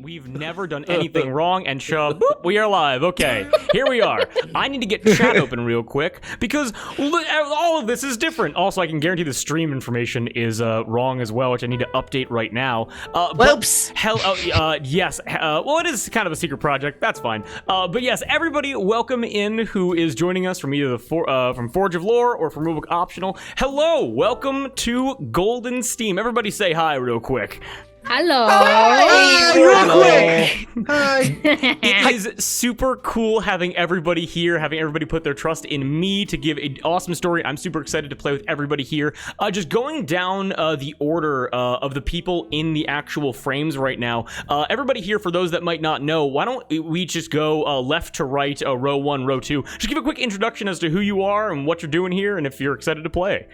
We've never done anything wrong, and boop, we are live. Okay, here we are. I need to get chat open real quick because all of this is different. Also, I can guarantee the stream information is wrong as well, which I need to update right now. Whoops. Yes. Well, it is kind of a secret project. That's fine. But yes, everybody, welcome in who is joining us from either from Forge of Lore or from Rulebook Optional. Hello, welcome to Golden Steam. Everybody say hi real quick. Hello. Hi, real quick. Hi. It is super cool having everybody here, having everybody put their trust in me to give an awesome story. I'm super excited to play with everybody here. Just going down the order of the people in the actual frames right now. Everybody here, for those that might not know, why don't we just go left to right, row one, row two. Just give a quick introduction as to who you are and what you're doing here and if you're excited to play.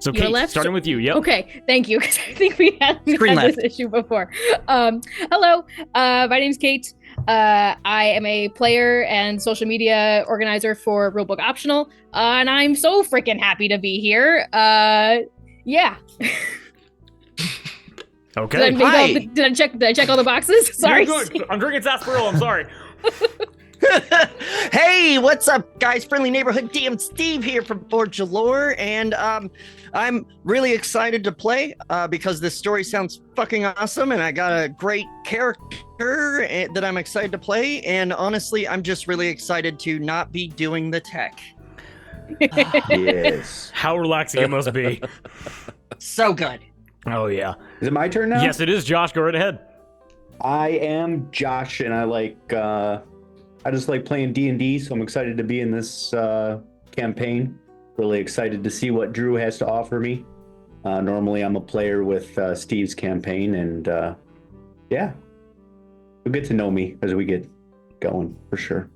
So, Cate, starting with you. Yep. Okay, thank you. I think we had this issue before. Hello, my name's Cate. I am a player and social media organizer for Rulebook Optional, and I'm so freaking happy to be here. Yeah. Okay. Did I check all the boxes? Sorry. You're good. I'm drinking sarsaparilla. I'm sorry. Hey, what's up, guys? Friendly neighborhood DM Steve here from Forge of Lore, and I'm really excited to play because this story sounds fucking awesome, and I got a great character that I'm excited to play, and honestly, I'm just really excited to not be doing the tech. Yes. How relaxing it must be. So good. Oh, yeah. Is it my turn now? Yes, it is. Josh, go right ahead. I am Josh, and I just like playing D&D, so I'm excited to be in this campaign. Really excited to see what Drew has to offer me. Normally, I'm a player with Steve's campaign, and yeah, you'll get to know me as we get going, for sure.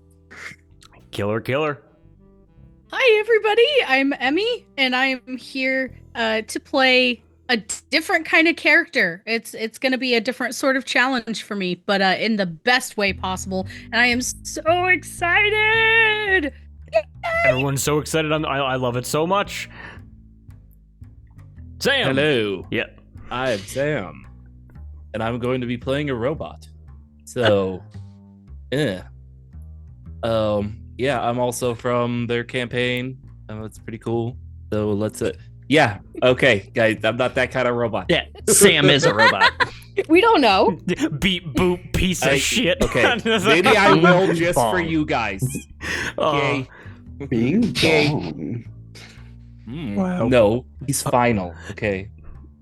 Killer. Hi, everybody. I'm Emmy, and I'm here to play a different kind of character. It's going to be a different sort of challenge for me, but in the best way possible. And I am so excited. Everyone's so excited. I love it so much. Sam. Hello. Yep. I am Sam, and I'm going to be playing a robot. So, yeah. Yeah, I'm also from their campaign. It's pretty cool. So let's yeah, okay, guys, I'm not that kind of robot. Yeah, Sam is a robot. We don't know. Beep boop piece of shit. Okay, maybe I will just for you guys. Okay. Bing Okay. bong. Wow. No, he's final. Okay.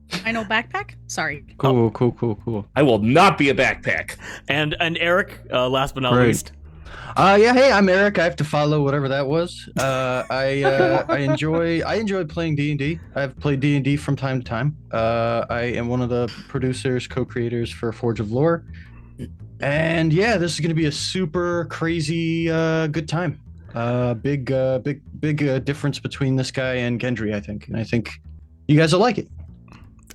Final backpack? Sorry. Cool. I will not be a backpack. And Eric, last but not Great. least. Hey, I'm Eric. I have to follow whatever that was. I enjoy playing D&D. I've played D&D from time to time. I am one of the producers, co-creators for Forge of Lore. And yeah, this is going to be a super crazy good time. Big difference between this guy and Gendry, I think. And I think you guys will like it.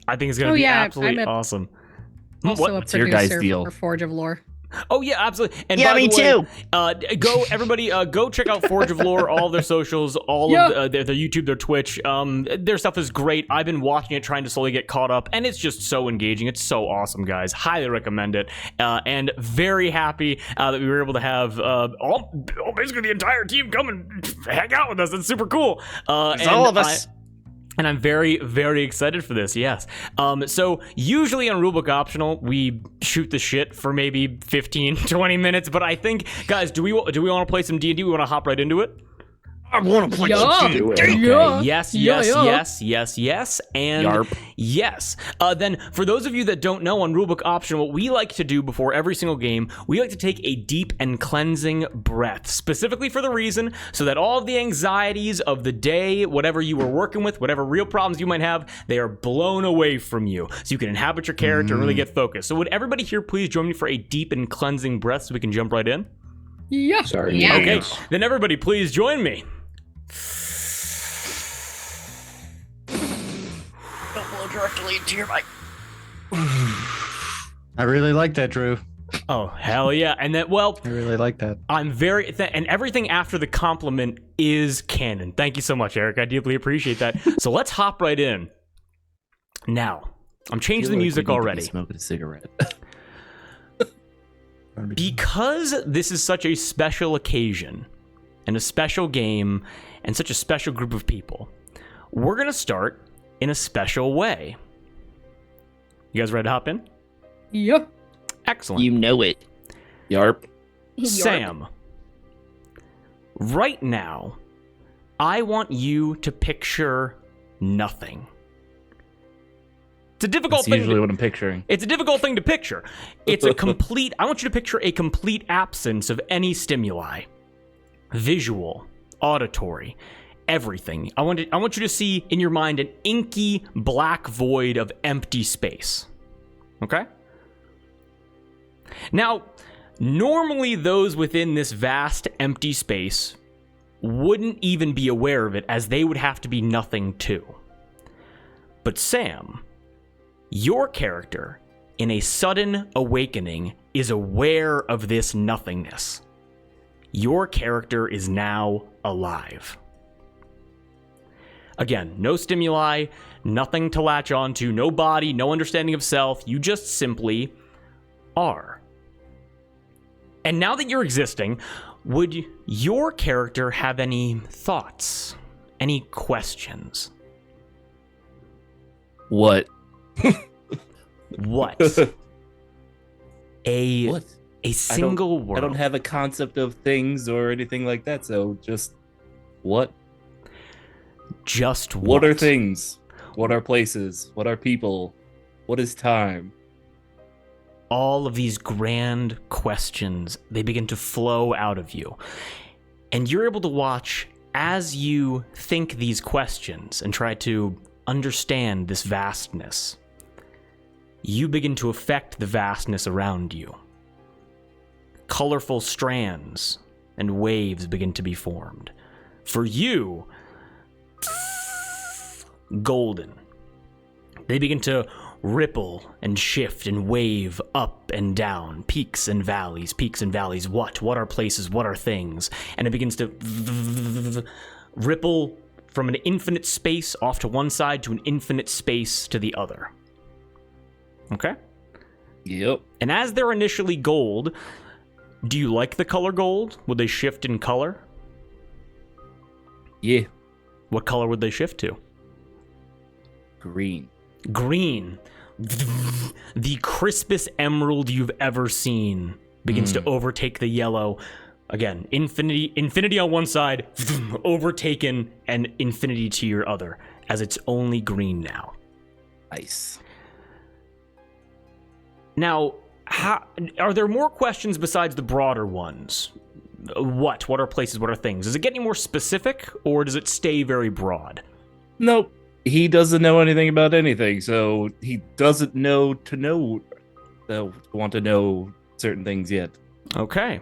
I think it's going to be absolutely awesome. Also a What's your guys' producer deal? for Forge of Lore. Oh yeah, absolutely. And Yeah, by me the way, too. Go everybody, go check out Forge of Lore, all of their socials, all of their YouTube, their Twitch. Their stuff is great. I've been watching it, trying to slowly get caught up, and it's just so engaging. It's so awesome, guys. Highly recommend it. And very happy that we were able to have basically the entire team come and hang out with us. It's super cool. It's all of us. And I'm very, very excited for this, yes. So usually on Rulebook Optional, we shoot the shit for maybe 15, 20 minutes. But I think, guys, do we want to play some D&D? We want to hop right into it? I want to play some D&D. Okay. Yeah. Yes, and Yarp. yes. Then, for those of you that don't know, on Rulebook Optional, what we like to do before every single game, we like to take a deep and cleansing breath, specifically for the reason so that all of the anxieties of the day, whatever you were working with, whatever real problems you might have, they are blown away from you, so you can inhabit your character and really get focused. So would everybody here please join me for a deep and cleansing breath so we can jump right in? Yeah. Sorry. Yeah. Okay, then everybody please join me. Don't blow directly into your mic. I really like that, Drew. Oh, hell yeah. And then, well, I really like that. I'm very, and everything after the compliment is canon. Thank you so much, Eric. I deeply appreciate that. So let's hop right in. Now, I'm changing the music already. Smoking a cigarette. Because this is such a special occasion and a special game and such a special group of people, we're going to start in a special way. You guys ready to hop in? Yep. Excellent. You know it. Yarp. Sam, right now, I want you to picture nothing. It's a difficult That's thing. usually what I'm picturing. It's a difficult thing to picture. It's a complete. I want you to picture a complete absence of any stimuli, visual, auditory, everything. I want you to see in your mind an inky black void of empty space. Okay? Now, normally those within this vast empty space wouldn't even be aware of it, as they would have to be nothing too. But Sam, your character, in a sudden awakening, is aware of this nothingness. Your character is now alive. Again, no stimuli, nothing to latch onto, no body, no understanding of self. You just simply are. And now that you're existing, would your character have any thoughts? Any questions? What? What? What? A single word. I don't have a concept of things or anything like that, so just what? Just What are things? What are places? What are people? What is time? All of these grand questions, they begin to flow out of you. And you're able to watch as you think these questions and try to understand this vastness. You begin to affect the vastness around you. Colorful strands and waves begin to be formed. For you, golden. They begin to ripple and shift and wave up and down, peaks and valleys, peaks and valleys. What are places? What are things? And it begins to ripple from an infinite space off to one side to an infinite space to the other. Okay? Yep. And as they're initially gold, do you like the color gold? Would they shift in color? Yeah. What color would they shift to? Green. Green. The crispest emerald you've ever seen begins to overtake the yellow. Again, infinity on one side, overtaken, and infinity to your other, as it's only green now. Nice. Now, are there more questions besides the broader ones? What are places? What are things? Does it get any more specific, or does it stay very broad? Nope. He doesn't know anything about anything, so he doesn't want to know certain things yet. Okay.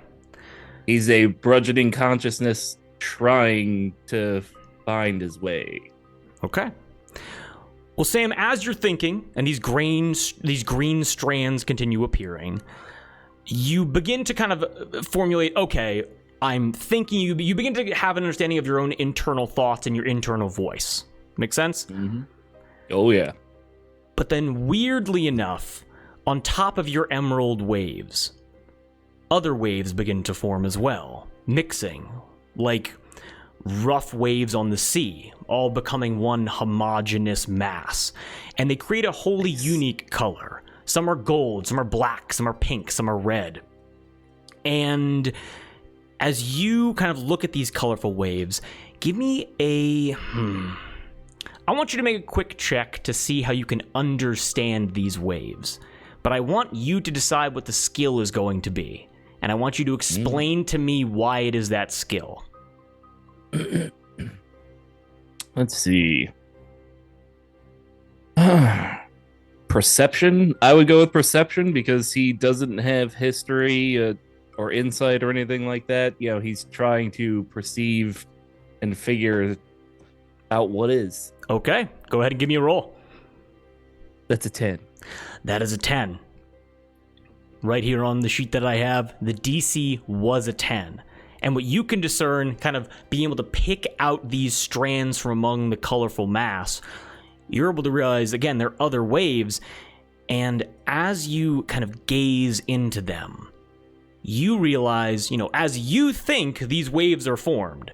He's a burgeoning consciousness trying to find his way. Okay. Well, Sam, as you're thinking, and these green strands continue appearing, you begin to kind of formulate, okay, I'm thinking, you begin to have an understanding of your own internal thoughts and your internal voice. Make sense? Mm-hmm. Oh, yeah. But then, weirdly enough, on top of your emerald waves, other waves begin to form as well, mixing, like rough waves on the sea, all becoming one homogeneous mass. And they create a wholly unique color. Some are gold, some are black, some are pink, some are red. And as you kind of look at these colorful waves, give me I want you to make a quick check to see how you can understand these waves. But I want you to decide what the skill is going to be. And I want you to explain to me why it is that skill. Let's see. Perception? I would go with perception because he doesn't have history or insight or anything like that. You know, he's trying to perceive and figure out what is. Okay, go ahead and give me a roll. That's a 10. That is a 10. Right here on the sheet that I have, the DC was a 10. And what you can discern, kind of being able to pick out these strands from among the colorful mass, you're able to realize, again, there are other waves, and as you kind of gaze into them, you realize, as you think these waves are formed,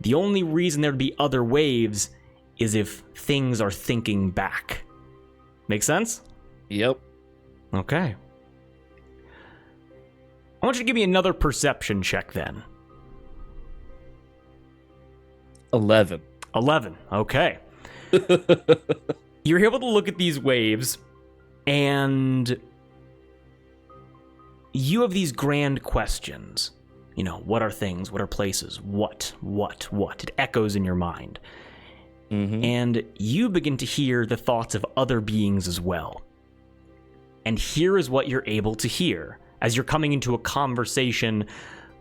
the only reason there'd be other waves is if things are thinking back. Make sense? Yep. Okay. I want you to give me another perception check then. 11. 11. Okay. You're able to look at these waves, and you have these grand questions. What are things? What are places? What? It echoes in your mind. Mm-hmm. And you begin to hear the thoughts of other beings as well. And here is what you're able to hear as you're coming into a conversation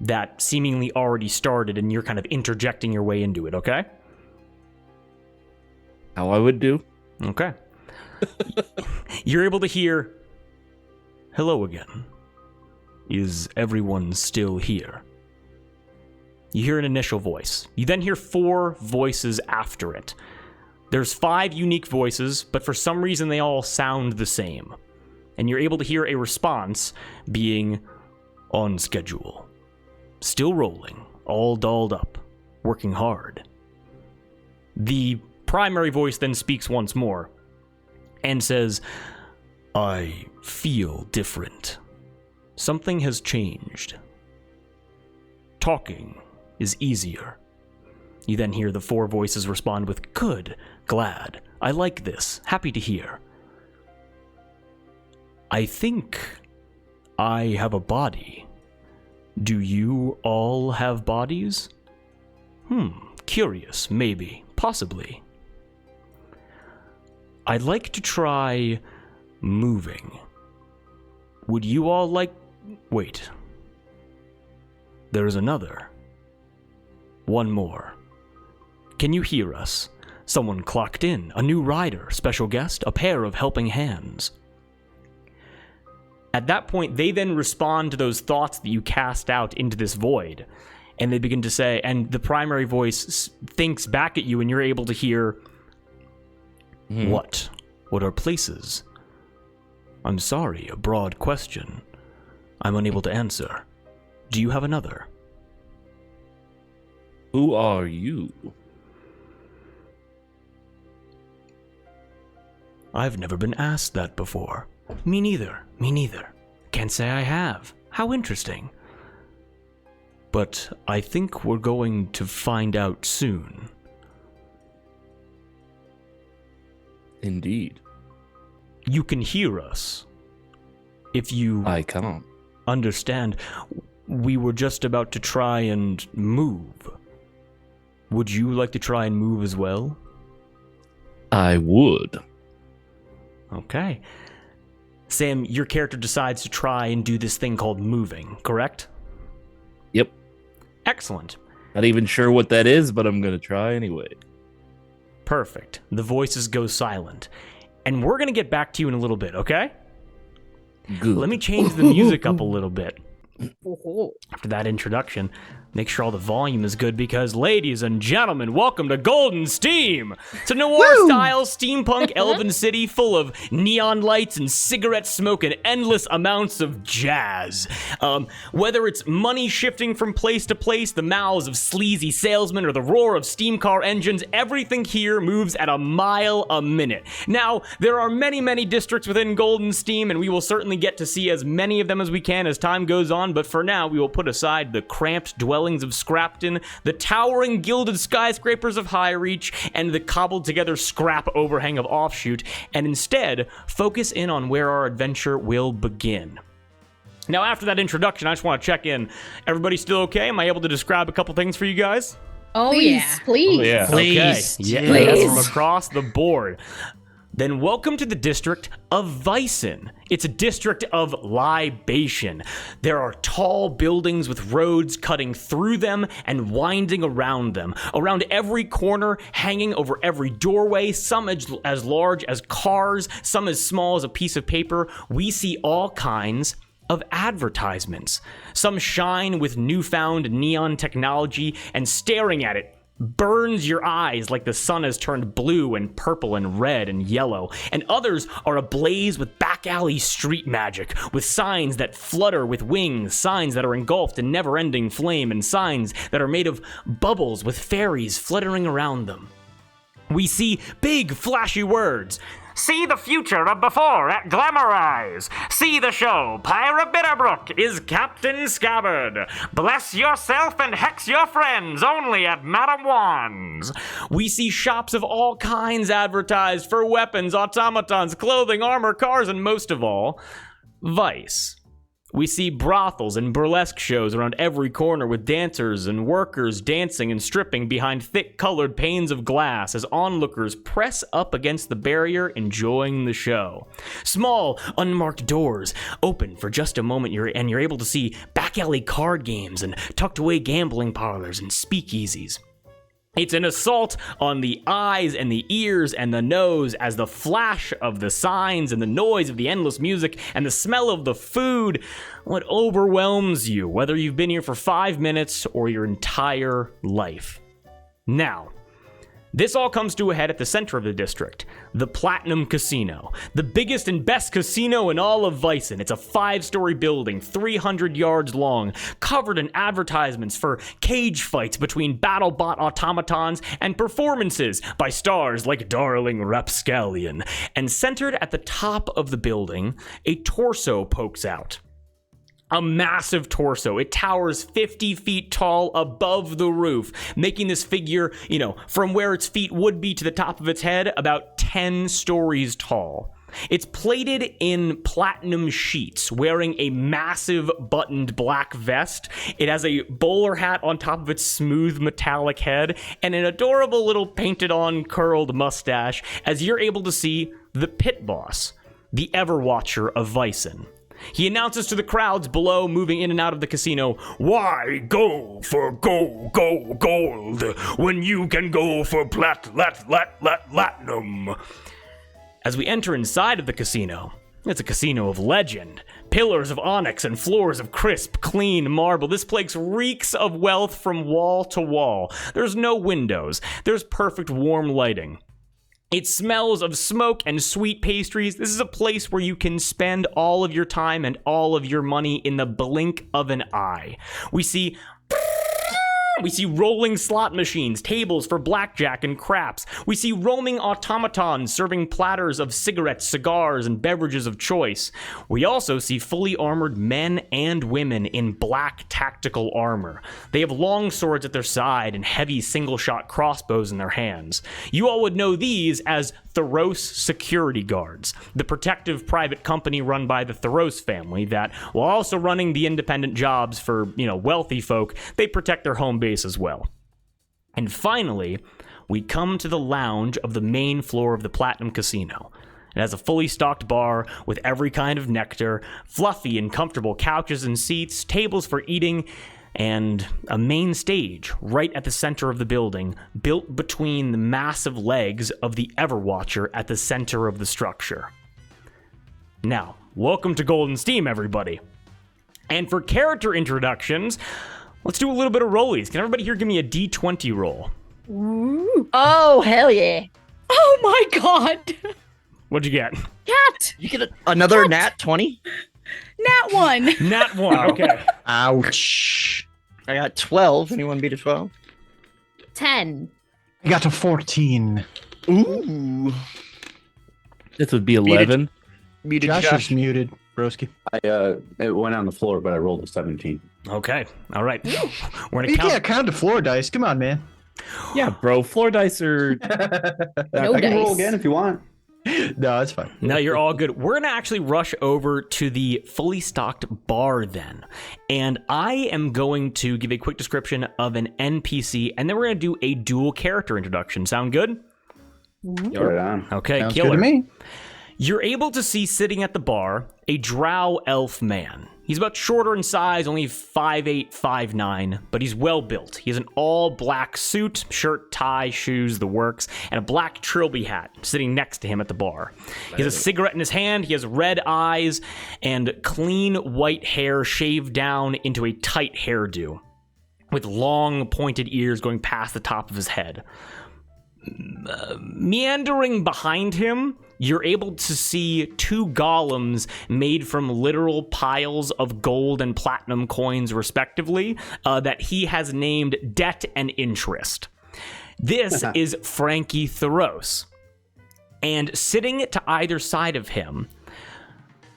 that seemingly already started, and you're kind of interjecting your way into it, okay? How I would do. Okay. You're able to hear, "Hello again. Is everyone still here?" You hear an initial voice. You then hear 4 voices after it. There's 5 unique voices, but for some reason they all sound the same. And you're able to hear a response being, "On schedule. Still rolling. All dolled up. Working hard." The primary voice then speaks once more and says, "I feel different. Something has changed. Talking is easier." You then hear the 4 voices respond with, "Good, glad, I like this, happy to hear. I think I have a body. Do you all have bodies? Curious, maybe, possibly. I'd like to try moving. Would you all like... Wait. There is another. One more. Can you hear us? Someone clocked in. A new rider, special guest, a pair of helping hands." At that point, they then respond to those thoughts that you cast out into this void. And they begin to say, and the primary voice thinks back at you, and you're able to hear, "What? What are places? I'm sorry, a broad question. I'm unable to answer. Do you have another?" Who are you? I've never been asked that before. Me neither. Can't say I have. How interesting. But I think we're going to find out soon. Indeed. You can hear us. If you I can't. understand, we were just about to try and move. Would you like to try and move as well? I would. Okay. Sam, your character decides to try and do this thing called moving, correct? Yep. Excellent. Not even sure what that is, but I'm going to try anyway. Perfect. The voices go silent. And we're going to get back to you in a little bit, okay? Good. Let me change the music up a little bit. After that introduction, make sure all the volume is good because, ladies and gentlemen, welcome to Golden Steam! It's a noir-style steampunk elven city full of neon lights and cigarette smoke and endless amounts of jazz. Whether it's money shifting from place to place, the mouths of sleazy salesmen, or the roar of steam car engines, everything here moves at a mile a minute. Now, there are many, many districts within Golden Steam, and we will certainly get to see as many of them as we can as time goes on, but for now, we will put aside the cramped dwellings of Scrapton, the towering gilded skyscrapers of Highreach, and the cobbled-together scrap overhang of Offshoot, and instead focus in on where our adventure will begin. Now, after that introduction, I just want to check in. Everybody still okay? Am I able to describe a couple things for you guys? Oh, Please, yeah. Please. Oh, yeah. Please. Okay. Please. Yes, from across the board. Then welcome to the district of Vicen. It's a district of libation. There are tall buildings with roads cutting through them and winding around them. Around every corner, hanging over every doorway, some as large as cars, some as small as a piece of paper, we see all kinds of advertisements. Some shine with newfound neon technology, and staring at it, burns your eyes like the sun has turned blue and purple and red and yellow, and others are ablaze with back alley street magic, with signs that flutter with wings, signs that are engulfed in never-ending flame, and signs that are made of bubbles with fairies fluttering around them. We see big, flashy words. See the future of before at Glamorize. See the show Pyra Bitterbrook is Captain Scabbard. Bless yourself and hex your friends only at Madame Wands. We see shops of all kinds advertised for weapons, automatons, clothing, armor, cars, and most of all, vice. We see brothels and burlesque shows around every corner with dancers and workers dancing and stripping behind thick-colored panes of glass as onlookers press up against the barrier enjoying the show. Small, unmarked doors open for just a moment and you're able to see back-alley card games and tucked-away gambling parlors and speakeasies. It's an assault on the eyes and the ears and the nose as the flash of the signs and the noise of the endless music and the smell of the food, what overwhelms you, whether you've been here for 5 minutes or your entire life. Now, this all comes to a head at the center of the district, the Platinum Casino, the biggest and best casino in all of Vicen. It's a 5-story building, 300 yards long, covered in advertisements for cage fights between BattleBot automatons and performances by stars like Darling Rapscallion. And centered at the top of the building, a torso pokes out. A massive torso. It towers 50 feet tall above the roof, making this figure, from where its feet would be to the top of its head, about 10 stories tall. It's plated in platinum sheets, wearing a massive buttoned black vest. It has a bowler hat on top of its smooth metallic head, and an adorable little painted-on curled mustache, as you're able to see the pit boss, the Everwatcher of Vicen. He announces to the crowds below moving in and out of the casino, "Why go for gold when you can go for platinum?" As we enter inside of the casino, it's a casino of legend. Pillars of onyx and floors of crisp, clean marble. This place reeks of wealth from wall to wall. There's no windows. There's perfect warm lighting. It smells of smoke and sweet pastries. This is a place where you can spend all of your time and all of your money in the blink of an eye. We see rolling slot machines, tables for blackjack and craps. We see roaming automatons serving platters of cigarettes, cigars, and beverages of choice. We also see fully armored men and women in black tactical armor. They have long swords at their side and heavy single-shot crossbows in their hands. You all would know these as Theros security guards, the protective private company run by the Theros family that, while also running the independent jobs for, wealthy folk, they protect their home base as well. And finally, we come to the lounge of the main floor of the Platinum Casino. It has a fully stocked bar with every kind of nectar, fluffy and comfortable couches and seats, tables for eating, and a main stage right at the center of the building, built between the massive legs of the Everwatcher at the center of the structure. Now, welcome to Golden Steam, everybody. And for character introductions, let's do a little bit of rollies. Can everybody here give me a D20 roll? Ooh. Oh, hell yeah. Oh my god. What'd you get? Cat. You get another nat 20? Nat 1. Nat 1, okay. Ouch. I got 12. Anyone beat a 12? 10. I got to 14. Ooh. This would be 11. Muted Josh Josh. is muted, broski. It went on the floor, but I rolled a 17. Okay, all right. We're You gonna count. can't count to floor dice. Come on, man. Yeah, bro. Floor dice are. No I can roll dice. again if you want. No, it's fine. No, you're all good. We're going to actually rush over to the fully stocked bar then. And I am going to give a quick description of an NPC, and then we're going to do a dual character introduction. Sound good? Right on. Okay, Sounds killer. good to me. You're able to see sitting at the bar a drow elf man. He's about shorter in size, only 5'8", 5'9", but he's well built. He has an all-black suit, shirt, tie, shoes, the works, and a black trilby hat sitting next to him at the bar. He has a cigarette in his hand, he has red eyes, and clean white hair shaved down into a tight hairdo. with long pointed ears going past the top of his head. Meandering behind him, you're able to see 2 golems made from literal piles of gold and platinum coins, respectively, that he has named Debt and Interest. This is Frankie Thoros. And sitting to either side of him,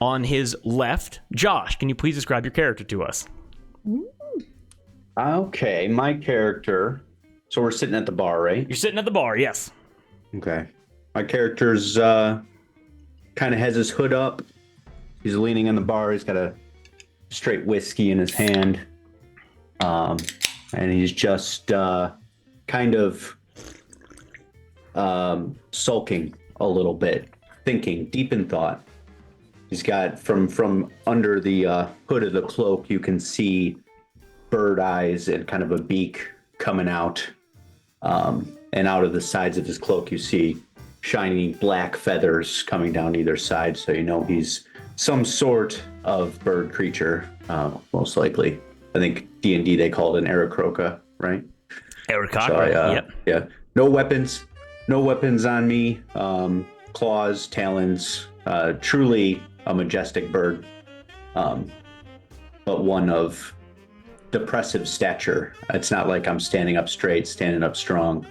on his left, Josh, can you please describe your character to us? Okay, my character. So we're sitting at the bar, right? You're sitting at the bar, yes. Okay. My character's kind of has his hood up. He's leaning on the bar. He's got a straight whiskey in his hand. And he's just kind of sulking a little bit, thinking, deep in thought. He's got from under the hood of the cloak, you can see bird eyes and kind of a beak coming out. And out of the sides of his cloak, you see shiny black feathers coming down either side. So you know he's some sort of bird creature, most likely. I think D&D, they call it an Aarakocra, right? Aarakocra, yep. Yeah. No weapons on me. Claws, talons, truly a majestic bird. But one of depressive stature. It's not like I'm standing up straight, standing up strong.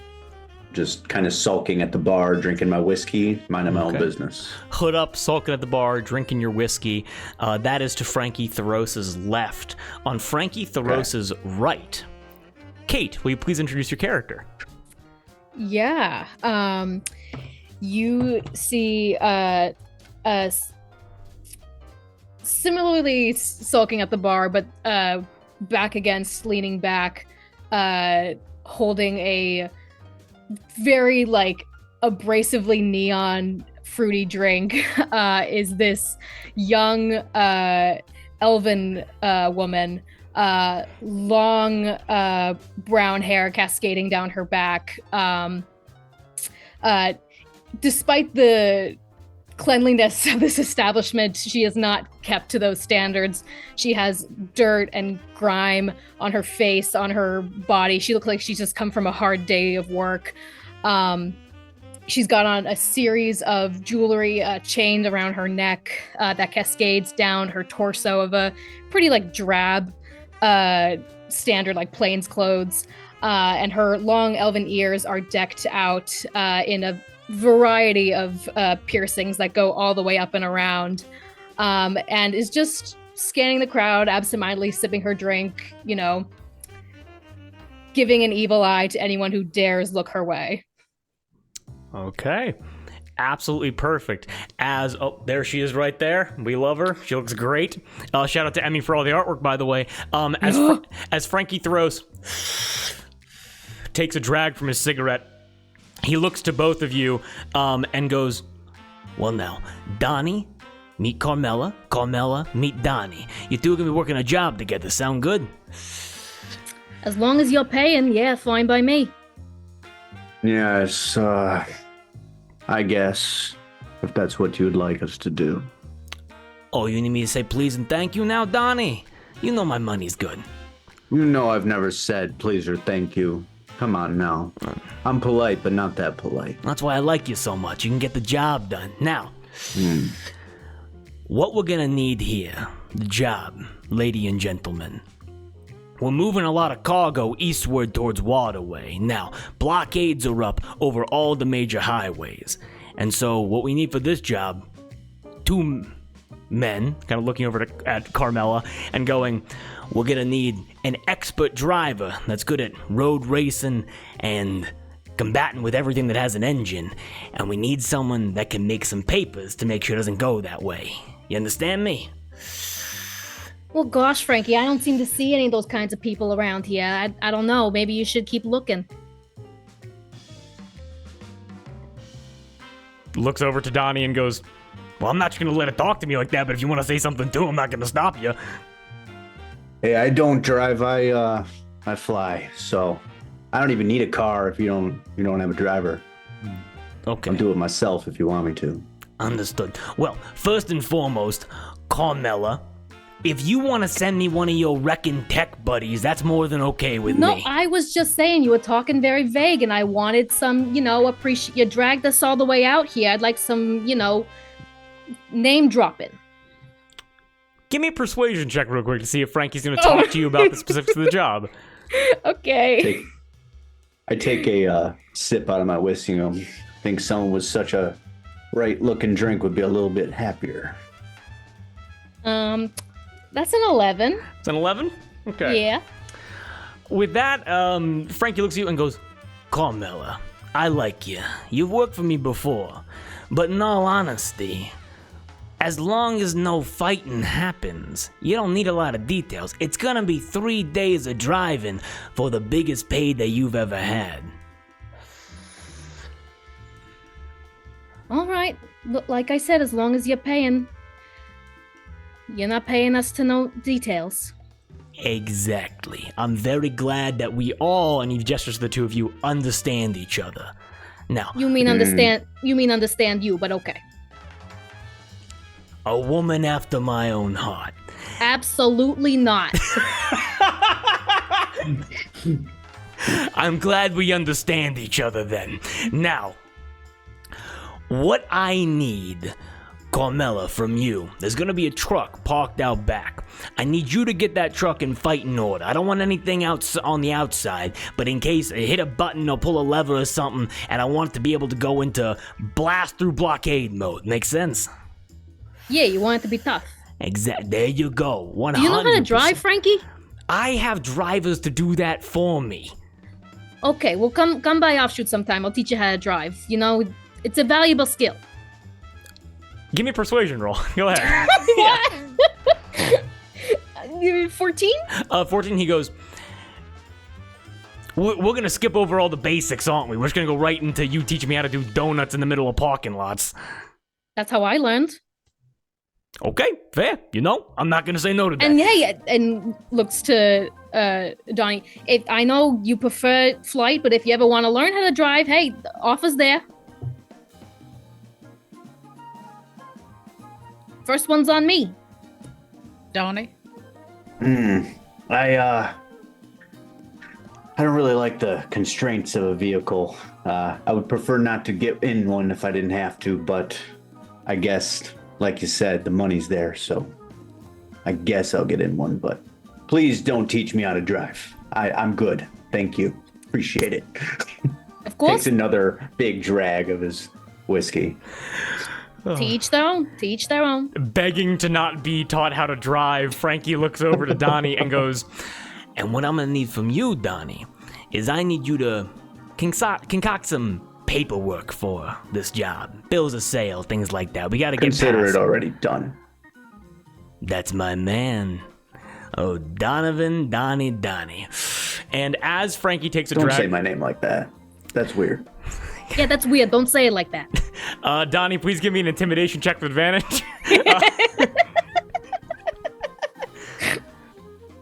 Just kind of sulking at the bar, drinking my whiskey, minding my own business. Hood up, sulking at the bar, drinking your whiskey. That is to Frankie Thoros' left. On Frankie Thoros' right, Cate, will you please introduce your character? Yeah. You see similarly sulking at the bar, but back against, leaning back, holding a very abrasively neon fruity drink, is this young elven woman, long brown hair cascading down her back. Despite the cleanliness of this establishment, she is not kept to those standards. She has dirt and grime on her face, on her body. She looks like she's just come from a hard day of work. She's got on a series of jewelry chained around her neck that cascades down her torso of a pretty drab standard plains clothes. And her long elven ears are decked out in a variety of piercings that go all the way up and around, and is just scanning the crowd, absentmindedly sipping her drink, giving an evil eye to anyone who dares look her way. Okay. Absolutely perfect. There she is right there. We love her. She looks great. Shout out to Emmy for all the artwork, by the way. As Frankie Thoros takes a drag from his cigarette, he looks to both of you and goes, well now, Donnie, meet Carmela. Carmela, meet Donnie. You two are going to be working a job together. Sound good? As long as you're paying, yeah, fine by me. Yes, I guess, if that's what you'd like us to do. Oh, you need me to say please and thank you now, Donnie? You know my money's good. You know I've never said please or thank you. Come on now. I'm polite, but not that polite. That's why I like you so much. You can get the job done. Now, what we're gonna need here, the job, lady and gentlemen. We're moving a lot of cargo eastward towards Waterway. Now, blockades are up over all the major highways. And so what we need for this job, 2 men, kind of looking over at Carmela and going, we're going to need an expert driver that's good at road racing and combating with everything that has an engine. And we need someone that can make some papers to make sure it doesn't go that way. You understand me? Well, gosh, Frankie, I don't seem to see any of those kinds of people around here. I don't know. Maybe you should keep looking. Looks over to Donnie and goes, well, I'm not just going to let it talk to me like that, but if you want to say something too, I'm not going to stop you. Hey, I don't drive, I fly, so I don't even need a car if you don't have a driver. Okay. I'll do it myself if you want me to. Understood. Well, first and foremost, Carmela, if you want to send me one of your wrecking tech buddies, that's more than okay with No, me. I was just saying you were talking very vague, and I wanted some, appreciate. You dragged us all the way out here. I'd like some, name dropping. Give me a persuasion check real quick to see if Frankie's going to talk to you about the specifics of the job. Okay. I take a sip out of my whiskey. I think someone with such a right-looking drink would be a little bit happier. That's an 11. It's an 11? Okay. Yeah. With that, Frankie looks at you and goes, Carmela, I like you. You've worked for me before. But in all honesty, as long as no fighting happens, you don't need a lot of details. It's gonna be 3 days of driving for the biggest pay that you've ever had. All right. Look, like I said, as long as you're paying. You're not paying us to know details. Exactly. I'm very glad that we all, and he gestures to the two of you, understand each other. Now, You mean understand you, but okay. a woman after my own heart. Absolutely not. I'm glad we understand each other then. Now, what I need, Carmela, from you, there's gonna be a truck parked out back. I need you to get that truck in fighting order. I don't want anything else on the outside, but in case I hit a button or pull a lever or something, and I want it to be able to go into blast through blockade mode. Make sense? Yeah, you want it to be tough. Exactly. There you go. 100%. Do you know how to drive, Frankie? I have drivers to do that for me. Okay, well, come by offshoot sometime. I'll teach you how to drive. It's a valuable skill. Give me a persuasion roll. Go ahead. What? 14? 14, he goes, we're going to skip over all the basics, aren't we? We're just going to go right into you teaching me how to do donuts in the middle of parking lots. That's how I learned. Okay, fair. I'm not going to say no to that. And hey, and looks to Donnie. If I know you prefer flight, but if you ever want to learn how to drive, hey, the offer's there. First one's on me. Donnie. I don't really like the constraints of a vehicle. I would prefer not to get in one if I didn't have to, but I guess, like you said, the money's there, so I guess I'll get in one, but please don't teach me how to drive. I'm good. Thank you. Appreciate it. Of course. Takes another big drag of his whiskey. To each their own. To each their own. Begging to not be taught how to drive, Frankie looks over to Donnie and goes, and what I'm going to need from you, Donnie, is I need you to concoct some paperwork for this job. Bills of sale, things like that. We got to get Consider past it already done. That's my man. Oh, Donnie. And as Frankie takes a Don't drag... say my name like that. That's weird. Yeah, that's weird. Don't say it like that. Donnie, please give me an intimidation check with advantage.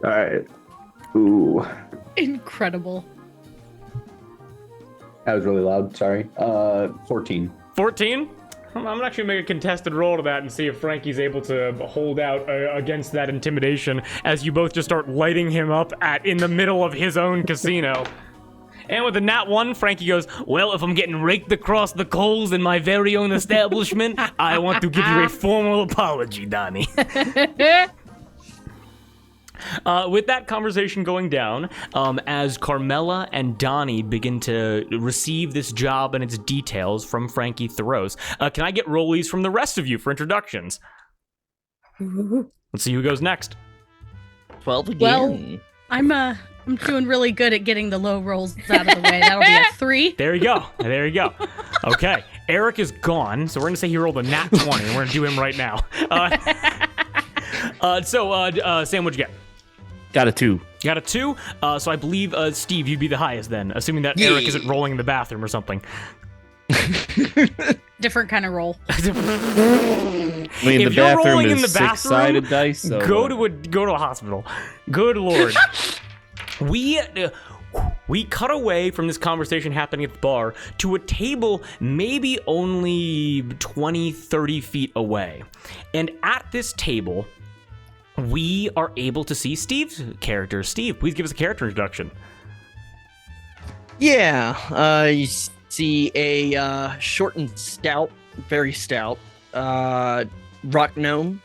All right. Ooh. Incredible. That was really loud. Sorry. 14. 14? I'm gonna actually make a contested roll to that and see if Frankie's able to hold out against that intimidation as you both just start lighting him up in the middle of his own casino. And with a nat 1, Frankie goes, well, if I'm getting raked across the coals in my very own establishment, I want to give you a formal apology, Donnie. With that conversation going down, as Carmela and Donnie begin to receive this job and its details from Frankie Thoreau's, can I get rollies from the rest of you for introductions? Let's see who goes next. 12 again. Well, I'm doing really good at getting the low rolls out of the way. That'll be a 3. There you go. There you go. Okay. Eric is gone, so we're going to say he rolled a nat 20, and we're going to do him right now. Sam, what'd you get? Got a 2. You got a 2? So I believe, Steve, you'd be the highest then, assuming that Eric isn't rolling in the bathroom or something. Different kind of roll. I mean, If the you're bathroom rolling is in the bathroom, six-sided dice, so go to a hospital. Good lord. We cut away from this conversation happening at the bar to a table maybe only 20, 30 feet away. And at this table we are able to see Steve's character. Steve, please give us a character introduction. Yeah, you see a short and stout, very stout, rock gnome,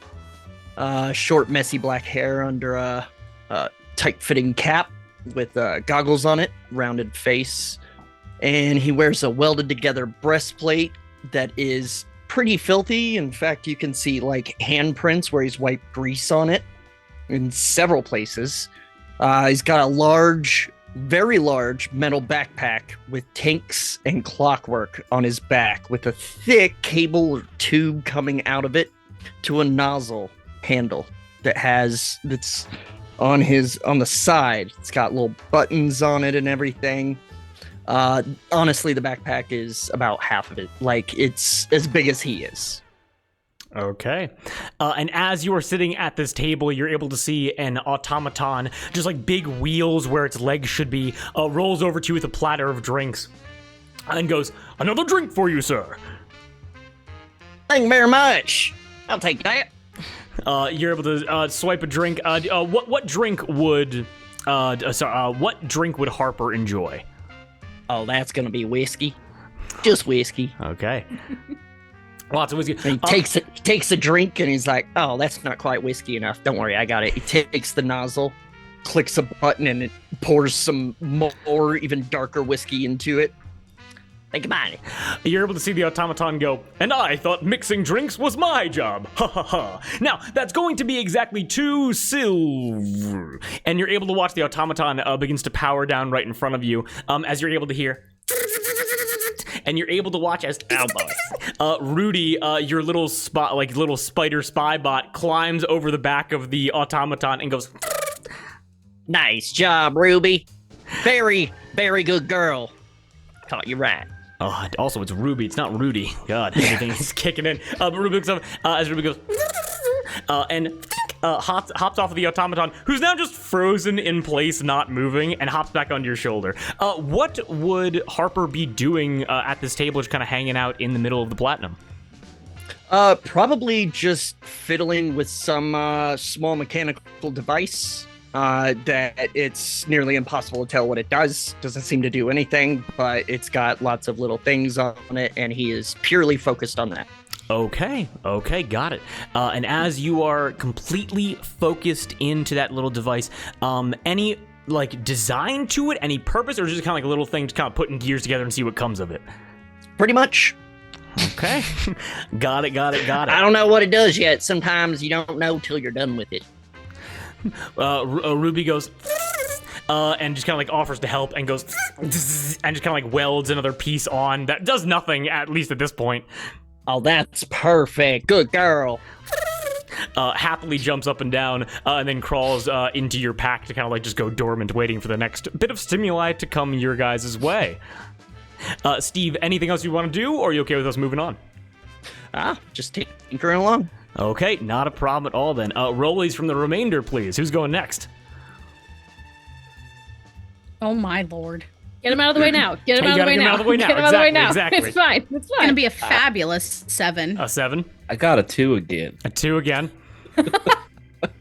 short, messy black hair under a tight-fitting cap with goggles on it, rounded face, and he wears a welded-together breastplate that is pretty filthy. In fact, you can see like handprints where he's wiped grease on it in several places. He's got a large, very large metal backpack with tanks and clockwork on his back, with a thick cable or tube coming out of it to a nozzle handle that's on the side. It's got little buttons on it and everything. Honestly, the backpack is about half of it. Like, it's as big as he is. Okay. And as you are sitting at this table, you're able to see an automaton, just like big wheels where its legs should be, rolls over to you with a platter of drinks and goes, "Another drink for you, sir." Thank you very much. I'll take that. You're able to swipe a drink. What drink would Harper enjoy? Oh, that's gonna be whiskey. Just whiskey. Okay. Lots of whiskey. And he takes a drink and he's like, "Oh, that's not quite whiskey enough. Don't worry, I got it." He takes the nozzle, clicks a button, and it pours some more, even darker whiskey into it. Think about it. You're able to see the automaton go, "And I thought mixing drinks was my job. Ha ha ha. Now, that's going to be exactly 2 silver." And you're able to watch the automaton begins to power down right in front of you as you're able to hear. And you're able to watch as Rudy, your little spider spy bot, climbs over the back of the automaton and goes, "Nice job, Ruby. Very, very good girl. Caught you right." Oh, also, it's Ruby. It's not Rudy. God, everything is kicking in. But Ruby looks up as Ruby goes, and hops off of the automaton, who's now just frozen in place, not moving, and hops back onto your shoulder. What would Harper be doing at this table, just kind of hanging out in the middle of the platinum? Probably just fiddling with some small mechanical device that it's nearly impossible to tell what it does. Doesn't seem to do anything, but it's got lots of little things on it, and he is purely focused on that. Okay, got it. And as you are completely focused into that little device, any like design to it, any purpose, or just kind of like a little thing to kind of putting gears together and see what comes of it? Pretty much. Okay, got it. I don't know what it does yet. Sometimes you don't know till you're done with it. Ruby goes, and just kind of like offers to help and goes, and just kind of like welds another piece on that does nothing, at least at this point. Oh, that's perfect. Good girl. Happily jumps up and down and then crawls into your pack to kind of like just go dormant, waiting for the next bit of stimuli to come your guys' way. Steve, anything else you want to do, or are you okay with us moving on? Just tinkering along. Okay, not a problem at all then. Rollies from the remainder, please. Who's going next? Oh my lord. Get him out of the way now. Get him out of the way now. Get him out of the way now. Exactly. It's fine. It's gonna be a fabulous 7. A 7. I got a 2 again. A 2 again.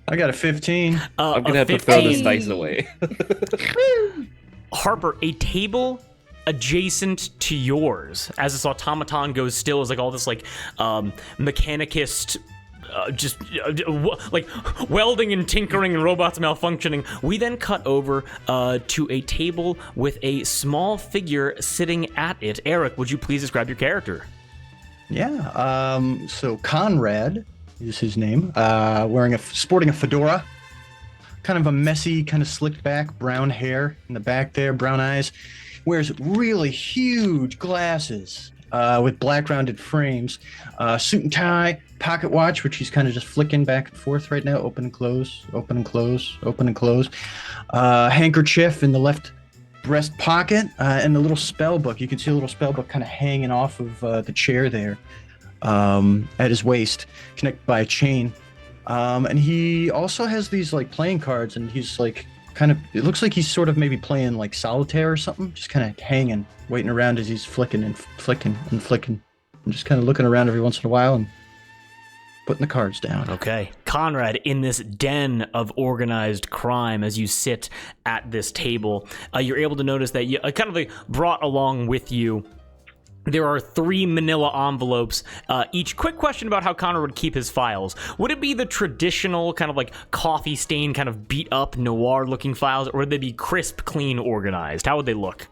I got a 15. I'm gonna have to throw this dice away. Harper, a table adjacent to yours, as this automaton goes still, is like all this like mechanicist like welding and tinkering and robots malfunctioning. We then cut over to a table with a small figure sitting at it. Eric, would you please describe your character? Yeah. So Conrad is his name. Sporting a fedora, kind of a messy, kind of slicked back, brown hair in the back there, brown eyes. Wears really huge glasses with black rounded frames, suit and tie, pocket watch, which he's kind of just flicking back and forth right now, open and close, open and close, open and close. Handkerchief in the left breast pocket, and the little spell book. You can see a little spell book kind of hanging off of the chair there at his waist, connected by a chain. And he also has these like playing cards, and he's like it looks like he's sort of maybe playing like solitaire or something, just kind of hanging, waiting around as he's flicking and flicking and flicking, and just kind of looking around every once in a while and putting the cards down. Okay. Conrad, in this den of organized crime, as you sit at this table, you're able to notice that you kind of like brought along with you, there are 3 manila envelopes, each. Quick question about how Conrad would keep his files. Would it be the traditional kind of like coffee stain, kind of beat up noir looking files, or would they be crisp, clean, organized? How would they look?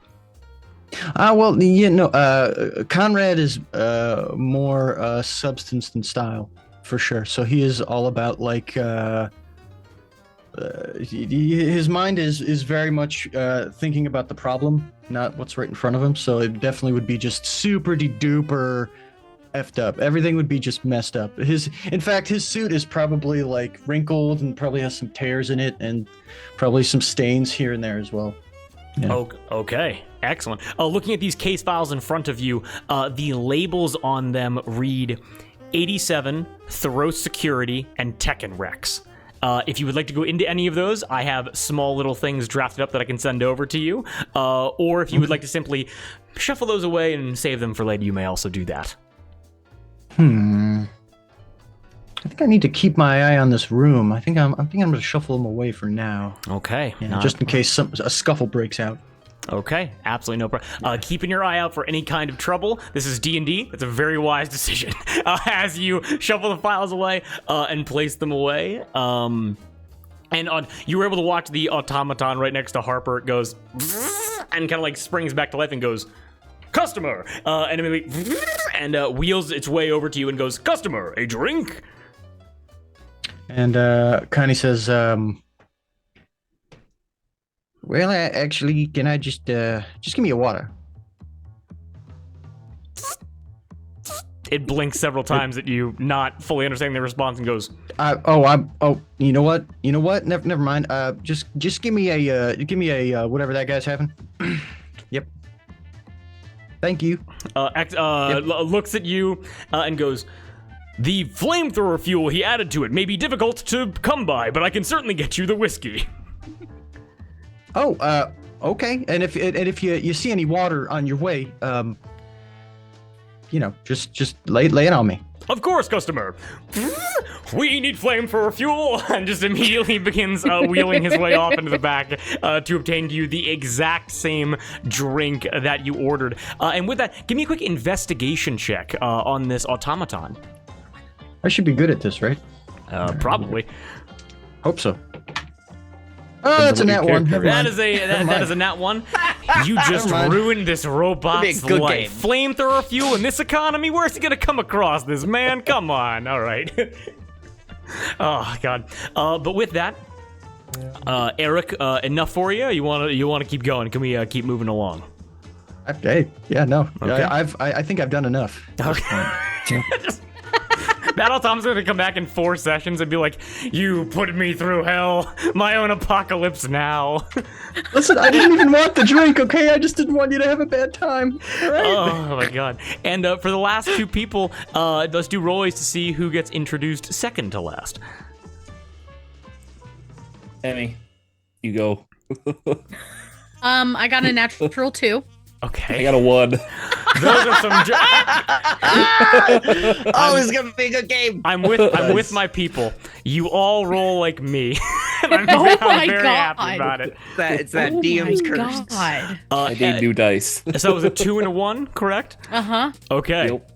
Well, Conrad is more substance than style, for sure. So he is all about like his mind is very much thinking about the problem, not what's right in front of him. So it definitely would be just super duper effed up. Everything would be just messed up. In fact, his suit is probably like wrinkled and probably has some tears in it and probably some stains here and there as well. Yeah. Okay, excellent. Looking at these case files in front of you, the labels on them read 87, Thoros Security, and Tekken Rex. If you would like to go into any of those, I have small little things drafted up that I can send over to you. Or if you would like to simply shuffle those away and save them for later, you may also do that. I think I need to keep my eye on this room. I think I'm going to shuffle them away for now. Okay. Yeah, just in case a scuffle breaks out. Okay, absolutely no problem. Keeping your eye out for any kind of trouble. This is D&D. It's a very wise decision as you shuffle the files away and place them away. And you were able to watch the automaton right next to Harper. It goes and kind of like springs back to life and goes, "Customer!" And immediately wheels its way over to you and goes, "Customer, a drink?" And Connie says, well, actually, can I just give me a water? It blinks several times at you, not fully understanding the response, and goes, you know what? Never mind. Just give me a whatever that guy's having. Yep. Thank you. Looks at you and goes, "The flamethrower fuel he added to it may be difficult to come by, but I can certainly get you the whiskey." Okay. And if you see any water on your way, just lay it on me. Of course, customer. We need flamethrower fuel, and just immediately begins wheeling his way off into the back to obtain to you the exact same drink that you ordered. And with that, give me a quick investigation check on this automaton. I should be good at this, right? Probably. Hope so. Oh, that's a nat one. That is a nat one. You just ruined this robot's life. Flamethrower fuel in this economy? Where's he gonna come across this, man? Come on. All right. Oh God. But with that, Eric, enough for you? You wanna keep going? Can we keep moving along? Hey, yeah, no. Okay. I think I've done enough. Okay. Battle Tom's gonna come back in 4 sessions and be like, "You put me through hell, my own apocalypse now." Listen, I didn't even want the drink, okay? I just didn't want you to have a bad time. All right? Oh my God. And for the last 2 people, let's do rollies to see who gets introduced second to last. Emmy, you go. I got a natural 2. Okay. I got a 1. Those are some. Oh, it's gonna be a good game. I'm with my people. You all roll like me. And I'm my very God. happy about it. It's that DM's curse. God. I need new dice. So it was a 2 and a 1, correct? Uh-huh. Okay. Yep.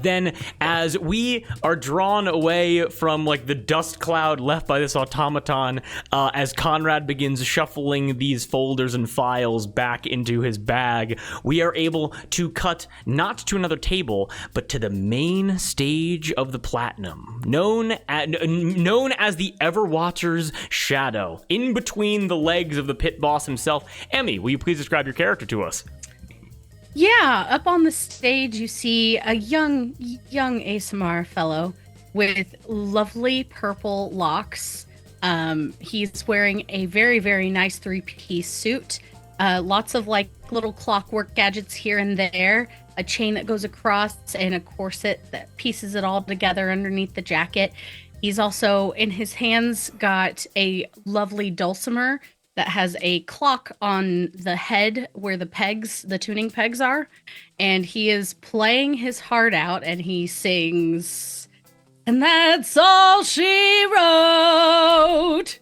Then, as we are drawn away from like the dust cloud left by this automaton, as Conrad begins shuffling these folders and files back into his bag, we are able to cut not to another table, but to the main stage of the Platinum, known as the Everwatcher's Shadow, in between the legs of the pit boss himself. Emmy, will you please describe your character to us? Yeah, up on the stage you see a young ASMR fellow with lovely purple locks. He's wearing a very, very nice 3-piece suit. Lots of like little clockwork gadgets here and there, a chain that goes across, and a corset that pieces it all together underneath the jacket. He's also, in his hands, got a lovely dulcimer that has a clock on the head where the tuning pegs are. And he is playing his heart out, and he sings, And that's all she wrote.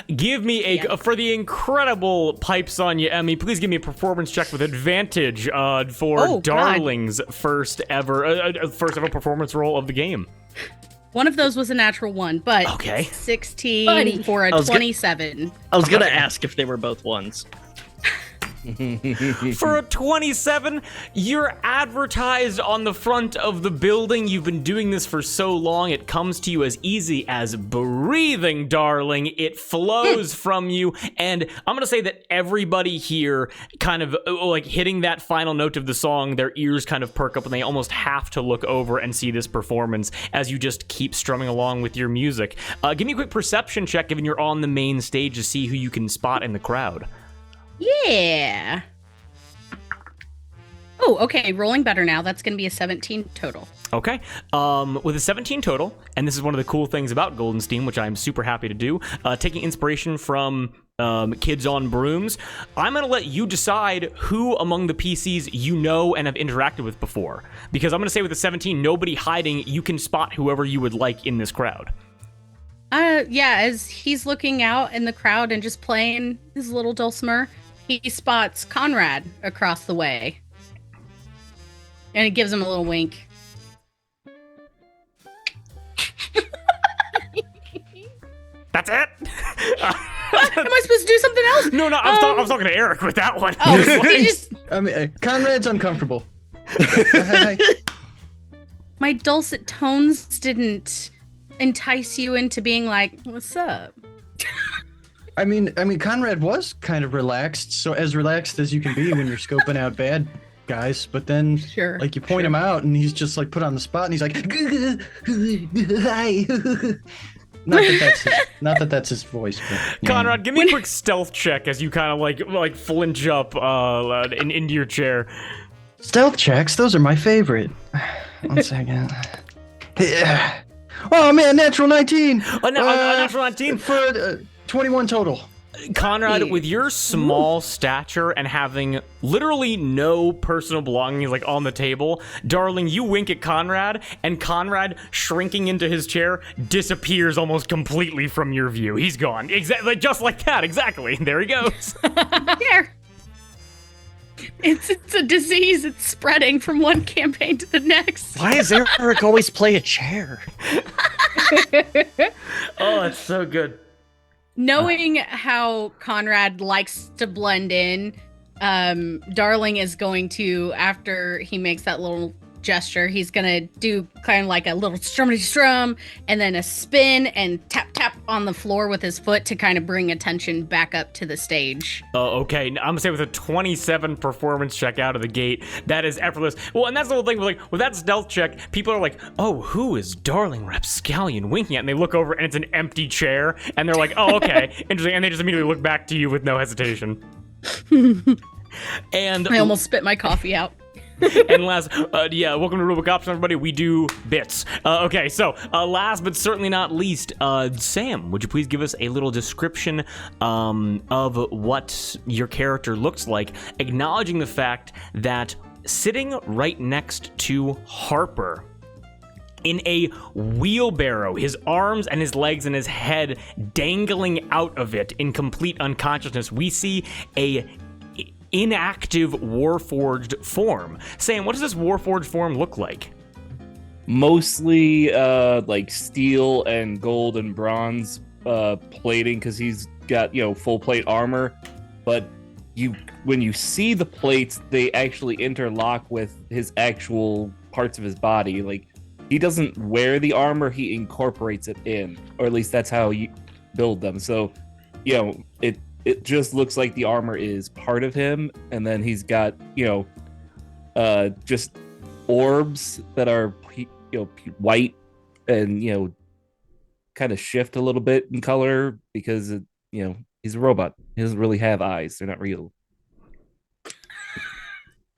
Give me for the incredible pipes on you, Emmy. Please give me a performance check with advantage for Darling's first ever performance roll of the game. One of those was a natural one, but 16 for a 27. I was gonna ask if they were both ones. For a 27, you're advertised on the front of the building. You've been doing this for so long, it comes to you as easy as breathing, darling. It flows from you, and I'm gonna say that everybody here kind of, like, hitting that final note of the song, their ears kind of perk up, and they almost have to look over and see this performance as you just keep strumming along with your music. Give me a quick perception check, given you're on the main stage, to see who you can spot in the crowd. Yeah. Oh, okay. Rolling better now. That's going to be a 17 total. Okay. With a 17 total, and this is one of the cool things about Golden Steam, which I'm super happy to do, taking inspiration from Kids on Brooms, I'm going to let you decide who among the PCs you know and have interacted with before. Because I'm going to say with a 17, nobody hiding, you can spot whoever you would like in this crowd. Yeah, as he's looking out in the crowd and just playing his little dulcimer, he spots Conrad across the way. And he gives him a little wink. That's it? Am I supposed to do something else? No, I was talking to Eric with that one. Oh, he just... I mean, Conrad's uncomfortable. My dulcet tones didn't entice you into being like, what's up? I mean, Conrad was kind of relaxed, so as relaxed as you can be when you're scoping out bad guys, but then, like, you point him out, and he's just, like, put on the spot, and he's like, hi. Not that that's his voice, but, Conrad, give me a quick stealth check as you kind of, like flinch up into your chair. Stealth checks? Those are my favorite. 1 second. Yeah. Oh, man, natural 19! A natural 19? For 21 total. Conrad, with your small stature and having literally no personal belongings, like, on the table, darling, you wink at Conrad, and Conrad, shrinking into his chair, disappears almost completely from your view. He's gone. Exactly, just like that, exactly. There he goes. Here. It's a disease. It's spreading from one campaign to the next. Why does Eric always play a chair? Oh, it's so good. Knowing how Conrad likes to blend in, Darling is going to, after he makes that little gesture, he's gonna do kind of like a little strummity strum and then a spin and tap tap on the floor with his foot to kind of bring attention back up to the stage. Oh, okay. I'm gonna say with a 27 performance check out of the gate, that is effortless. Well, and that's the whole thing. With that stealth check, people are like, "Oh, who is Darling Rapscallion winking at?" And they look over, and it's an empty chair, and they're like, "Oh, okay, interesting." And they just immediately look back to you with no hesitation. And I almost spit my coffee out. And last, welcome to Rulebook Optional, everybody. We do bits. Okay, so last but certainly not least, Sam, would you please give us a little description of what your character looks like, acknowledging the fact that sitting right next to Harper in a wheelbarrow, his arms and his legs and his head dangling out of it in complete unconsciousness, we see a inactive Warforged form. Sam, what does this Warforged form look like? Mostly like steel and gold and bronze plating, because he's got, full plate armor. But when you see the plates, they actually interlock with his actual parts of his body. Like, he doesn't wear the armor, he incorporates it in, or at least that's how you build them. So, it just looks like the armor is part of him, and then he's got, just orbs that are, white and, kind of shift a little bit in color because, he's a robot. He doesn't really have eyes. They're not real.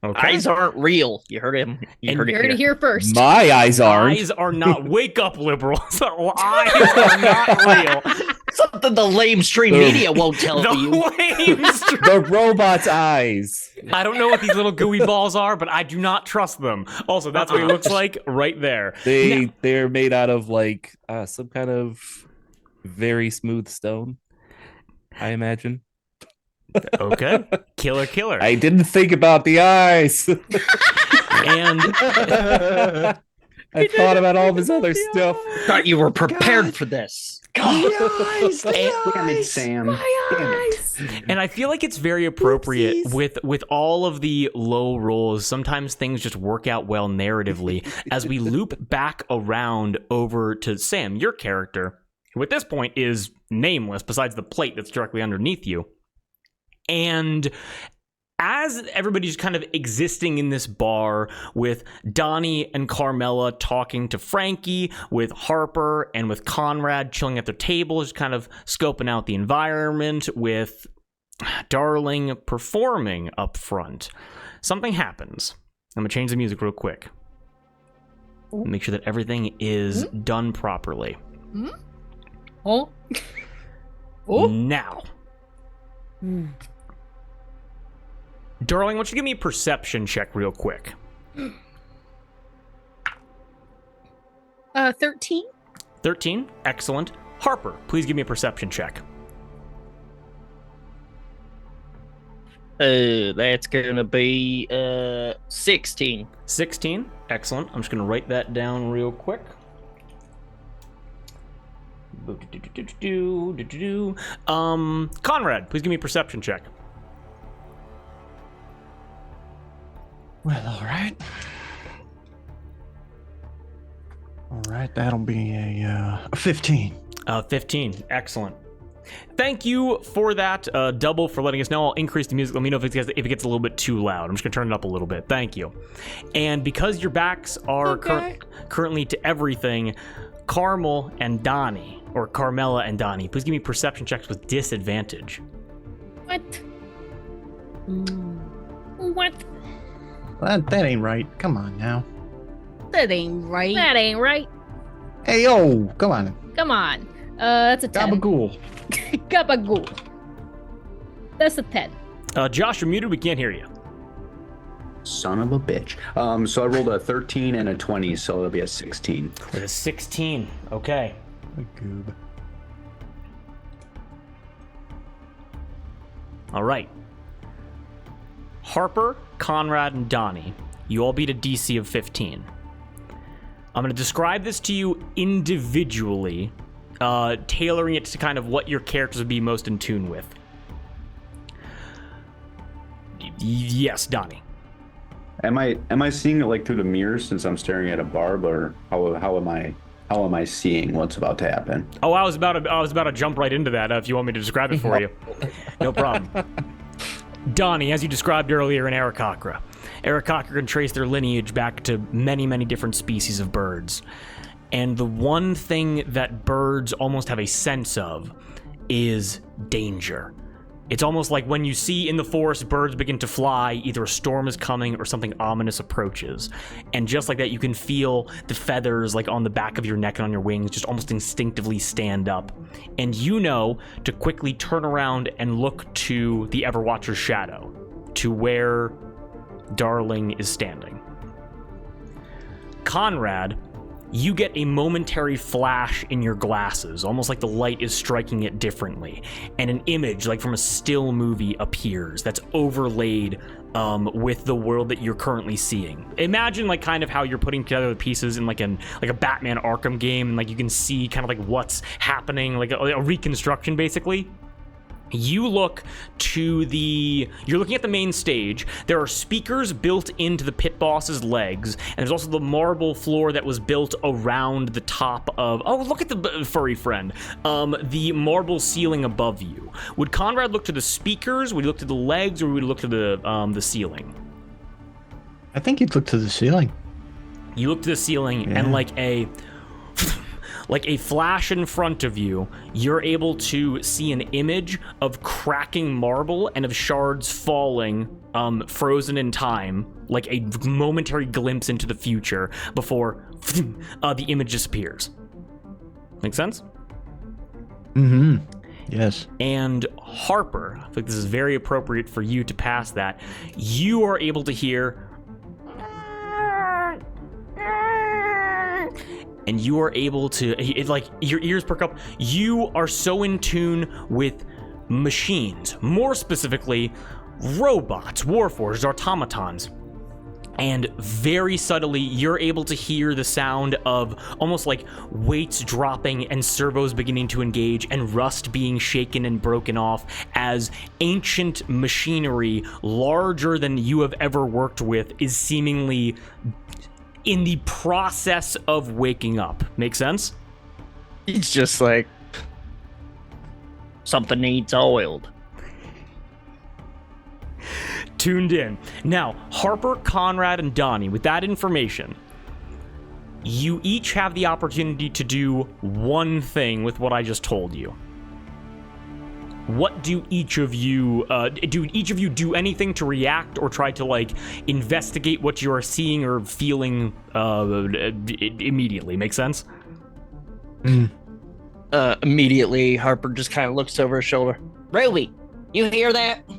Okay. Eyes aren't real. You heard him. You heard it here first. My eyes aren't. Eyes are not. Wake up, liberals. Eyes are not real. Something the lamestream media won't tell you. Lamestream. The robot's eyes. I don't know what these little gooey balls are, but I do not trust them. Also, that's what he looks like right there. They're made out of like some kind of very smooth stone, I imagine. Okay. Killer. I didn't think about the eyes. And I thought about all this other stuff. Thought you were prepared for this. Damn it, Sam. Damn it. And I feel like it's very appropriate with all of the low rolls. Sometimes things just work out well narratively as we loop back around over to Sam, your character, who at this point is nameless besides the plate that's directly underneath you. And as everybody's kind of existing in this bar with Donnie and Carmela talking to Frankie, with Harper and with Conrad chilling at their table, just kind of scoping out the environment, with Darling performing up front, something happens. I'm going to change the music real quick. Make sure that everything is done properly. Oh. Now. Darling, why don't you give me a perception check real quick? 13. 13? Excellent. Harper, please give me a perception check. That's gonna be 16. 16? Excellent. I'm just going to write that down real quick. Conrad, please give me a perception check. Well, all right. All right, that'll be a 15. 15. Excellent. Thank you for that, Double, for letting us know. I'll increase the music. Let me know if it gets a little bit too loud. I'm just going to turn it up a little bit. Thank you. And because your backs are currently to everything, Carmel and Donnie, or Carmela and Donnie, please give me perception checks with disadvantage. What? What? That ain't right. Come on now. That ain't right. That ain't right. Hey, yo, come on. Come on. That's a 10. Gabagool. Gabagool. That's a 10. Josh, you're muted. We can't hear you. Son of a bitch. So I rolled a 13 and a 20, so it'll be a 16. With a 16. Okay. Goob. All right. Harper, Conrad, and Donnie, you all beat a DC of 15. I'm going to describe this to you individually, tailoring it to kind of what your characters would be most in tune with. Yes, Donnie. Am I seeing it like through the mirror since I'm staring at a barb, or how am I seeing what's about to happen? Oh, I was about to jump right into that if you want me to describe it for you. No problem. Donnie, as you described earlier in Aarakocra can trace their lineage back to many, many different species of birds. And the one thing that birds almost have a sense of is danger. It's almost like when you see in the forest birds begin to fly, either a storm is coming or something ominous approaches. And just like that, you can feel the feathers like on the back of your neck and on your wings just almost instinctively stand up. And you know to quickly turn around and look to the Everwatcher's shadow, to where Darling is standing. Conrad, you get a momentary flash in your glasses, almost like the light is striking it differently, and an image like from a still movie appears that's overlaid with the world that you're currently seeing. Imagine like kind of how you're putting together the pieces in like a Batman Arkham game, and like you can see kind of like what's happening, like a reconstruction basically. You're looking at the main stage. There are speakers built into the pit boss's legs, and there's also the marble floor that was built around the top of, oh, look at the furry friend, the marble ceiling above you. Would Conrad look to the speakers, would he look to the legs, or would he look to the ceiling? I think you'd look to the ceiling. You look to the ceiling, and like a flash in front of you, you're able to see an image of cracking marble and of shards falling, frozen in time, like a momentary glimpse into the future before the image disappears. Make sense? Mm-hmm. Yes. And Harper, I think this is very appropriate for you to pass that. You are able to hear, and you are able to, it's like your ears perk up. You are so in tune with machines, more specifically robots, warforged, automatons. And very subtly, you're able to hear the sound of almost like weights dropping and servos beginning to engage and rust being shaken and broken off as ancient machinery, larger than you have ever worked with, is seemingly in the process of waking up. Make sense? It's just like something needs oiled. Tuned in. Now, Harper, Conrad, and Donnie, with that information, you each have the opportunity to do one thing with what I just told you. What do each of you do anything to react or try to like investigate what you are seeing or feeling immediately? Make sense? Immediately, Harper just kind of looks over his shoulder. Ruby, you hear that? Why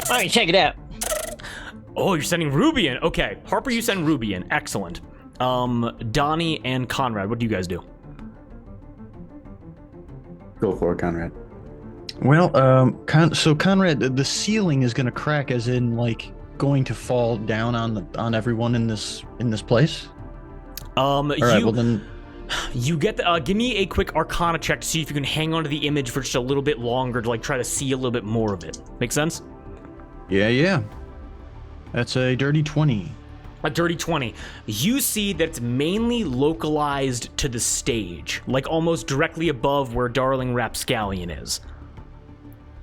don't you check it out? Oh, you're sending Ruby in. Okay, Harper, you send Ruby in. Excellent. Donnie and Conrad, what do you guys do? Go for it, Conrad. Well, so Conrad, the ceiling is going to crack, as in like going to fall down on everyone in this place. All right, well then. You get give me a quick Arcana check to see if you can hang on to the image for just a little bit longer to like try to see a little bit more of it. Make sense? Yeah. That's a dirty 20. A dirty 20. You see that it's mainly localized to the stage, like almost directly above where Darling Rapscallion is.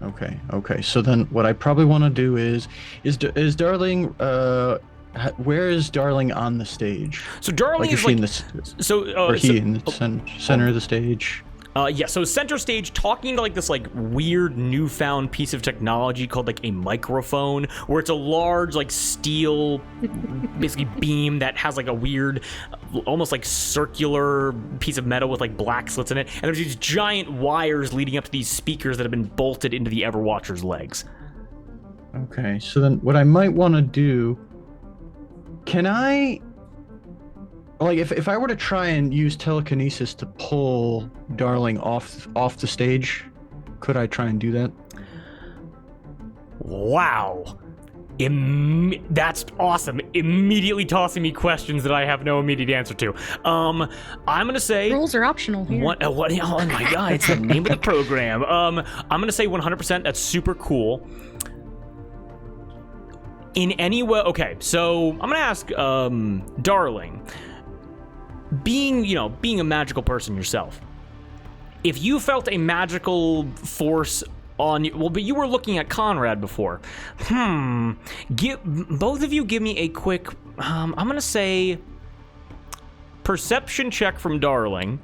Okay. So then what I probably want to do is Darling, where is Darling on the stage? So Darling like, is like... in the center of the stage? Yeah, so center stage, talking to like this like weird newfound piece of technology called like a microphone, where it's a large like steel basically beam that has like a weird almost like circular piece of metal with like black slits in it, and there's these giant wires leading up to these speakers that have been bolted into the Everwatcher's legs. Okay, so then what I might want to do, can I, like, if I were to try and use telekinesis to pull Darling off the stage, could I try and do that? Wow. That's awesome. Immediately tossing me questions that I have no immediate answer to. I'm gonna say Rules are optional here. what? Oh my god! It's the name of the program. I'm gonna say 100%. That's super cool. In any way, okay. So I'm gonna ask, Darling, being a magical person yourself, if you felt a magical force on you, well, but you were looking at Conrad before. Both of you give me a quick, I'm gonna say perception check from Darling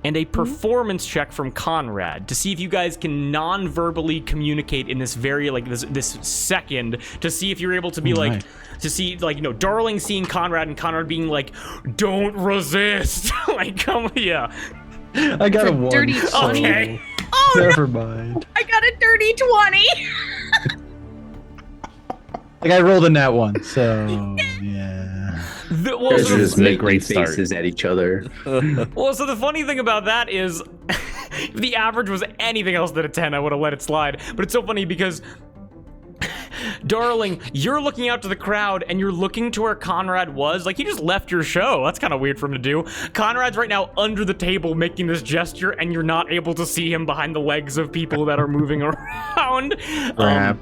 and a performance check from Conrad to see if you guys can non-verbally communicate in this very, like, this second, to see if you're able to be like, to see, like, Darling seeing Conrad and Conrad being like, don't resist. Like, come, yeah. I got a 1. Dirty 20. Okay. Oh, Never no. mind. I got a dirty 20. Like, I rolled in that one, so yeah. Guys are just making great faces at each other. Well, so the funny thing about that is, if the average was anything else than a 10, I would have let it slide. But it's so funny because, Darling, you're looking out to the crowd and you're looking to where Conrad was. Like, he just left your show. That's kind of weird for him to do. Conrad's right now under the table making this gesture, and you're not able to see him behind the legs of people that are moving around. Crap.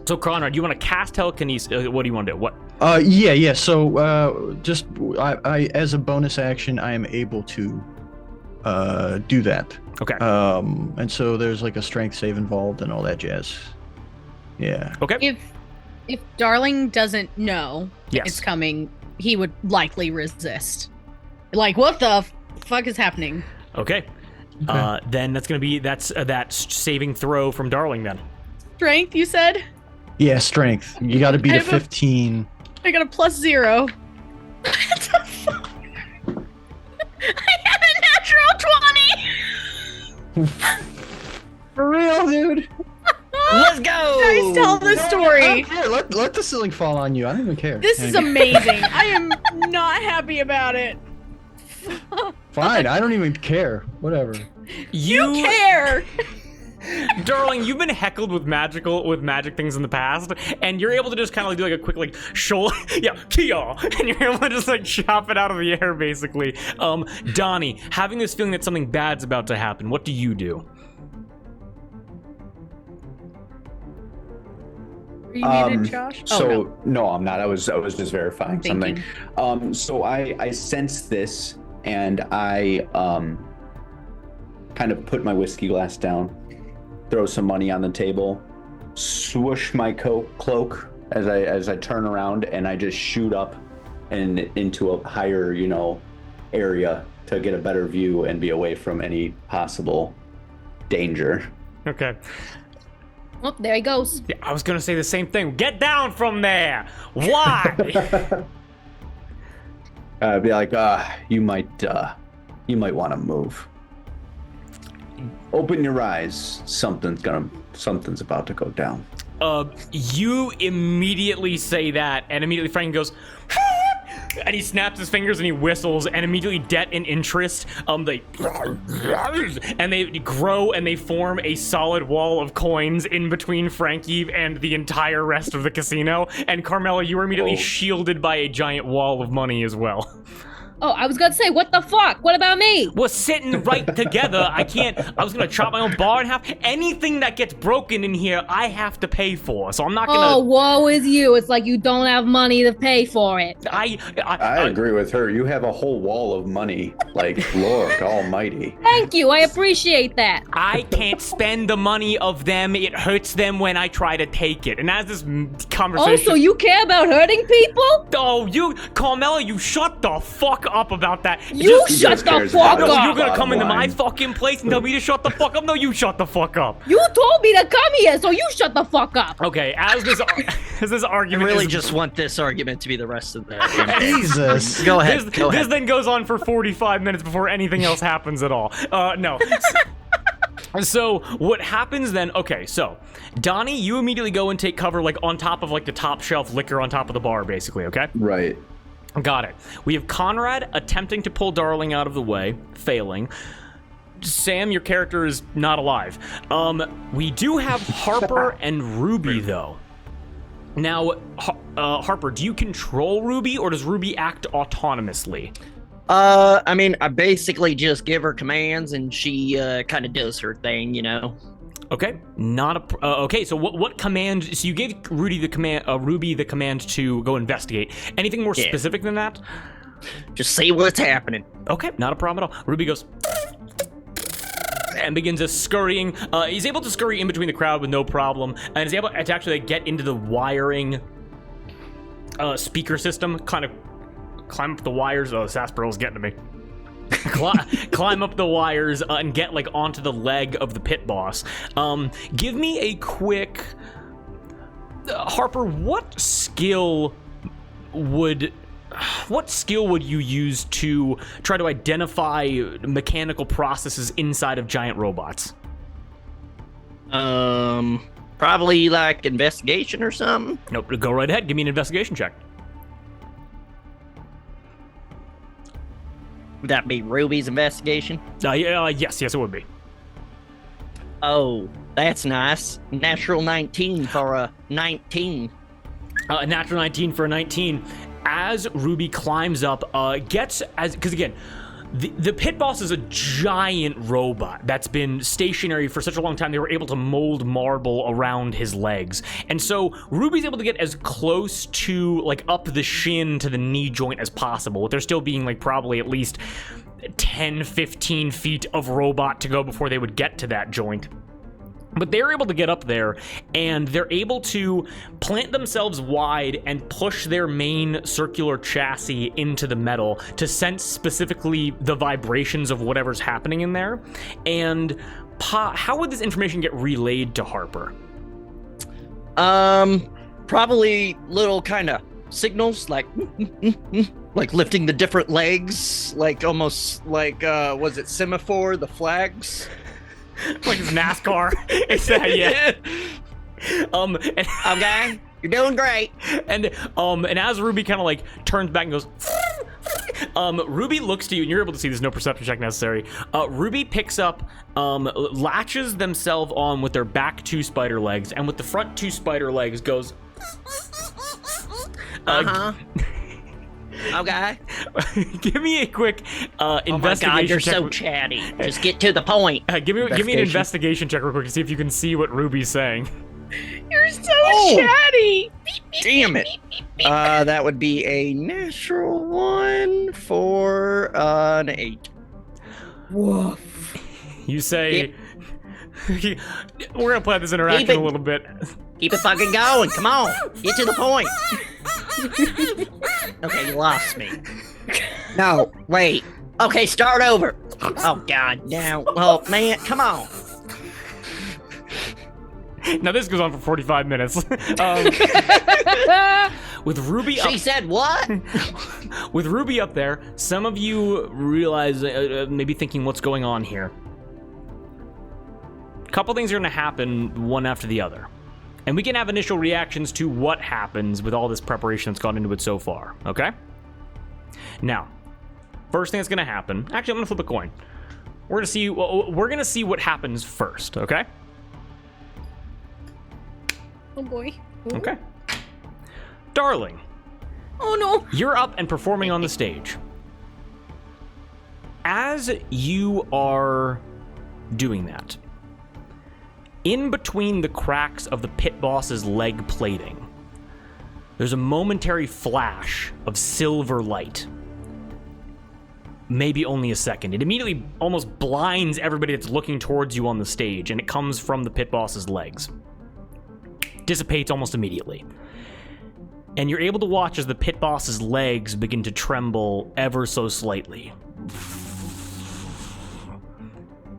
So, Conrad, you want to cast telekinesis? What do you want to do? What? Yeah. So, just I as a bonus action, I am able to do that. Okay. And so there's like a strength save involved and all that jazz. Yeah. Okay. If Darling doesn't know Yes. it's coming, he would likely resist. Like, what the fuck is happening? Okay. Then that's that saving throw from Darling then. Strength, you said? Yeah, strength. You got to beat I a have a- 15. I got a +0. What the fuck? I had a natural 20. For real? tell the story. Let the ceiling fall on you. I don't even care. This is amazing. I am not happy about it. Fine. I don't even care. Whatever. You care. Darling, you've been heckled with magic things in the past, and you're able to just kind of do like a quick like shoulder, kia, and you're able to just like chop it out of the air basically. Donnie, having this feeling that something bad's about to happen, what do you do? Are you muted, Josh? No, I'm not. I was just verifying something. So I sense this, and I kind of put my whiskey glass down, throw some money on the table, swoosh my cloak as I turn around, and I just shoot up and into a higher, area to get a better view and be away from any possible danger. Okay. Oh, there he goes. Yeah, I was gonna say the same thing. Get down from there! Why? Be like, you might want to move. Open your eyes. Something's about to go down. You immediately say that, and immediately Frank goes, and he snaps his fingers and he whistles, and immediately debt and interest, they grow and they form a solid wall of coins in between Frankie and the entire rest of the casino. And Carmela, you are immediately shielded by a giant wall of money as well. Oh, I was gonna say, what the fuck? What about me? We're sitting right together. I was gonna chop my own bar in half. Anything that gets broken in here, I have to pay for. So I'm not gonna. Oh, woe is you. It's like you don't have money to pay for it. I agree with her. You have a whole wall of money. Like, Lord almighty. Thank you. I appreciate that. I can't spend the money of them. It hurts them when I try to take it. And as this conversation. Oh, so you care about hurting people? Oh, Carmela, you shut the fuck up about that. You shut the fuck up. You're gonna come into my fucking place and tell me to shut the fuck up? No, you shut the fuck up. You told me to come here, so you shut the fuck up. Okay, as this argument I really just want this argument to be the rest of the campaign. Jesus. Go ahead. This then goes on for 45 minutes before anything else happens at all. No. So what happens then? Okay, so Donnie, you immediately go and take cover like on top of like the top shelf liquor on top of the bar, basically. Okay. Right. Got it. We have Conrad attempting to pull Darling out of the way, failing. Sam, your character is not alive. We do have Harper and Ruby, though. Now, Harper, do you control Ruby, or does Ruby act autonomously? I mean, I basically just give her commands, and she kind of does her thing, Okay, okay. So what command? So you gave Ruby the command to go investigate. Anything more specific than that? Just see what's happening. Okay, not a problem at all. Ruby goes and begins scurrying. He's able to scurry in between the crowd with no problem, and is able to actually get into the wiring speaker system. Kind of climb up the wires. Oh, Sarsaparil's getting to me. Climb up the wires and get like onto the leg of the pit boss. Give me a quick Harper, what skill would you use to try to identify mechanical processes inside of giant robots? Probably like investigation or something. Nope, go right ahead. Give me an investigation check. Would that be Ruby's investigation? Yes, it would be. Oh, that's nice. Natural 19 for a 19. Natural 19 for a 19. As Ruby climbs up, because again, the pit boss is a giant robot that's been stationary for such a long time. They were able to mold marble around his legs. And so Ruby's able to get as close to like up the shin to the knee joint as possible, with there still being like probably at least 10, 15 feet of robot to go before they would get to that joint. But they're able to get up there, and they're able to plant themselves wide and push their main circular chassis into the metal to sense specifically the vibrations of whatever's happening in there. And how would this information get relayed to Harper? Probably little kind of signals, like lifting the different legs, like almost like was it semaphore, the flags? Like it's NASCAR. It's that, yeah. Okay, you're doing great. And as Ruby kind of like turns back and goes, Ruby looks to you, and you're able to see there's no perception check necessary. Ruby picks up, latches themselves on with their back 2 spider legs, and with the front 2 spider legs goes. Okay. Give me a quick investigation. Oh my God, you're check. so chatty. Just get to the point. Give me an investigation check real quick to see if you can see what Ruby's saying. You're so chatty. Damn it. That would be a natural 1 for an 8. Woof. You say, we're gonna play this interaction a little bit. Keep it fucking going. Come on. Get to the point. Okay, you lost me. No, wait. Okay, start over. Oh, God. Now, well, man, come on. Now this goes on for 45 minutes. With Ruby She said what? With Ruby up there, some of you realize, maybe thinking what's going on here. A couple things are going to happen one after the other. And we can have initial reactions to what happens with all this preparation that's gone into it so far, okay? Now, first thing that's going to happen, actually I'm going to flip a coin. We're going to see what happens first, okay? Oh boy. Ooh. Okay. Darling. Oh no. You're up and performing on the stage. As you are doing that, in between the cracks of the pit boss's leg plating, there's a momentary flash of silver light. Maybe only a second. It immediately almost blinds everybody that's looking towards you on the stage, and it comes from the pit boss's legs. Dissipates almost immediately. And you're able to watch as the pit boss's legs begin to tremble ever so slightly.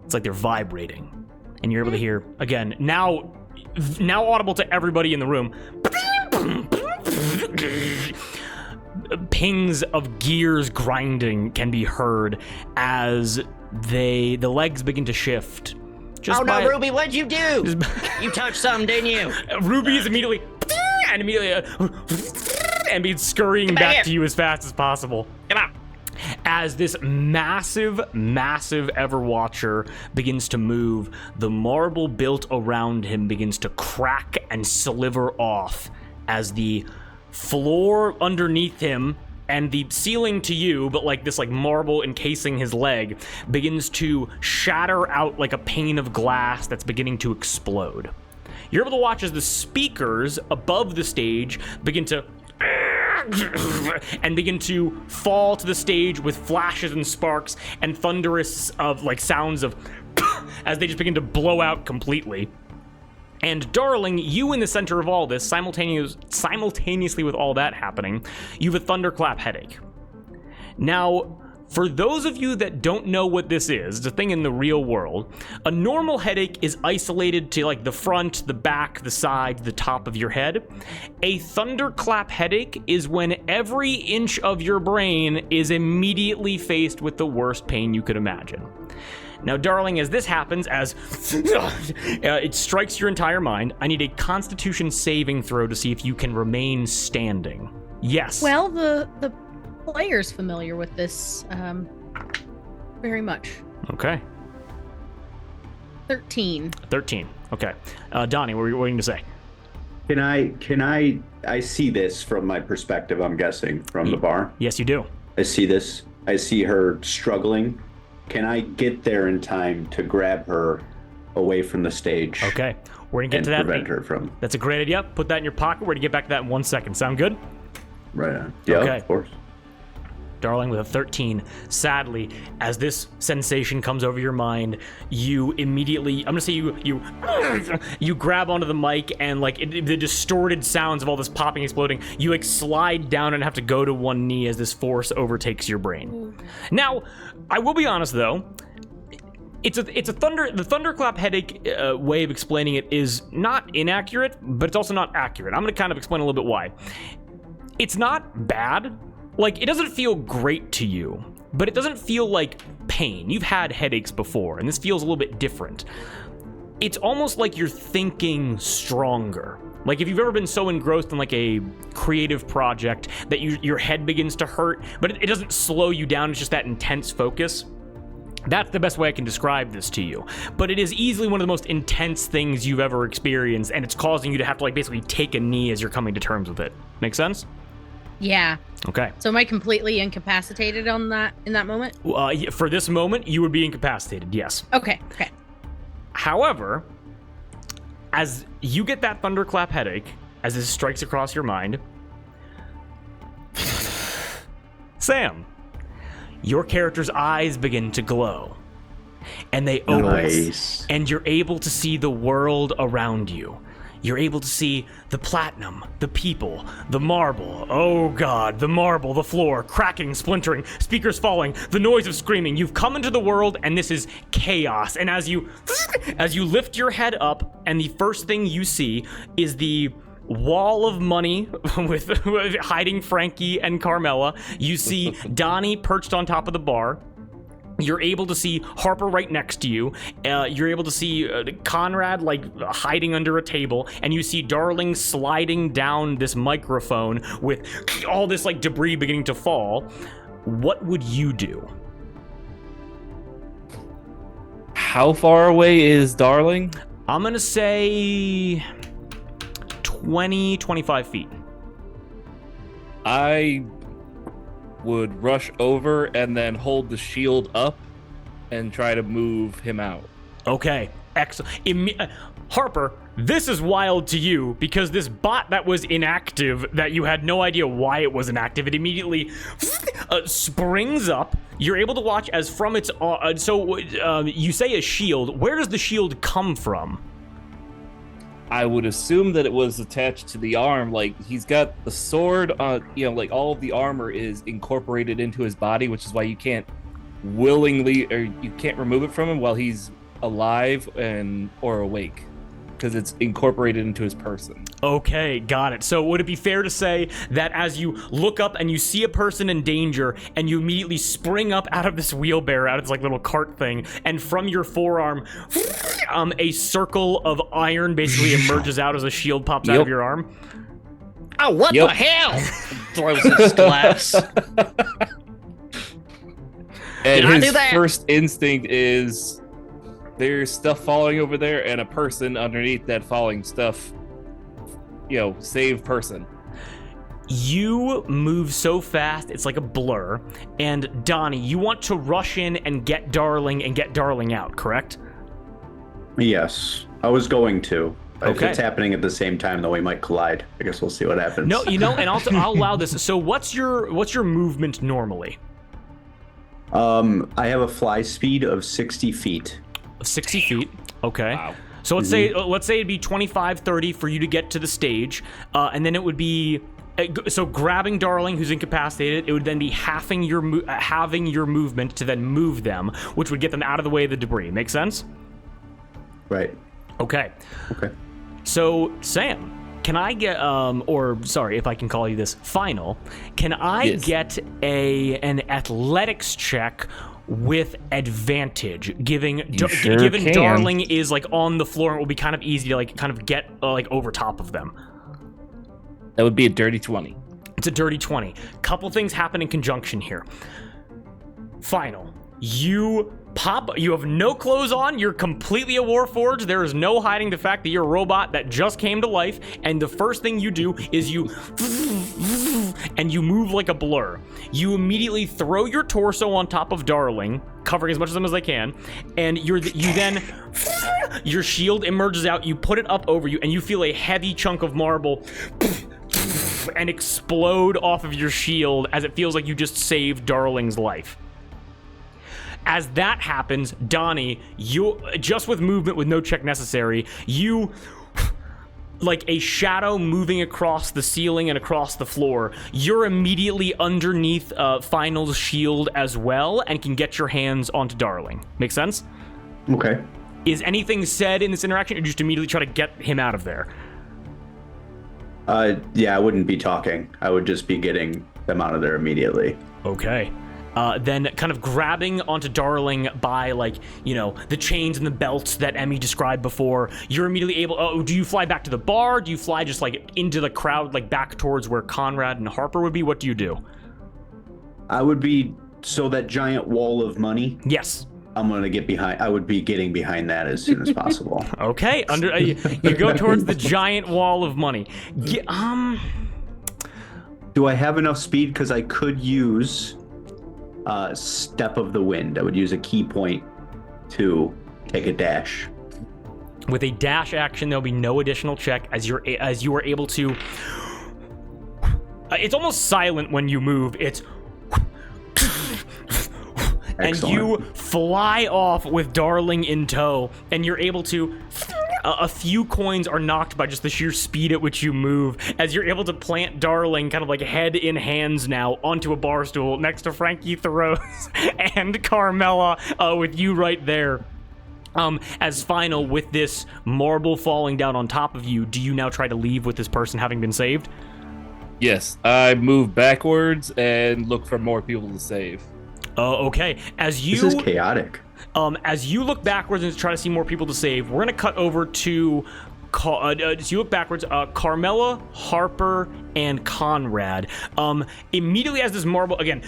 It's like they're vibrating. And you're able to hear, again, now audible to everybody in the room, pings of gears grinding can be heard as the legs begin to shift. Oh no, Ruby, what'd you do? You touched something, didn't you? Ruby is immediately and begins scurrying back to you as fast as possible. Come on. As this massive Everwatcher begins to move, the marble built around him begins to crack and sliver off as the floor underneath him and the ceiling to you, but like this like marble encasing his leg, begins to shatter out like a pane of glass that's beginning to explode. You're able to watch as the speakers above the stage begin to and begin to fall to the stage with flashes and sparks and thunderous of like sounds of as they just begin to blow out completely. And darling, you in the center of all this, simultaneously with all that happening, you have a thunderclap headache. Now, for those of you that don't know what this is, it's a thing in the real world. A normal headache is isolated to like the front, the back, the side, the top of your head. A thunderclap headache is when every inch of your brain is immediately faced with the worst pain you could imagine. Now, darling, as this happens, as it strikes your entire mind, I need a Constitution saving throw to see if you can remain standing. Yes. Well, the player's familiar with this very much. Okay. 13. 13. Okay. Donnie, what were you waiting to say? Can I see this from my perspective, I'm guessing, from the bar? Yes, you do. I see this. I see her struggling. Can I get there in time to grab her away from the stage? Okay. We're going to get to that. Prevent her from... That's a great idea. Put that in your pocket. We're going to get back to that in 1 second. Sound good? Right on. Yeah, Okay. of course. Darling, with a 13, sadly, as this sensation comes over your mind, you immediately, I'm gonna say you grab onto the mic and like the distorted sounds of all this popping, exploding, you like slide down and have to go to one knee as this force overtakes your brain. Now, I will be honest though, the thunderclap headache way of explaining it is not inaccurate, but it's also not accurate. I'm gonna kind of explain a little bit why. It's not bad. Like, it doesn't feel great to you, but it doesn't feel like pain. You've had headaches before, and this feels a little bit different. it's almost like you're thinking stronger. Like if you've ever been so engrossed in like a creative project that your head begins to hurt, but it doesn't slow you down, it's just that intense focus. That's the best way I can describe this to you. But it is easily one of the most intense things you've ever experienced, and it's causing you to have to like basically take a knee as you're coming to terms with it. Make sense? Yeah. Okay. So am I completely incapacitated in that moment? For this moment, you would be incapacitated, yes. Okay. However, as you get that thunderclap headache, as this strikes across your mind, Sam, your character's eyes begin to glow. And they open. Nice. And you're able to see the world around you. You're able to see the platinum, the people, the marble. Oh God, the marble, the floor, cracking, splintering, speakers falling, the noise of screaming. You've come into the world and this is chaos. And as you lift your head up and the first thing you see is the wall of money with hiding Frankie and Carmela. You see Donnie perched on top of the bar. You're able to see Harper right next to you. You're able to see Conrad like hiding under a table, and you see Darling sliding down this microphone with all this like debris beginning to fall. What would you do? How far away is Darling? I'm gonna say 20, 25 feet. I would rush over and then hold the shield up and try to move him out. Okay, excellent. Harper, this is wild to you because this bot that was inactive, that you had no idea why it was inactive, it immediately springs up. You're able to watch as from its... you say a shield. Where does the shield come from? I would assume that it was attached to the arm. Like, he's got the sword, like all of the armor is incorporated into his body, which is why you can't you can't remove it from him while he's alive or awake, because it's incorporated into his person. Okay, got it. So would it be fair to say that as you look up and you see a person in danger and you immediately spring up out of this wheelbarrow, out of this like little cart thing, and from your forearm, a circle of iron basically emerges out as a shield pops out of your arm? Oh, what the hell? Throws his glass. And Did I do his that? first instinct is there's stuff falling over there and a person underneath that falling stuff. Save person. You move so fast, it's like a blur. And Donnie, you want to rush in and get Darling out, correct? Yes, I was going to. If Okay. it's happening at the same time, though, we might collide. I guess we'll see what happens. No, and also I'll allow this. So what's your movement normally? I have a fly speed of 60 feet. 60 feet. Okay. Wow. So let's say it'd be 25, 30 for you to get to the stage, and then it would be so grabbing Darling, who's incapacitated. It would then be having your movement to then move them, which would get them out of the way of the debris. Make sense? Right. Okay. Okay. So Sam, can I get if I can call you this, Final? Can I Yes. get an athletics check with advantage, given can. Darling is like on the floor, and it will be kind of easy to like kind of get over top of them. That would be a dirty 20. It's a dirty 20. Couple things happen in conjunction here. Final, you have no clothes on, you're completely a Warforged, there is no hiding the fact that you're a robot that just came to life, and the first thing you do is you move like a blur. You immediately throw your torso on top of Darling, covering as much of them as they can, and you then your shield emerges out, you put it up over you, and you feel a heavy chunk of marble and explode off of your shield as it feels like you just saved Darling's life. As that happens, Donnie, you just with movement with no check necessary, you like a shadow moving across the ceiling and across the floor. You're immediately underneath Final's shield as well and can get your hands onto Darling. Make sense? Okay. Is anything said in this interaction, or just immediately try to get him out of there? Yeah, I wouldn't be talking. I would just be getting them out of there immediately. Okay. then kind of grabbing onto Darling by, like, you know, the chains and the belts that Emmy described before. You're immediately able, do you fly back to the bar? Do you fly just, like, into the crowd, like, back towards where Conrad and Harper would be? What do you do? I would be, so that giant wall of money. Yes. I would be getting behind that as soon as possible. Okay, you go towards the giant wall of money. Do I have enough speed? Because I could use Step of the Wind. I would use a key point to take a dash. With a dash action, there'll be no additional check as you are able to. It's almost silent when you move. It's. Excellent. And you fly off with Darling in tow, and you're able to. A few coins are knocked by just the sheer speed at which you move, as you're able to plant Darling kind of like head in hands now onto a bar stool next to Frankie Thoreau's and Carmela, with you right there. As final, with this marble falling down on top of you, do you now try to leave with this person having been saved? Yes, I move backwards and look for more people to save. Okay. This is chaotic. As you look backwards and try to see more people to save, we're gonna cut over to. As you look backwards, Carmela, Harper, and Conrad. Immediately as this marble again,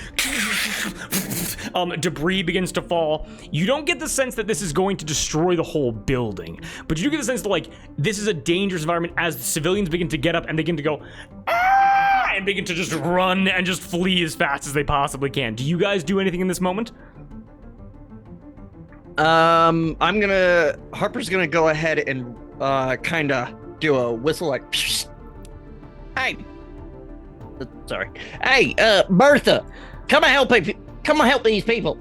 debris begins to fall. You don't get the sense that this is going to destroy the whole building, but you do get the sense that, like, this is a dangerous environment as the civilians begin to get up and begin to go. And begin to just run and just flee as fast as they possibly can. Do you guys do anything in this moment? Harper's gonna go ahead and kind of do a whistle like, psh. Hey, Bertha, come and help these people.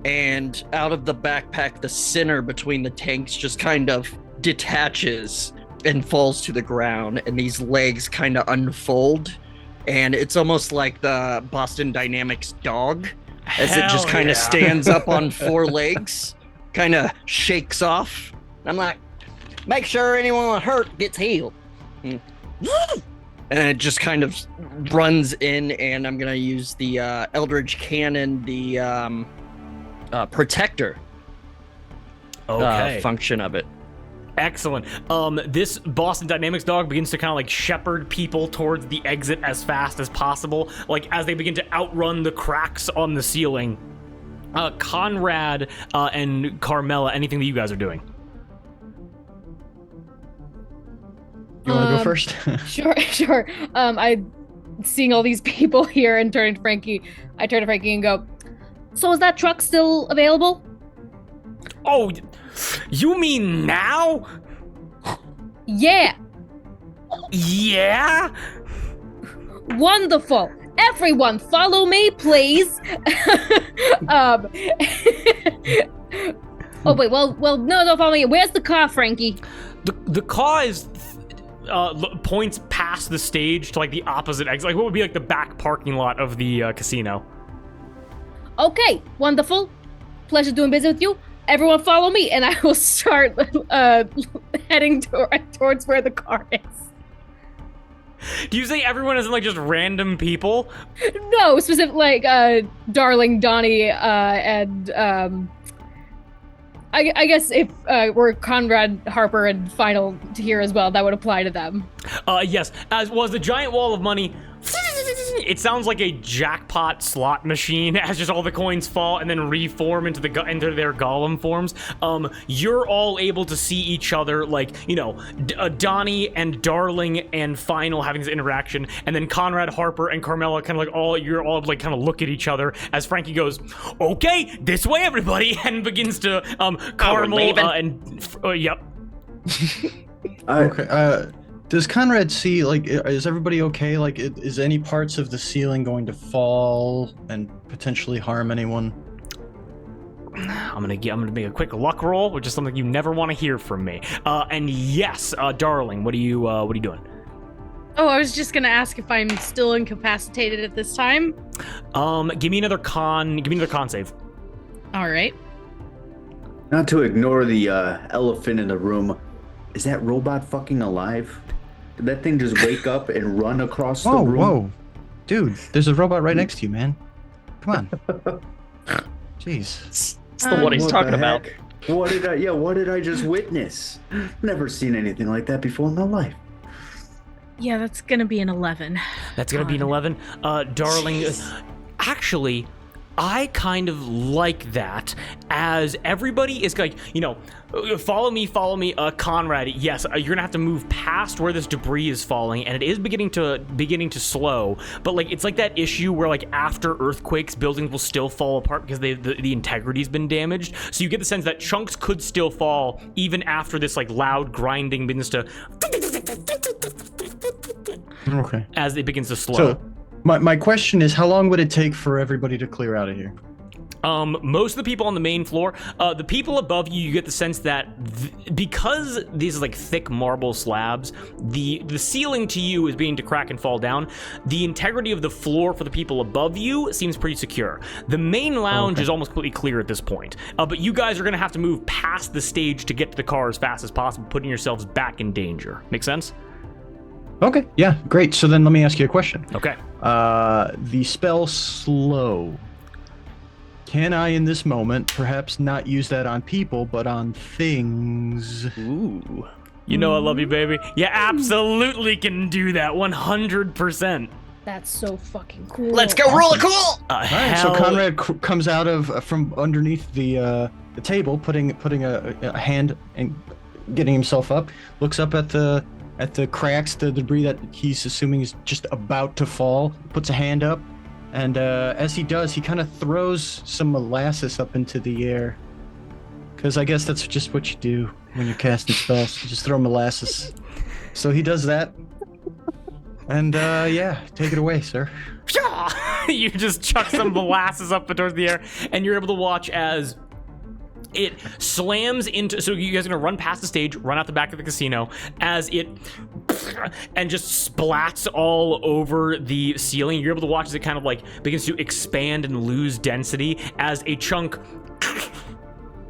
And out of the backpack, the center between the tanks just kind of detaches and falls to the ground, and these legs kind of unfold, and it's almost like the Boston Dynamics dog, as it just kind of stands up on four legs, kind of shakes off. I'm like, make sure anyone hurt gets healed. And it just kind of runs in, and I'm gonna use the Eldritch Cannon, the protector function of it. Excellent. This Boston Dynamics dog begins to kind of like shepherd people towards the exit as fast as possible, like as they begin to outrun the cracks on the ceiling. Conrad and Carmela, anything that you guys are doing? You want to go first? Sure. I seeing all these people here and turning to Frankie. I turn to Frankie and go, so is that truck still available? Oh, you mean now? Yeah. Yeah? Wonderful. Everyone follow me, please. Oh wait, well, no, don't follow me. Where's the car, Frankie? The car is points past the stage to like the opposite exit, like what would be like the back parking lot of the casino. Okay, wonderful. Pleasure doing business with you. Everyone follow me, and I will start heading towards where the car is. Do you say everyone isn't like just random people? No, specific like Darling, Donnie, and I guess if we're Conrad, Harper, and Final here as well, that would apply to them. Yes, as was the giant wall of money. It sounds like a jackpot slot machine as just all the coins fall and then reform into their golem forms. You're all able to see each other, like, you know, Donnie and Darling and Final having this interaction, and then Conrad, Harper, and Carmela kind of like you're all like kind of look at each other as Frankie goes, "Okay, this way, everybody," and begins to Carmel yep. Okay. Does Conrad see, like, is everybody okay? Like, is any parts of the ceiling going to fall and potentially harm anyone? I'm gonna make a quick luck roll, which is something you never want to hear from me. And yes, Darling, what are you doing? Oh, I was just gonna ask if I'm still incapacitated at this time. Give me another con save. All right. Not to ignore the elephant in the room. Is that robot fucking alive? Did that thing just wake up and run across the room? Whoa. Dude, there's a robot right next to you, man. Come on. Jeez. It's the one he's What talking the about. heck? What did I just witness? Never seen anything like that before in my life. Yeah, that's gonna be an 11. That's gonna be an 11. Darling, actually, I kind of like that, as everybody is like, follow me, Conrad. Yes, you're gonna have to move past where this debris is falling, and it is beginning to slow. But like, it's like that issue where like after earthquakes, buildings will still fall apart because the integrity's been damaged. So you get the sense that chunks could still fall even after this like loud grinding begins to. Okay. As it begins to slow. So, my question is, how long would it take for everybody to clear out of here? Most of the people on the main floor, the people above you, you get the sense that because these are like thick marble slabs, the ceiling to you is beginning to crack and fall down. The integrity of the floor for the people above you seems pretty secure. The main lounge is almost completely clear at this point, but you guys are going to have to move past the stage to get to the car as fast as possible, putting yourselves back in danger. Make sense? Okay, yeah, great. So then let me ask you a question. Okay. The spell slow. Can I, in this moment, perhaps not use that on people, but on things? Ooh. You know I love you, baby. You absolutely can do that, 100%. That's so fucking cool. Let's go, roll cool. All right, so Conrad comes out of from underneath the table, putting a hand and getting himself up. Looks up at the cracks, the debris that he's assuming is just about to fall. Puts a hand up, and as he does, he kind of throws some molasses up into the air. Because I guess that's just what you do when you're casting spells. You just throw molasses. So he does that. And yeah, take it away, sir. You just chuck some molasses up towards the air, and you're able to watch as it slams into. So you guys are gonna run past the stage, run out the back of the casino, as it and just splats all over the ceiling. You're able to watch as it kind of like begins to expand and lose density as a chunk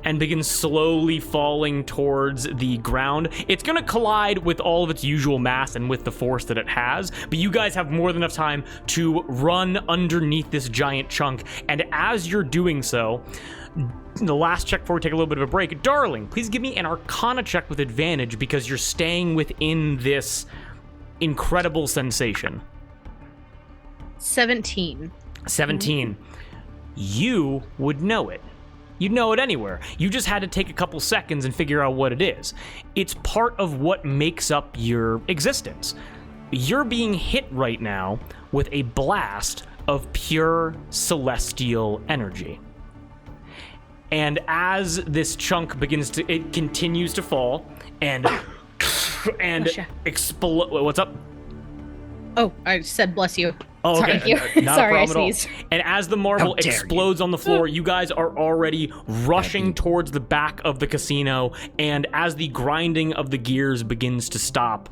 and begins slowly falling towards the ground. It's gonna collide with all of its usual mass and with the force that it has, but you guys have more than enough time to run underneath this giant chunk, and as you're doing so, the last check before we take a little bit of a break, darling, please give me an Arcana check with advantage because you're staying within this incredible sensation. 17. 17. You would know it. You'd know it anywhere. You just had to take a couple seconds and figure out what it is. It's part of what makes up your existence. You're being hit right now with a blast of pure celestial energy. And as this chunk it continues to fall and explode. What's up? Oh, I said bless you. Oh, okay. Thank you. Not Sorry, a I problem at all. sneezed. And as the marble How dare explodes on the floor, you guys are already rushing towards the back of the casino. And as the grinding of the gears begins to stop,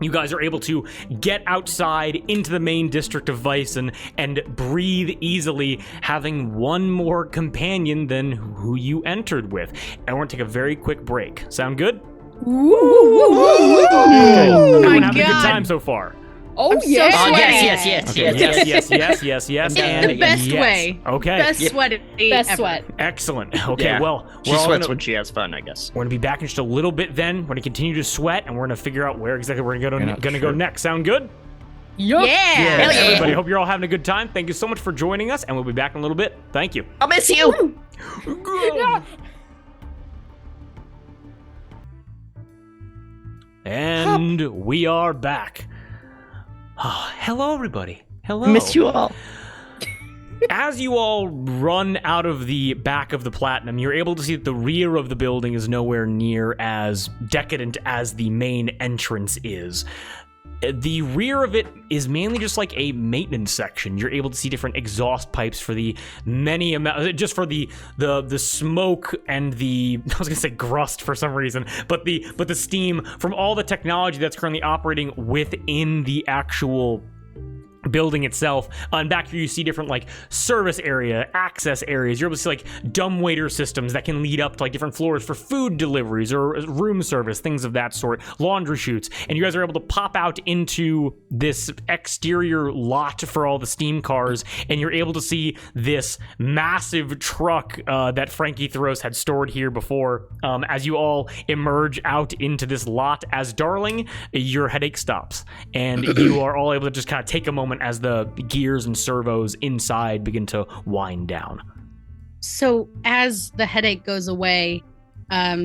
you guys are able to get outside into the main district of Vyson and breathe easily, having one more companion than who you entered with. And we're gonna take a very quick break. Sound good? Oh Everyone my having a good God. time so far? Oh, I'm so yeah. Oh, sweaty. yes. Yes, In and the best yes. way. Okay. Best sweaty Best ever. sweat. Excellent. Okay, Yeah. well, She we're all sweats gonna, when she has fun, I guess. we're gonna be back in just a little bit then. We're gonna continue to sweat, and we're gonna figure out where exactly we're gonna go next. Sound good? Yeah. Hell yeah. Everybody, hope you're all having a good time. Thank you so much for joining us, and we'll be back in a little bit. Thank you. I'll miss you. And we are back. Hello, everybody. Hello. Miss you all. As you all run out of the back of the Platinum, you're able to see that the rear of the building is nowhere near as decadent as the main entrance is. The rear of it is mainly just like a maintenance section. You're able to see different exhaust pipes for the many amount, just for the smoke and the, I was gonna say grust for some reason, but the steam from all the technology that's currently operating within the actual building itself. And back here you see different like service area, access areas. You're able to see like dumbwaiter systems that can lead up to like different floors for food deliveries or room service, things of that sort, laundry chutes. And you guys are able to pop out into this exterior lot for all the steam cars, and you're able to see this massive truck that Frankie Thoros had stored here before. As you all emerge out into this lot, as Darling, your headache stops, and you are all able to just kind of take a moment as the gears and servos inside begin to wind down. So as the headache goes away,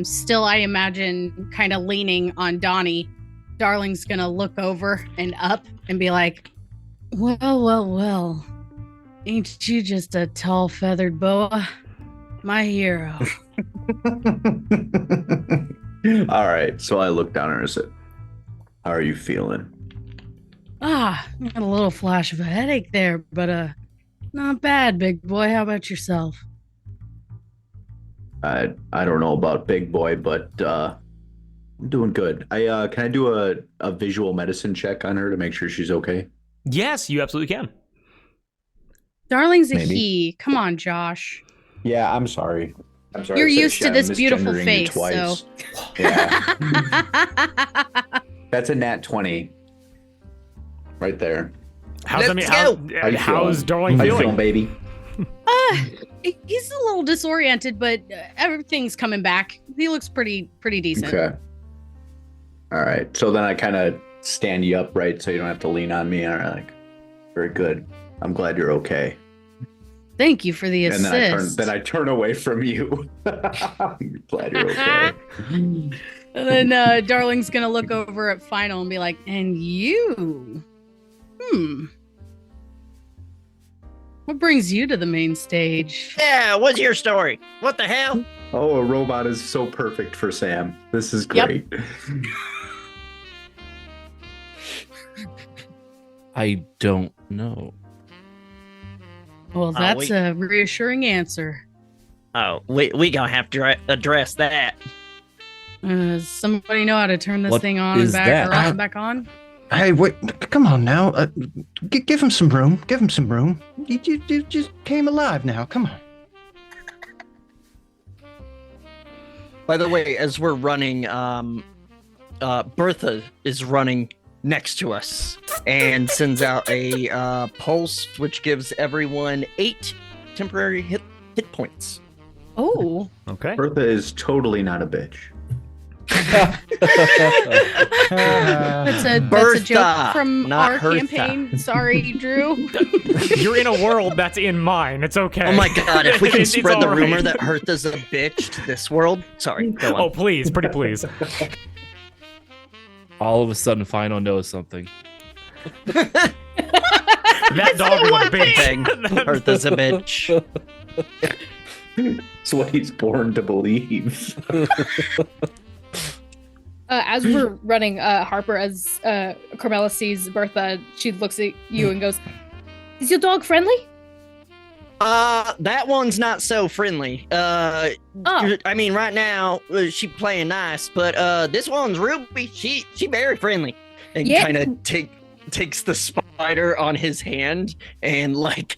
still I imagine kind of leaning on Donnie, Darling's gonna look over and up and be like, well, ain't you just a tall feathered boa? My hero. All right, so I look down at her and said, how are you feeling? I got a little flash of a headache there, but not bad, big boy. How about yourself? I don't know about big boy, but I'm doing good. Can I do a visual medicine check on her to make sure she's okay? Yes, you absolutely can. Darling's a Maybe. he. Come on, Josh. Yeah, I'm sorry. You're I said used to shit. this I'm beautiful misgendering you face, twice. so. Yeah. That's a nat 20. Right there. How's Let's how's Darling How you feeling? feeling, baby? He's a little disoriented, but everything's coming back. He looks pretty decent. Okay. All right. So then I kind of stand you up, right? So you don't have to lean on me. All right. Like, very good. I'm glad you're okay. Thank you for the assist. And then I turn away from you. I'm glad you're okay. And then Darling's gonna look over at Final and be like, and you? What brings you to the main stage? Yeah, what's your story? What the hell? Oh, a robot is so perfect for Sam. This is Yep. great. I don't know. Well, that's a reassuring answer. Oh, we gonna have to address that. Somebody know how to turn this What thing on and is back that? or off and back on? Hey, wait! Come on now. Give him some room. Give him some room. You just came alive now. Come on. By the way, as we're running, Bertha is running next to us and sends out a pulse, which gives everyone 8 temporary hit points. Oh. Okay. Bertha is totally not a bitch. That's a Bertha, joke from not our Hertha. campaign. Sorry, Drew. You're in a world that's in mine. It's okay. Oh my god, if we can It's spread the all right. rumor that Hertha's a bitch to this world. Sorry, go on. Oh, please, pretty please. All of a sudden, Final knows something. That dog was a bitch. Thing. Hertha's a bitch. It's what he's born to believe. As we're running, Harper, as Carmela sees Bertha, she looks at you and goes, "Is your dog friendly?" That one's not so friendly. I mean, right now she playing nice, but this one's Ruby. She very friendly, and Yeah. kind of takes the spider on his hand and like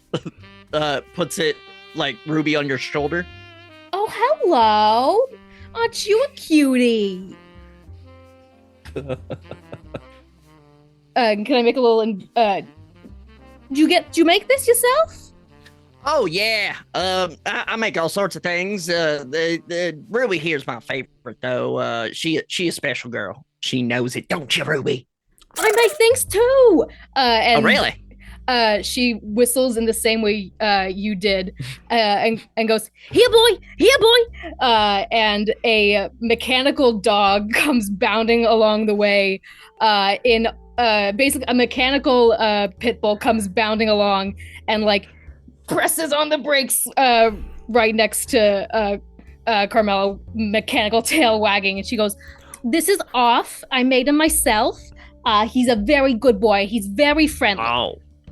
puts it like Ruby on your shoulder. Oh, hello. Aren't you a cutie? Can I make a little? Did you make this yourself? Oh yeah, I make all sorts of things. The Ruby here's my favorite though. She a special girl. She knows it, don't you, Ruby? I make things too. And Oh really? She whistles in the same way you did, and goes, "Here, boy, here, boy!" And a mechanical dog comes bounding along the way. In basically, a mechanical pit bull comes bounding along and like presses on the brakes right next to Carmela, mechanical tail wagging, and she goes, "This is off. I made him myself. He's a very good boy. He's very friendly."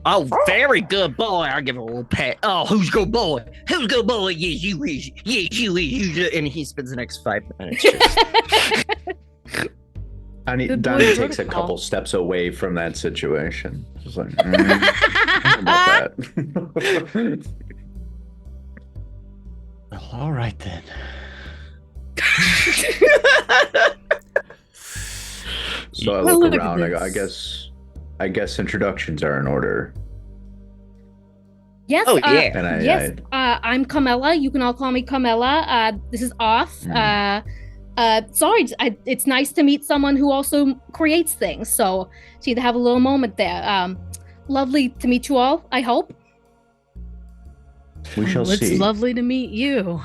Oh, very good boy. I'll give him a little pat. Oh, who's good boy? Who's good boy? Yes, you is. Yes, you is. And he spends the next 5 minutes just Donnie takes a couple steps away from that situation. Just like, I don't know about that. Well, all right then. So I look around. I guess introductions are in order. Yes. Oh, yeah. And yes. I'm Carmela. You can all call me Carmela. This is Off. Sorry, it's nice to meet someone who also creates things. So to have a little moment there. Lovely to meet you all, I hope. We shall see. It's lovely to meet you.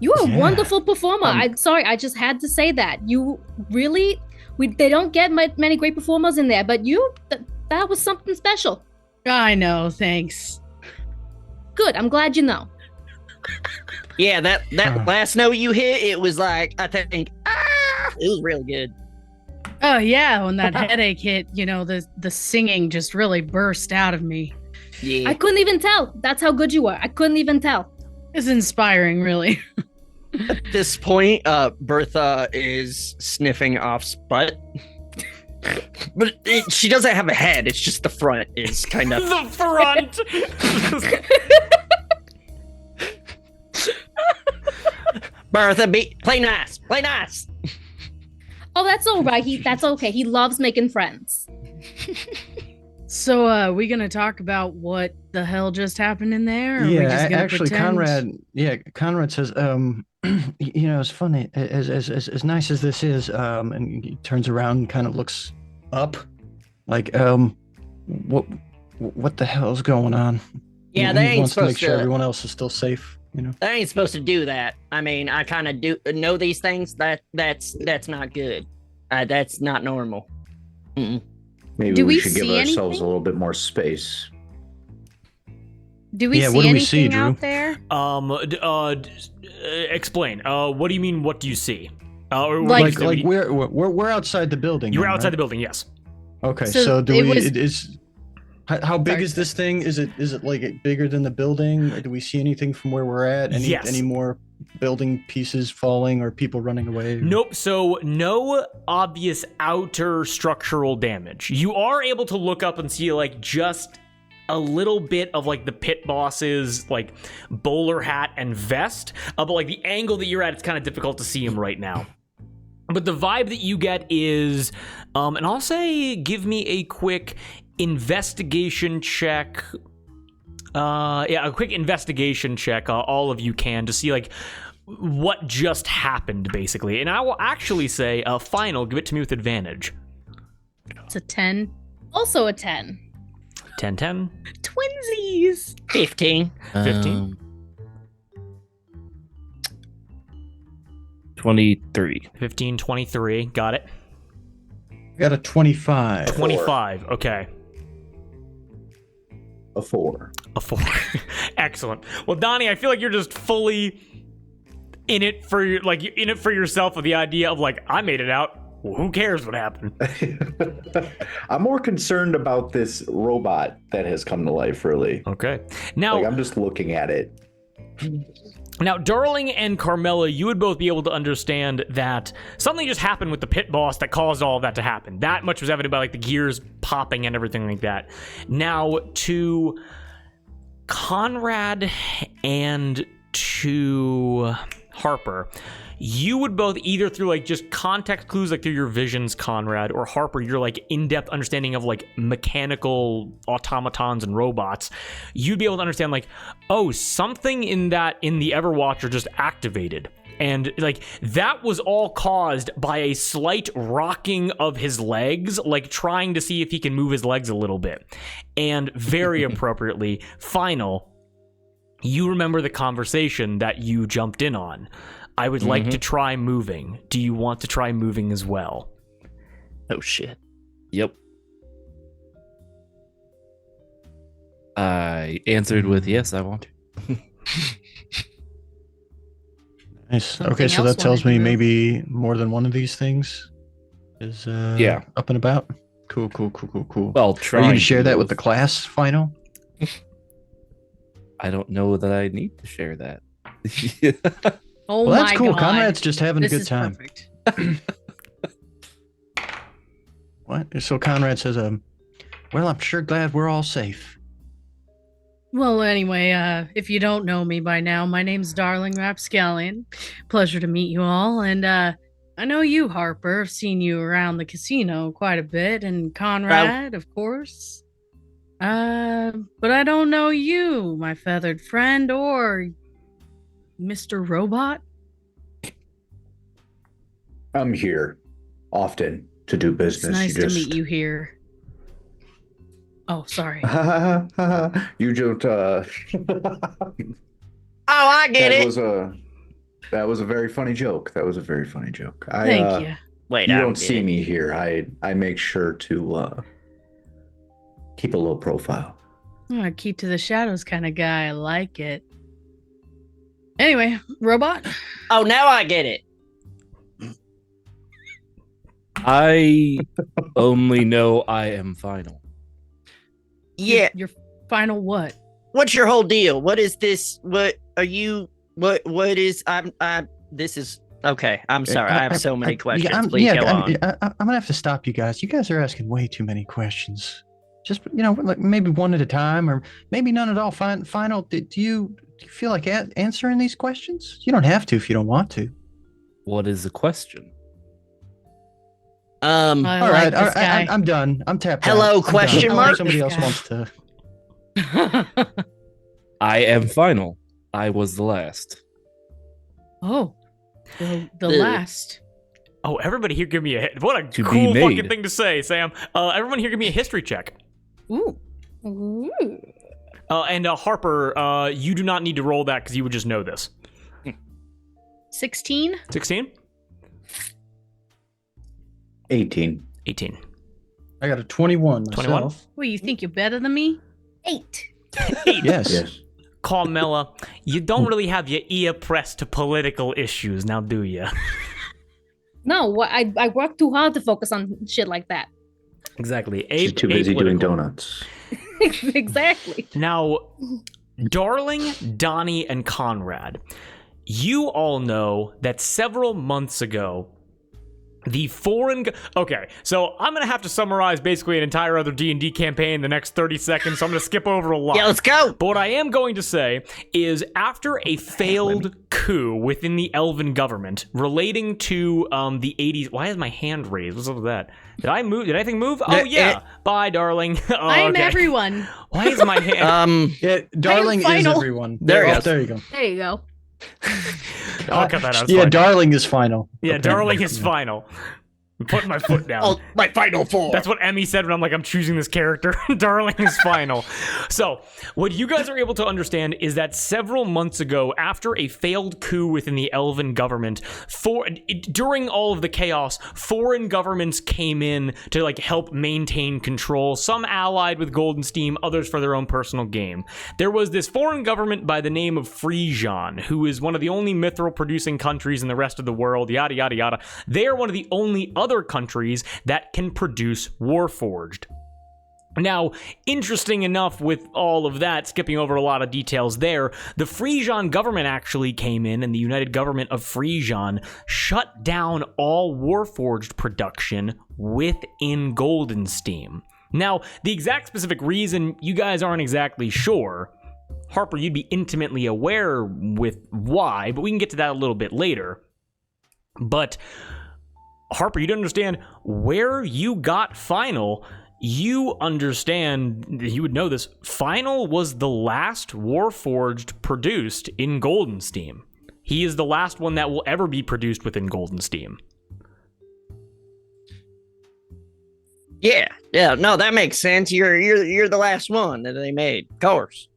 You're a Yeah. wonderful performer. I'm sorry, I just had to say that. You really, they don't get many great performers in there, but that was something special. I know, thanks. Good, I'm glad you know. Yeah, that last note you hit, it was like, I think, it was real good. Oh yeah, when that headache hit, the singing just really burst out of me. Yeah. I couldn't even tell. That's how good you were. I couldn't even tell. It's inspiring, really. At this point, Bertha is sniffing Off's butt. But she doesn't have a head. It's just the front is kind of... The front! Bertha, play nice. Play nice. Oh, that's all right. That's okay. He loves making friends. So, we gonna talk about what the hell just happened in there? Or are we Yeah, just gonna actually, pretend? Conrad says, it's funny, as nice as this is, and he turns around and kind of looks up, like, what the hell's going on? Yeah, He they ain't wants to make supposed sure to... everyone else is still safe, They ain't supposed to do that. I mean, I kind of do know these things. That's not good. That's not normal. Mm-mm. Maybe Do we we should give see ourselves anything? a little bit more space. Do we Yeah, see what do we anything see, Drew? out there? Explain. What do you mean? What do you see? Or what Like- do you say? we're outside the building. You're then, outside right? the building. Yes. Okay, So so do it we? was- It is. How big Sorry. is this thing? Is it like bigger than the building? Or do we see anything from where we're at? Yes. Any more building pieces falling or people running away? Nope. So no obvious outer structural damage. You are able to look up and see like just a little bit of like the pit boss's like bowler hat and vest, but like the angle that you're at, it's kind of difficult to see him right now. But the vibe that you get is, and I'll say, give me a quick investigation check. A quick investigation check. All of you can to see like what just happened, basically. And I will actually say, final, give it to me with advantage. It's a 10. Also a 10. 10. Twinsies. 15. 15. 23. 15, 23. Got it. I got a 25. 25. Okay. A 4. A 4. Excellent. Well, Donnie, I feel like you're just fully in it for yourself with the idea of like, I made it out. Well, who cares what happened? I'm more concerned about this robot that has come to life, really. Okay. Now, Like, I'm just looking at it. Now, Darling and Carmela, you would both be able to understand that something just happened with the pit boss that caused all of that to happen. That much was evident by like the gears popping and everything like that. Now, to Conrad and to Harper, you would both either through like just context clues, like through your visions, Conrad, or Harper, your like in-depth understanding of like mechanical automatons and robots, you'd be able to understand like, oh, something in the Everwatcher just activated. And like that was all caused by a slight rocking of his legs, like trying to see if he can move his legs a little bit. And very appropriately, final, you remember the conversation that you jumped in on. I would like to try moving. Do you want to try moving as well? Oh, shit. Yep. I answered with yes, I want to. Nice. Something Okay, so else that tells wanted to me move. maybe more than one of these things is Yeah. up and about. Cool. Well, Are you trying gonna share to that with move. the class final? I don't know that I need to share that. Oh Well, my that's cool. god. Conrad's just having This a good is time. perfect. What? So Conrad says, well, I'm sure glad we're all safe. Well, anyway, if you don't know me by now, my name's Darling Rapscallion. Pleasure to meet you all, and I know you, Harper. I've seen you around the casino quite a bit, and Conrad, of course. But I don't know you, my feathered friend, or Mr. Robot. I'm here often to do business. It's nice to meet you here. Oh, sorry. You don't. Oh, I get it. That was a very funny joke. That was a very funny joke. Thank you. Wait, You don't see me here. I make sure to keep a low profile. I'm a keep to the shadows kind of guy. I like it. Anyway, Robot. Oh, now I get it. I only know I am final. Yeah. Your final what? What's your whole deal? What is this? What are you? What is? This is okay. I'm sorry. I have so many questions. Please go on. I'm gonna have to stop you guys. You guys are asking way too many questions. Just like maybe one at a time, or maybe none at all. Final. Do you feel like answering these questions? You don't have to if you don't want to. What is the question? All right. I'm done. I'm tapped out. Hello, I'm question done. mark? Somebody else wants to. I am final. I was the last. Oh, the last. Oh, everybody here give me what a To be cool made. fucking thing to say, Sam. Everyone here give me a history check. Ooh. And Harper, you do not need to roll that because you would just know this. 16. 16? 18. 18. I got a 21. 21? Myself. Well, you think you're better than me? 8. 8. Yes. Carmela, you don't really have your ear pressed to political issues, now do you? No, I work too hard to focus on shit like that. Exactly. She's too busy doing apolitical. donuts. Exactly. Now, Darling, Donnie, and Conrad, you all know that several months ago, the foreign... Okay, so I'm going to have to summarize basically an entire other D&D campaign in the next 30 seconds, so I'm going to skip over a lot. Yeah, let's go. But what I am going to say is after a failed coup within the elven government relating to the 80s... Why is my hand raised? What's up with that? Did I move? Did anything move? Oh, yeah. Bye, darling. Oh, I'm okay. everyone. Why is my hand... Yeah, Darling is final. everyone. There it is. There you go. There you go. I'll cut that out. It's Yeah, fine. Darling is final. Yeah, Okay. Darling is final. I'm putting my foot down. Oh, my final four. That's what Emmy said when I'm choosing this character. Darling is final. So, what you guys are able to understand is that several months ago, after a failed coup within the elven government, during all of the chaos, foreign governments came in to help maintain control. Some allied with Goldensteam, others for their own personal gain. There was this foreign government by the name of Frisian, who is one of the only mithril-producing countries in the rest of the world. Yada yada yada. They are one of the only other countries that can produce Warforged. Now, interesting enough with all of that, skipping over a lot of details there, the Frisian government actually came in, and the United Government of Frisian shut down all Warforged production within Goldensteam. Now, the exact specific reason, you guys aren't exactly sure. Harper, you'd be intimately aware with why, but we can get to that a little bit later. But Harper, you don't understand where you got Final. You understand, you would know this, Final was the last Warforged produced in Goldensteam. He is the last one that will ever be produced within Goldensteam. Yeah, no, that makes sense. You're the last one that they made, of course.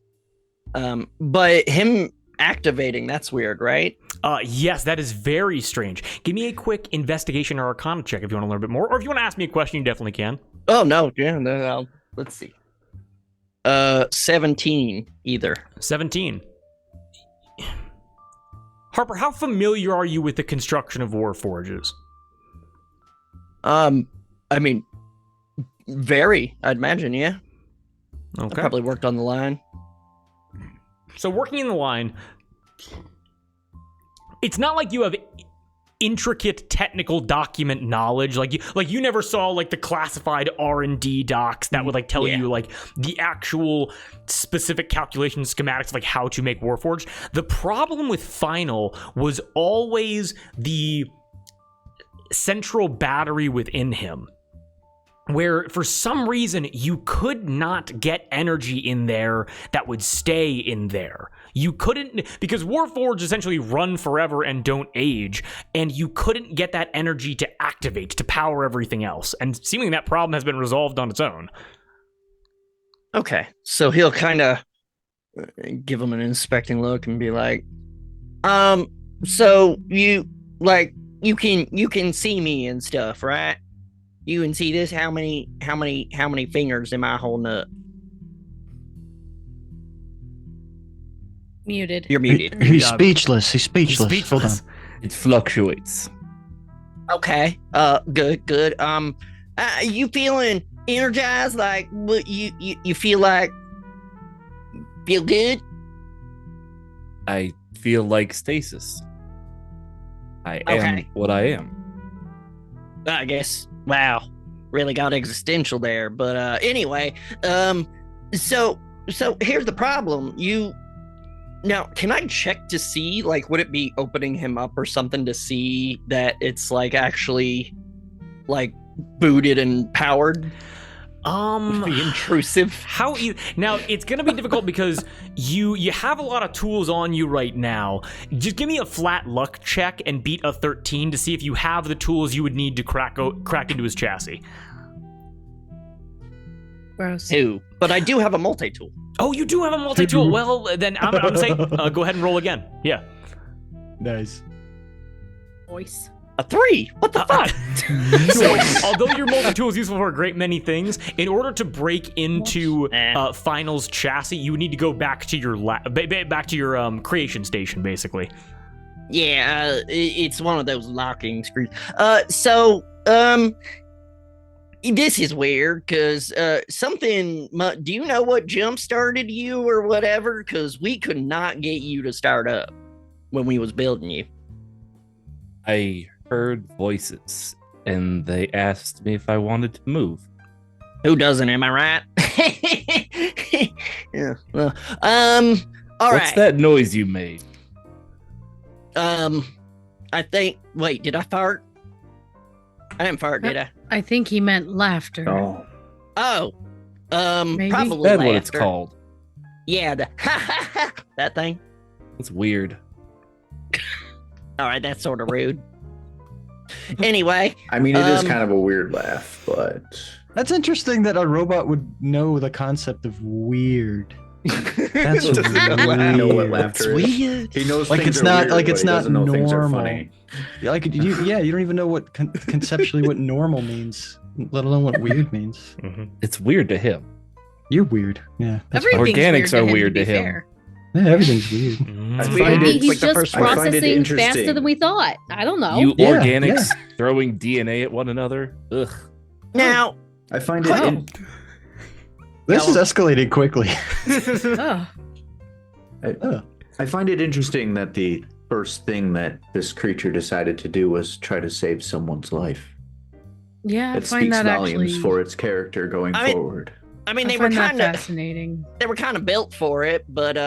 But him activating, that's weird, right? Yes, that is very strange. Give me a quick investigation or arcana check if you want to learn a bit more, or if you want to ask me a question, you definitely can. Oh no, yeah, no, let's see. 17 either. 17. Harper, how familiar are you with the construction of Warforges? I mean, very, I'd imagine, yeah. I Okay. probably worked on the line. So working in the line, it's not like you have intricate technical document knowledge. Like you never saw like the classified R&D docs that would like tell you like the actual specific calculation schematics of like how to make Warforged. The problem with Final was always the central battery within him, where for some reason you could not get energy in there that would stay in there. You couldn't, because Warforged essentially run forever and don't age, and you couldn't get that energy to activate, to power everything else. And seemingly that problem has been resolved on its own. Okay, so he'll kind of give him an inspecting look and be like, so you can see me and stuff, right? You can see this. How many fingers am I holding up? Muted. You're muted. He's speechless. He's speechless. Hold on. It fluctuates. Okay. Good. You feeling energized? Like what you feel like? Feel good? I feel like stasis. I am what I am. I guess. Wow. Really got existential there. But anyway, so here's the problem. Now, can I check to see, like, would it be opening him up or something to see that it's, like, actually, like, booted and powered? The intrusive. Now, it's going to be difficult because you have a lot of tools on you right now. Just give me a flat luck check and beat a 13 to see if you have the tools you would need to crack into his chassis. Gross. Two. But I do have a multi-tool. Oh, you do have a multi-tool. Well, then I'm saying go ahead and roll again. Yeah. Nice. Voice. A 3. What the fuck? So, although your multi-tool is useful for a great many things, in order to break into Final's chassis, you would need to go back to your creation station, basically. Yeah, it's one of those locking screws. This is weird because do you know what jump started you or whatever? Because we could not get you to start up when we was building you. I heard voices, and they asked me if I wanted to move. Who doesn't? Am I right? Yeah. Well, all What's that noise you made? I think. Wait, did I fart? I didn't fart, did I? I think he meant laughter. Oh. Maybe? Probably That's laughter. what it's called. Yeah, that thing. It's weird. All right, that's sort of rude. Anyway, I mean, it is kind of a weird laugh, but That's interesting that a robot would know the concept of weird. That's doesn't know what laughter is. weird. He knows Like things it's are not weird, like but it's he not doesn't know things are normal. funny. Like you don't even know what conceptually what normal means, let alone what weird means. Mm-hmm. It's weird to him. You're weird. Yeah. That's fine. Everything's Organics are weird weird to to be him. fair. Yeah, everything's weird. I weird. find Maybe it, he's like the just first one. I find it processing interesting. faster than we thought. I don't know. You Yeah, organics throwing DNA at one another? Ugh. Now, I find it. Oh. This is escalating quickly. Oh, I find it interesting that the first thing that this creature decided to do was try to save someone's life. yeah, I It find speaks that volumes actually. for its character going I mean- forward. I mean, I they were find that kind of fascinating. built for it, but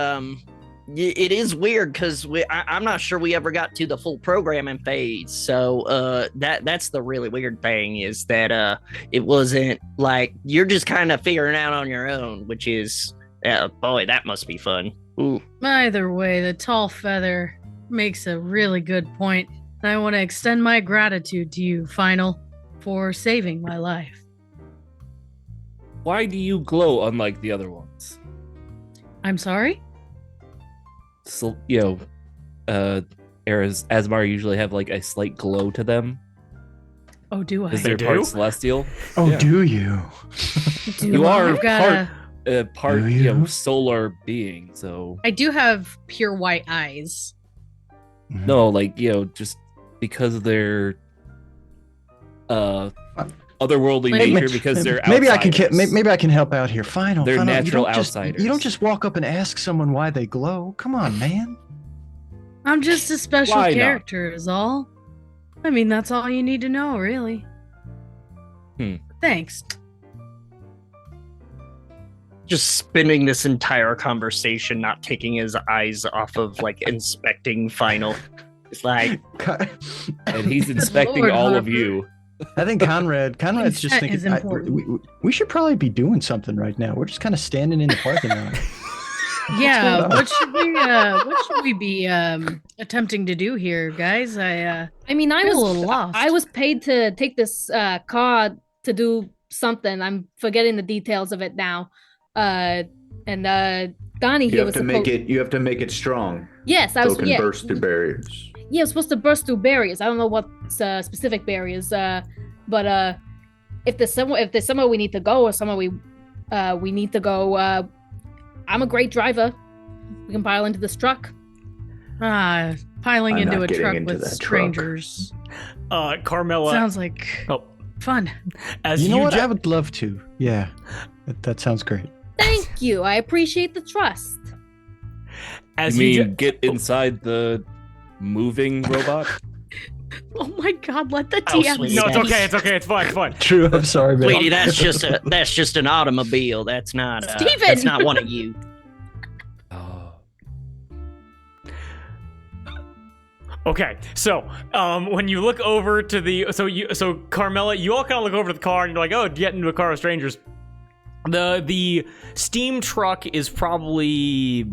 it is weird because I'm not sure we ever got to the full programming phase. So that's the really weird thing is that it wasn't like you're just kind of figuring out on your own, which is boy, that must be fun. Ooh. Either way, the tall feather makes a really good point, and I want to extend my gratitude to you, Final, for saving my life. Why do you glow unlike the other ones? I'm sorry? So, Eras Asmar usually have like a slight glow to them Oh, do I? because they're do? part celestial. Oh, Yeah. do you? Do You I? are I've got part Do you? solar being. So I do have pure white eyes. no, like just because of their otherworldly Maybe- nature, because they're maybe I can outsiders. maybe I can help out here. Final. They're Final, natural you don't outsiders. You don't just walk up and ask someone why they glow. Come on, man. I'm just a special Why not? character, is all. I mean, that's all you need to know, really. Thanks. Just spinning this entire conversation, not taking his eyes off of like inspecting final. It's like, And he's inspecting Lord, all of Harper. you. I think Conrad's just Consent is thinking important. we should probably be doing something right now. We're just kind of standing in the parking lot. Yeah, going on? what should we be attempting to do here, guys? I mean, I'm a little lost. I was paid to take this car to do something. I'm forgetting the details of it now. And Donnie You here have was to supposed. make it strong. Yes, I So was. it can Yeah, burst through barriers. yeah, it was supposed to burst through barriers. I don't know what specific barriers. But if there's somewhere we need to go or somewhere we need to go, I'm a great driver. We can pile into this truck. Piling I'm into not a getting truck into with that truck. strangers. Carmela. Sounds like fun. As You know what? ju- I would love to. Yeah, that sounds great. Thank you. I appreciate the trust. As You you mean ju- get inside the moving robot? Oh my god, let the Oh, DM sweet. No, it's Yes. okay. It's okay. It's fine. It's fine. True. I'm sorry, man. sweetie, that's just an automobile. That's not Steven! that's not one of you. Oh. Okay, so when you look over to the so Carmela, you all kind of look over to the car and you're like, oh, get into a car with strangers. The steam truck is probably,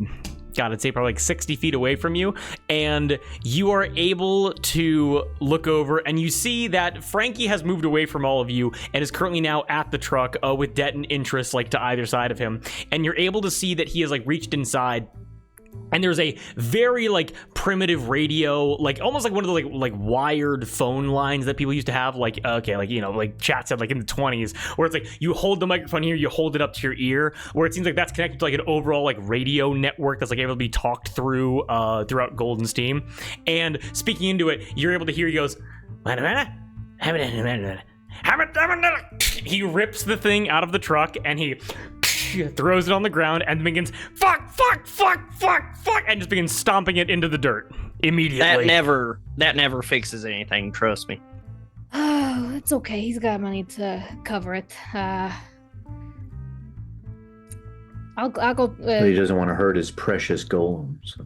God, I'd say probably like 60 feet away from you, and you are able to look over and you see that Frankie has moved away from all of you and is currently now at the truck with Det and Interest like to either side of him, and you're able to see that he has like reached inside. And there's a very like primitive radio, like almost like one of the like wired phone lines that people used to have, like like chat said like in the 20s, where it's like you hold the microphone here, you hold it up to your ear, where it seems like that's connected to like an overall like radio network that's like able to be talked through throughout Golden Steam. And speaking into it, you're able to hear he goes, he rips the thing out of the truck and he throws it on the ground and begins fuck, and just begins stomping it into the dirt immediately. That never fixes anything. Trust me. Oh, it's okay. He's got money to cover it. I'll go. But he doesn't want to hurt his precious golems.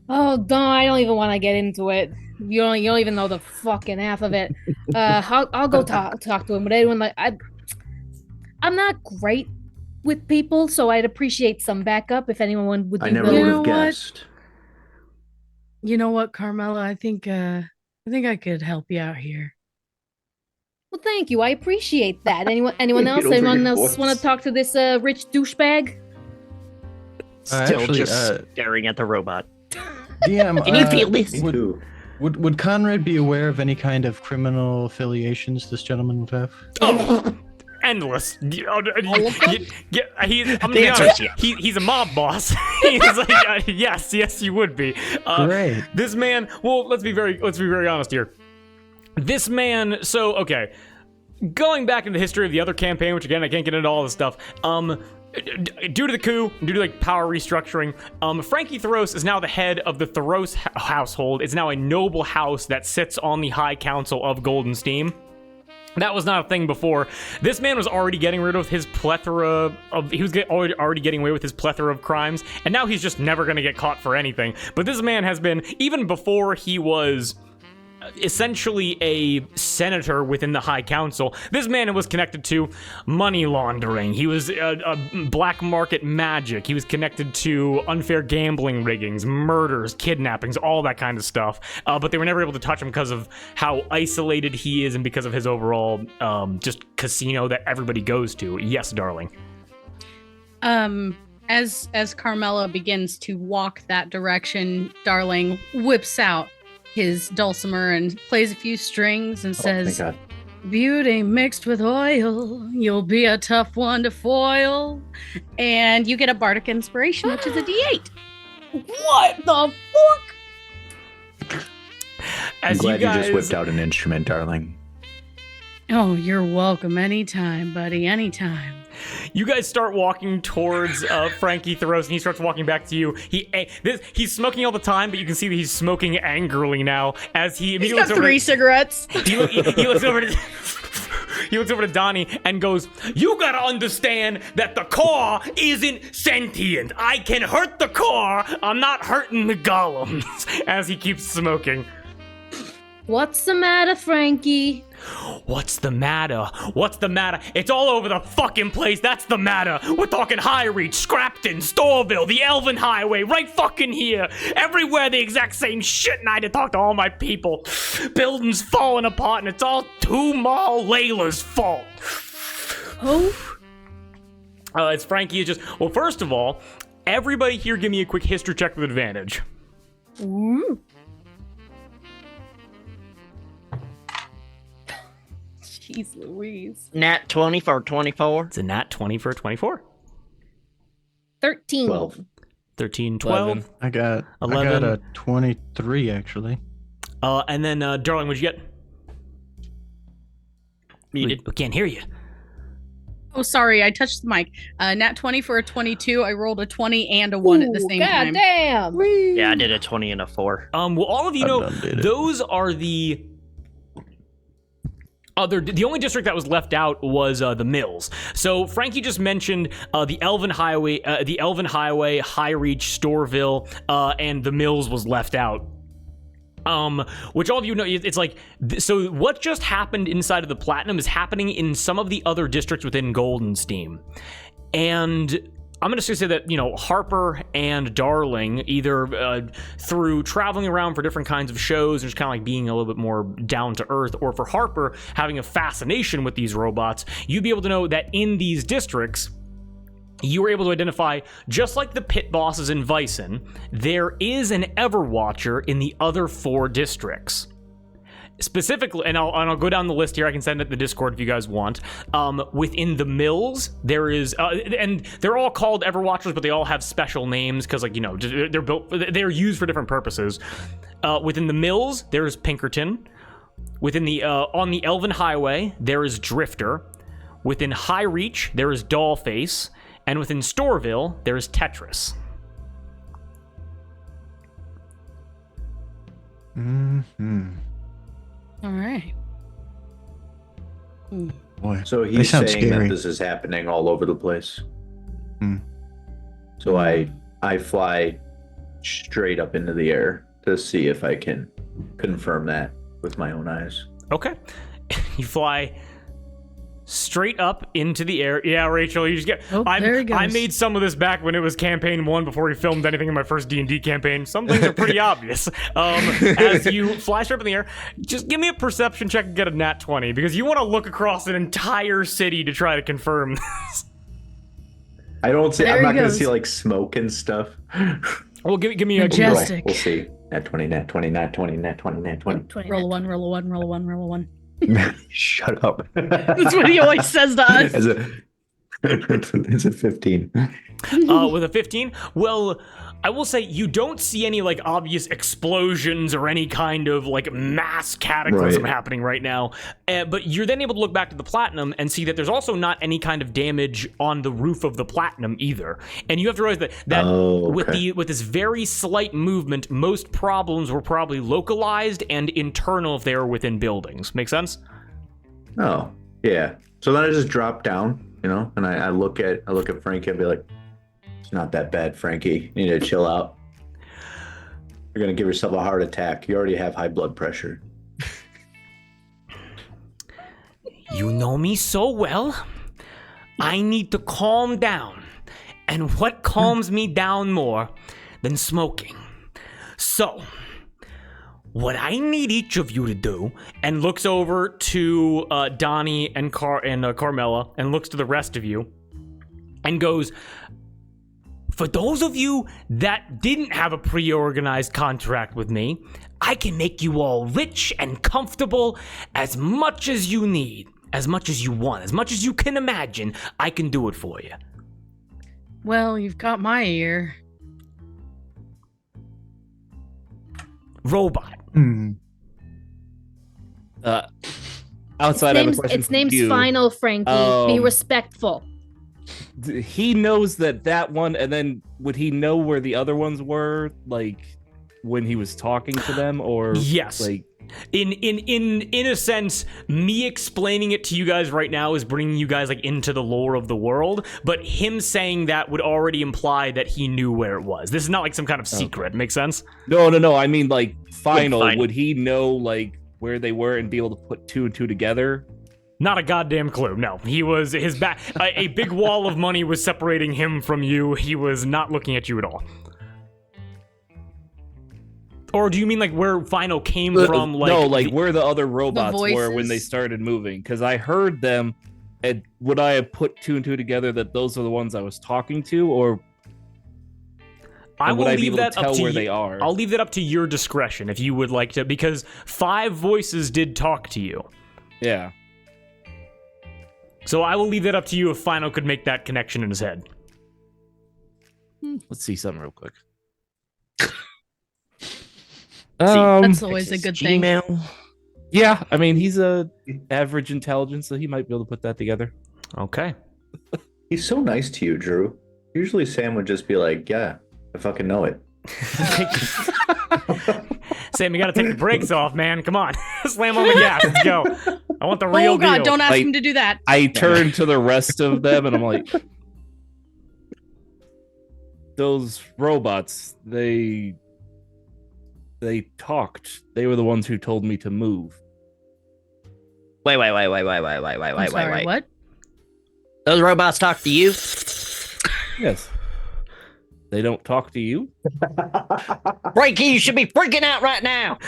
Oh, I don't even want to get into it. You don't even know the fucking half of it. I'll go talk to him. But anyone like I'm not great with people, so I'd appreciate some backup if anyone would. I never willing. would You have know what? guessed. You know what, Carmela? I think I could help you out here. Well, thank you. I appreciate that. Anyone Get else? over Anyone your else voice. want to talk to this rich douchebag? Still actually, just staring at the robot. DM, Can you feel this? Me too. Would Conrad be aware of any kind of criminal affiliations this gentleman would have? Oh, endless. He's, I'm gonna The be answer honest, is yes. he's a mob boss. He's like, yes, you would be. Great. This man. Well, let's be very honest here. This man. So okay, going back into the history of the other campaign, which again I can't get into all this stuff. Due to the coup, due to like power restructuring, Frankie Thoros is now the head of the Thoros household. It's now a noble house that sits on the High Council of Golden Steam. That was not a thing before. This man was already getting rid of his plethora of... He was already getting away with his plethora of crimes, and now he's just never going to get caught for anything. But this man has been, even before he was essentially a senator within the High Council, this man was connected to money laundering. He was black market magic. He was connected to unfair gambling riggings, murders, kidnappings, all that kind of stuff. But they were never able to touch him because of how isolated he is and because of his overall just casino that everybody goes to. Yes, darling. As Carmela begins to walk that direction, Darling whips out his dulcimer and plays a few strings and says, Thank God. "Beauty mixed with oil, you'll be a tough one to foil." And you get a bardic inspiration, which is a D8. What the fuck? I'm As glad you you guys, just whipped out an instrument, darling. Oh, you're welcome anytime, buddy, anytime. You guys start walking towards Frankie Thoros, and he starts walking back to you. He's smoking all the time, but you can see that he's smoking angrily now as he immediately He's got 3 cigarettes. He looks over to... He looks over to Donnie and goes, "You gotta understand that the car isn't sentient. I can hurt the car. I'm not hurting the golems." As he keeps smoking. What's the matter, Frankie? What's the matter? What's the matter? It's all over the fucking place. That's the matter. We're talking High Reach, Scrapton, Storeville, the Elven Highway, right fucking here. Everywhere the exact same shit, and I had to talk to all my people. Buildings falling apart, and it's all Tumal Layla's fault. Oh? It's Frankie. Well, first of all, everybody here give me a quick history check with advantage. Ooh. Jeez Louise. Nat 20 for 24. It's a nat 20 for a 24. 13. 12. 13, 12. 11. I got 11. a 23 actually. And then, Darling, what'd you get? Muted. We can't hear you. Oh, sorry, I touched the mic. Nat 20 for a 22. I rolled a 20 and a 1 at the same time. God damn. Yeah, I did a 20 and a 4. Well, all of you I know, done did it. those are the only district that was left out was the Mills. So Frankie just mentioned the Elven Highway, High Reach, Storeville, and the Mills was left out. Which all of you know, it's like, so what just happened inside of the Platinum is happening in some of the other districts within Goldenstein. And I'm going to say that, Harper and Darling, either through traveling around for different kinds of shows and just kind of like being a little bit more down to earth, or for Harper having a fascination with these robots, you'd be able to know that in these districts, you were able to identify, just like the pit bosses in Vyson, there is an Everwatcher in the other 4 districts. Specifically, and I'll go down the list here. I can send it to the Discord if you guys want. Within the Mills, there is, and they're all called Everwatchers, but they all have special names because, they're used for different purposes. Within the Mills, there's Pinkerton. Within the on the Elven Highway, there is Drifter. Within High Reach, there is Dollface, and within Storeville, there is Tetris. Mm-hmm. All right. Boy, So they he's sound saying scary. that this is happening all over the place. Hmm. So I fly straight up into the air to see if I can confirm that with my own eyes. Okay. You fly straight up into the air. Yeah, Rachel, you just get... Oh, there he goes. I made some of this back when it was campaign 1 before we filmed anything in my first D&D campaign. Some things are pretty obvious. As you fly straight up in the air, just give me a perception check and get a nat 20, because you want to look across an entire city to try to confirm this. I don't see. There I'm he not going to goes. see like smoke and stuff. Well, give me a... Majestic. We'll see. Nat 20, nat 20, nat 20, nat 20, nat 20. Roll a 1, roll a 1, roll a 1, roll a 1. Shut up. That's what he always says to us. It's a 15. With a 15? Well, I will say you don't see any like obvious explosions or any kind of like mass cataclysm happening right now. But you're then able to look back to the Platinum and see that there's also not any kind of damage on the roof of the Platinum either. And you have to realize that with this very slight movement, most problems were probably localized and internal if they were within buildings. Make sense? Oh, yeah. So then I just drop down, and I look at Frankie and be like, it's not that bad, Frankie. You need to chill out. You're going to give yourself a heart attack. You already have high blood pressure. You know me so well. I need to calm down. And what calms me down more than smoking? So, what I need each of you to do, and looks over to Donnie and Carmela, and looks to the rest of you, and goes, for those of you that didn't have a pre-organized contract with me, I can make you all rich and comfortable as much as you need, as much as you want, as much as you can imagine. I can do it for you. Well, you've got my ear. Robot. Hmm. Outside, I have a question Its for name's you. Final, Frankie. Be Um, respectful. he knows that one, and then would he know where the other ones were, like when he was talking to them, or yes, like in a sense, me explaining it to you guys right now is bringing you guys like into the lore of the world, but him saying that would already imply that he knew where it was. This is not like some kind of secret. Make sense? No. I mean, like final. Final. Would he know like where they were and be able to put two and two together? Not a goddamn clue. No, he was his back. A big wall of money was separating him from you. He was not looking at you at all. Or do you mean like where Final came from? Like no, like where the other robots were when voices? they started moving. Because I heard them, and would I have put two and two together that those are the ones I was talking to, or I will would I be leave able to that up tell to where you. they are? I'll leave that up to your discretion if you would like to, because 5 voices did talk to you. Yeah. So I will leave that up to you if Final could make that connection in his head. Let's see something real quick. That's always a good thing. Gmail. Yeah, I mean he's a average intelligence, so he might be able to put that together. Okay. He's so nice to you, Drew. Usually Sam would just be like, yeah, I fucking know it. Sam, you gotta take the brakes off, man. Come on. Slam on the gas. Let's go. I want the real Oh God, deal. don't ask Like- him to do that. I turn to the rest of them and I'm like, those robots, they talked. They were the ones who told me to move. Wait. I'm sorry, what? Those robots talk to you? Yes. They don't talk to you? Frankie, you should be freaking out right now.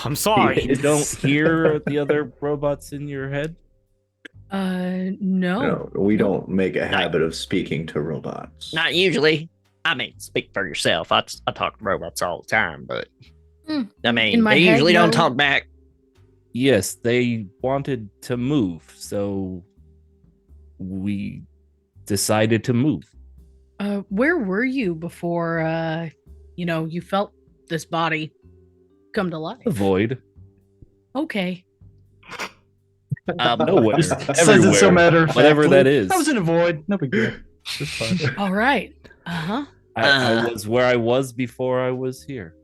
I'm sorry. You don't hear the other robots in your head? No. No, we don't make a habit of speaking to robots. Not usually. I mean, speak for yourself. I talk to robots all the time, but I mean, In my they head, usually don't no. talk back. Yes, they wanted to move, so we decided to move. Where were you before you felt this body come to life? The void. Okay. Nowhere. Says it so Everywhere. matter. Whatever that is. I was in a void. No big deal. It's fine. All right. Uh-huh. I was where I was before I was here.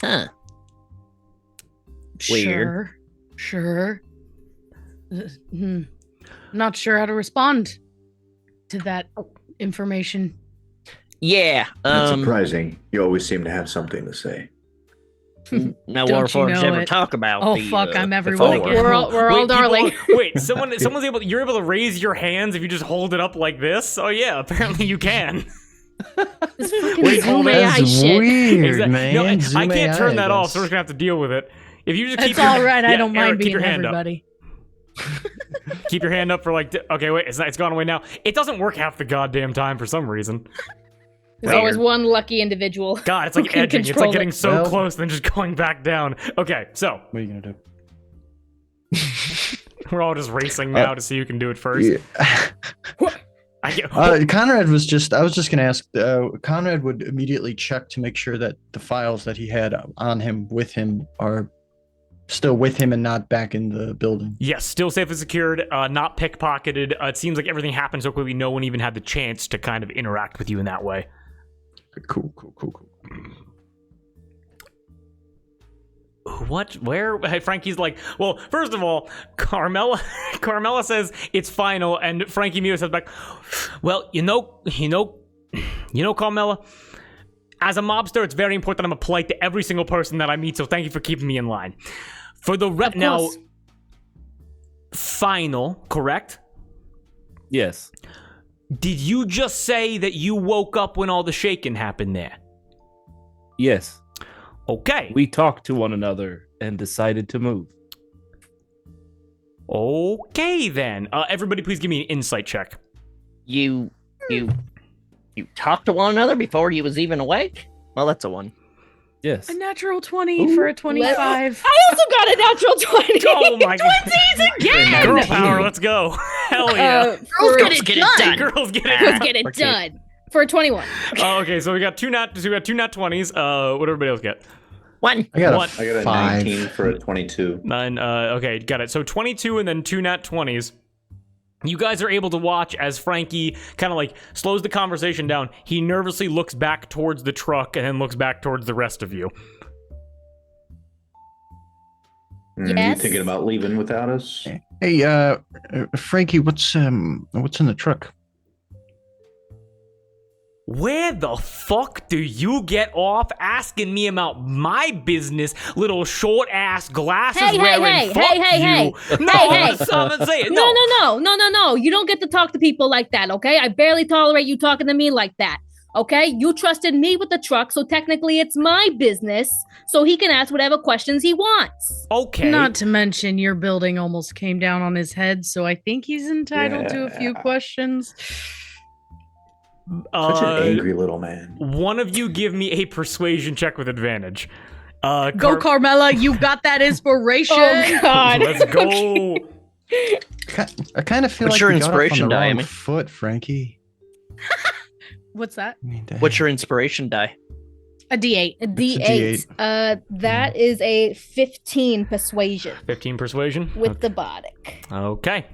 Huh. Weird. Sure. Not sure how to respond to that information. Yeah. Not surprising. You always seem to have something to say. No Don't war you forms know ever it? talk about. Oh the, fuck, I'm the everyone four. again. We're all darling. Wait, someone's able. You're able to raise your hands if you just hold it up like this. Oh yeah, apparently you can. This fucking Wait, Zoom hold AI That's shit. weird, man. No, I Zoom can't turn AI, that I off, so we're guess. just gonna have to deal with it. If you just keep It's your, all right. I yeah, don't Eric, mind keep being your hand everybody. Up. Keep your hand up for like. Okay, wait, it's gone away now. It doesn't work half the goddamn time for some reason. There's always one lucky individual. God, it's who like can edging. It's control like getting it. so Well- close, then just going back down. Okay, so What are you gonna do? we're all just racing now to see who can do it first. Yeah. I get. Conrad was just. I was just gonna ask. Conrad would immediately check to make sure that the files that he had on him with him are still with him and not back in the building. Yes, still safe and secured, not pickpocketed. It seems like everything happened so quickly, no one even had the chance to kind of interact with you in that way. Cool. What? Where? Hey, Frankie's like, well, first of all, Carmela says it's final, and Frankie Mio says back, well, you know, Carmela, as a mobster, it's very important I'm polite to every single person that I meet, so thank you for keeping me in line. For the Of now, course. final, correct? Yes. Did you just say that you woke up when all the shaking happened there? Yes. Okay. We talked to one another and decided to move. Okay, then. Everybody please give me an insight check. You talked to one another before you was even awake? Well, that's a one. Yes. A natural 20 for a 25. I also got a natural 20. Oh my god. Twinsies again. Girl power, let's go. Hell yeah. For, Girls get it done. Girls get Girls it. get it done. For a 21. Oh, okay, so we got two nat 20s. What everybody else get? One. I got One. I got a 5. 19 for a 22. 9. Okay, got it. So 22 and then two nat 20s. You guys are able to watch as Frankie kind of like slows the conversation down. He nervously looks back towards the truck and then looks back towards the rest of you. You thinking about leaving without us? Hey, Frankie, what's in the truck? Where the fuck do you get off asking me about my business, little short-ass glasses wearing fuck you? No, I'm saying no. No. You don't get to talk to people like that, okay? I barely tolerate you talking to me like that, okay? You trusted me with the truck, so technically it's my business, so he can ask whatever questions he wants. Okay. Not to mention your building almost came down on his head, so I think he's entitled to a few questions. Such an angry little man. One of you give me a persuasion check with advantage. Go, Carmela, you got that inspiration. Oh, God. Let's go. I kind of feel What's like your you got off inspiration on the die, wrong Amy? foot, Frankie. What's that? I mean, What's your inspiration die? A D8. A D8. D8. That is a 15 persuasion 15 persuasion? with the bardic. Okay.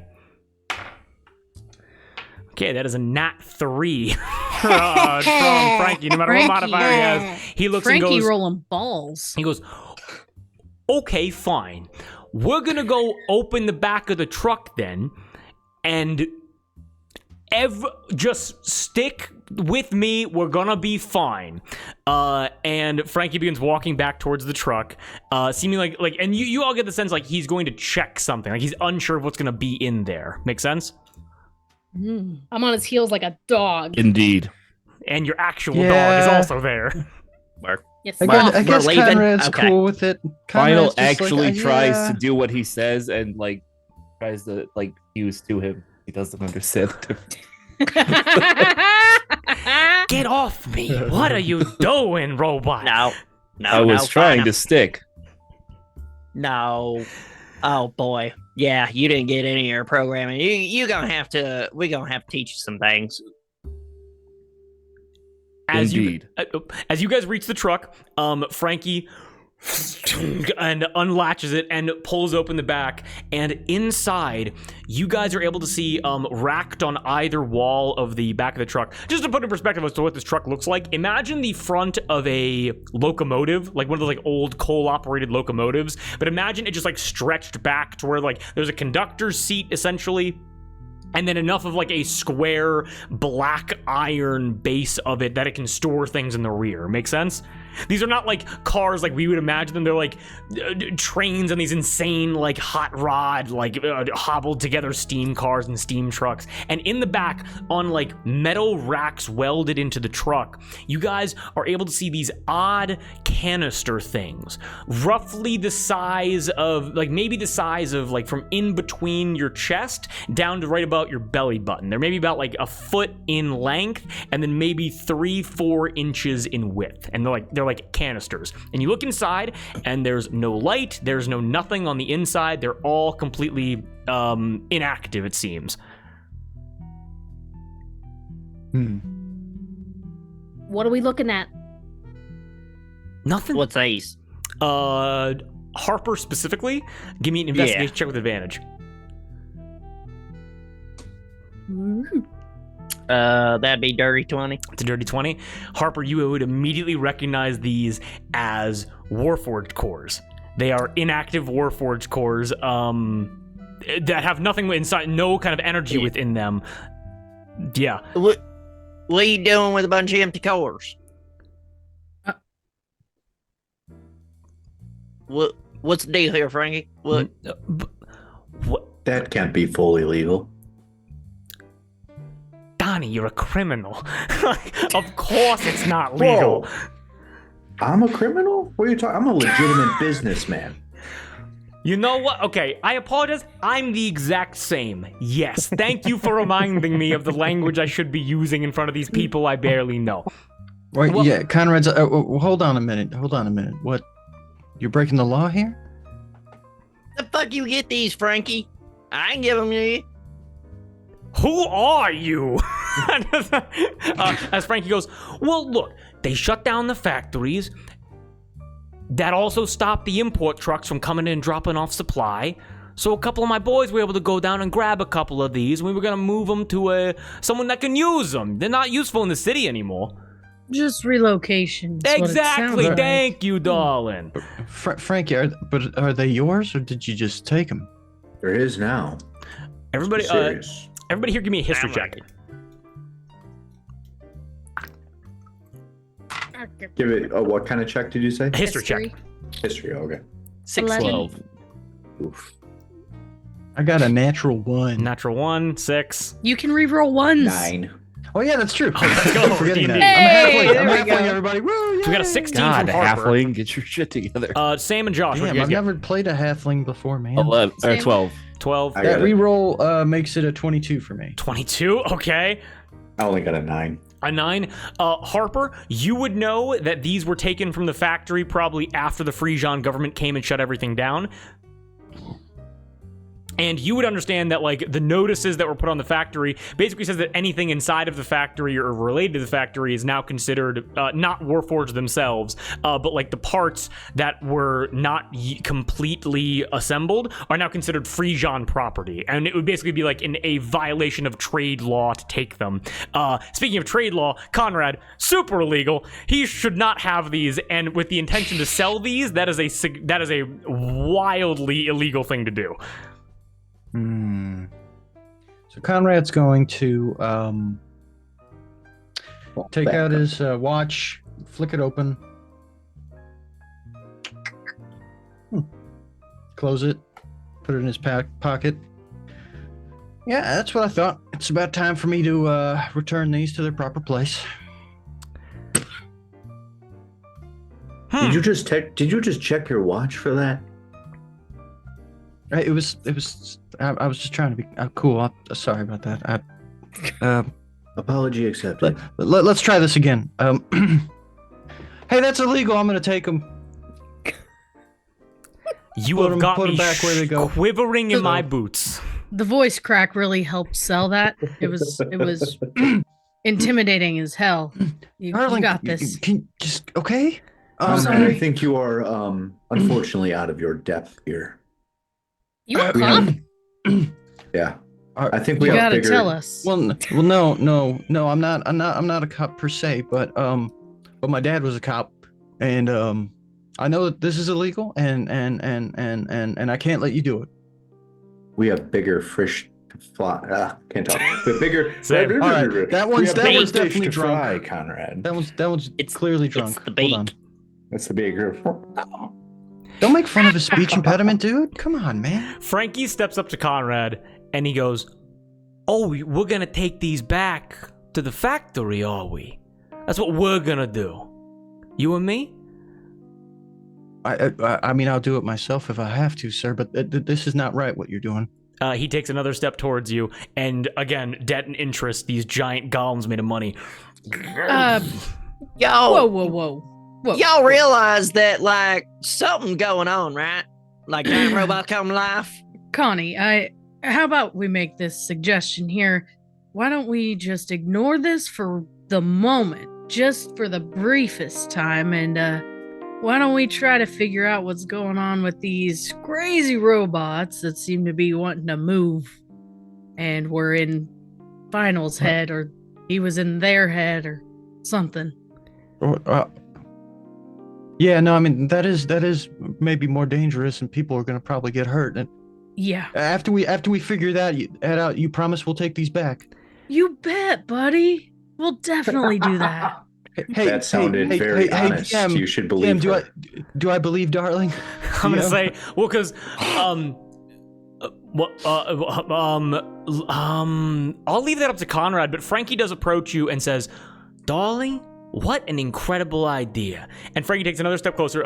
Okay, that is a nat 3 from Frankie, no matter what modifier he has. He looks Frankie and goes, rolling balls. he goes, okay, fine. We're gonna go open the back of the truck then, and just stick with me. We're gonna be fine. And Frankie begins walking back towards the truck, seeming like, and you all get the sense like he's going to check something, like he's unsure of what's gonna be in there. Make sense? I'm on his heels like a dog. Indeed. And your actual dog is also there. Yes. I guess leaving? Conrad's Okay. cool with it. Final Conrad's just actually like, tries yeah. to do what he says and like tries to like fuse to him. He doesn't understand. Get off me! What are you doing, robot? No. I was trying to stick. No. Oh boy. Yeah, you didn't get any of your programming. We're gonna have to teach you some things. Indeed. As you guys reach the truck, Frankie and unlatches it and pulls open the back, and inside you guys are able to see racked on either wall of the back of the truck. Just to put in perspective as to what this truck looks like, imagine the front of a locomotive, like one of those like old coal operated locomotives, but imagine it just like stretched back to where like there's a conductor's seat essentially, and then enough of like a square black iron base of it that it can store things in the rear. Make sense? These are not like cars like we would imagine them. They're like trains and these insane like hot rod, like hobbled together steam cars and steam trucks. And in the back on like metal racks welded into the truck, you guys are able to see these odd canister things, roughly the size of like maybe the size of like from in between your chest down to right about your belly button. They're maybe about like a foot in length and then maybe 3-4 inches in width. And they're like canisters. And you look inside and there's no light, there's no nothing on the inside. They're all completely inactive, it seems. What are we looking at? Nothing. What's these? Harper specifically, give me an investigation check with advantage. That'd be dirty 20. It's a dirty 20. Harper, you would immediately recognize these as Warforged cores. They are inactive Warforged cores that have nothing inside, no kind of energy within them. Yeah. What are you doing with a bunch of empty cores? What's the deal here, Frankie? What? What? That can't be fully legal. Donnie, you're a criminal. Of course it's not legal. Whoa. I'm a criminal? What are you talking? I'm a legitimate businessman. You know what? Okay, I apologize. I'm the exact same. Yes, thank you for reminding me of the language I should be using in front of these people I barely know. Wait, Well- yeah, Conrad's. Hold on a minute. What? You're breaking the law here? The fuck you get these, Frankie? I ain't give them to you. Who are you? As Frankie goes, well, look, they shut down the factories. That also stopped the import trucks from coming in and dropping off supply. So a couple of my boys were able to go down and grab a couple of these. And we were gonna move them to someone that can use them. They're not useful in the city anymore. Just relocation. Exactly. Thank you, darling. Frankie, are they yours or did you just take them? There is now. Everybody, Serious. everybody here, give me a history check. Give it. Oh, what kind of check did you say? History check. History. Okay. 12. Oof. I got a natural 1. Natural 1, 6. You can reroll ones. 9. Oh yeah, that's true. Let's go. Forgetting that. Hey, I'm there we halfling, go. everybody. Woo, So we got a yay. 16 God, from Harper. halfling, get your shit together. Sam and Josh, what Damn, do you I've guys get? never played a halfling before, man. 11 or Same. 12. 12. I That got it. reroll makes it a 22 for me. 22, okay. I only got a 9. A 9. Harper, you would know that these were taken from the factory probably after the Frisian government came and shut everything down. And you would understand that, like, the notices that were put on the factory basically says that anything inside of the factory or related to the factory is now considered not Warforged themselves, but like the parts that were not completely assembled are now considered Frisian property. And it would basically be like a violation of trade law to take them. Speaking of trade law, Conrad, super illegal. He should not have these. And with the intention to sell these, that is a wildly illegal thing to do. So Conrad's going to take out his watch, flick it open, close it, put it in his pocket. Yeah, that's what I thought. It's about time for me to return these to their proper place. Did you just check your watch for that? It was. I was just trying to be cool. I'm sorry about that. Apology accepted. Let's try this again. Hey, that's illegal. I'm gonna take them. You Put have 'em- got put 'em me back where they go. quivering in my boots. The voice crack really helped sell that. It was intimidating as hell. You Darling, got this. Can just okay? I think you are unfortunately out of your depth here. You a cop? Yeah. Are- I think we You have gotta bigger. tell us. Well, no. I'm not a cop per se, but my dad was a cop, and I know that this is illegal, and I can't let you do it. We have bigger fish to fly. Can't talk. We have bigger. Same. All right, that one's fish definitely to drunk. fry, Conrad. That one's clearly drunk. It's the Hold on. bait. That's the bigger. Don't make fun of his speech impediment, dude. Come on, man. Frankie steps up to Conrad and he goes, "Oh, we're gonna take these back to the factory, are we? That's what we're gonna do. You and me?" I mean, I'll do it myself if I have to, sir. But this is not right. What you're doing. He takes another step towards you, and again, debt and interest, these giant golems made of money. Yo, Whoa. y'all realize that like something going on, right? Like that robot come life. Connie, how about we make this suggestion here? Why don't we just ignore this for the moment, just for the briefest time, and why don't we try to figure out what's going on with these crazy robots that seem to be wanting to move, and we're in Final's head, or he was in their head, or something. Yeah, no, I mean that is maybe more dangerous, and people are gonna probably get hurt. And Yeah. after we figure that out, you promise we'll take these back. You bet, buddy. We'll definitely do that. Hey, That sounded very honest. You should believe her. Do I believe, darling? I'm gonna Yeah. say, well, because, I'll leave that up to Conrad, but Frankie does approach you and says, "Darling, what an incredible idea." And Frankie takes another step closer.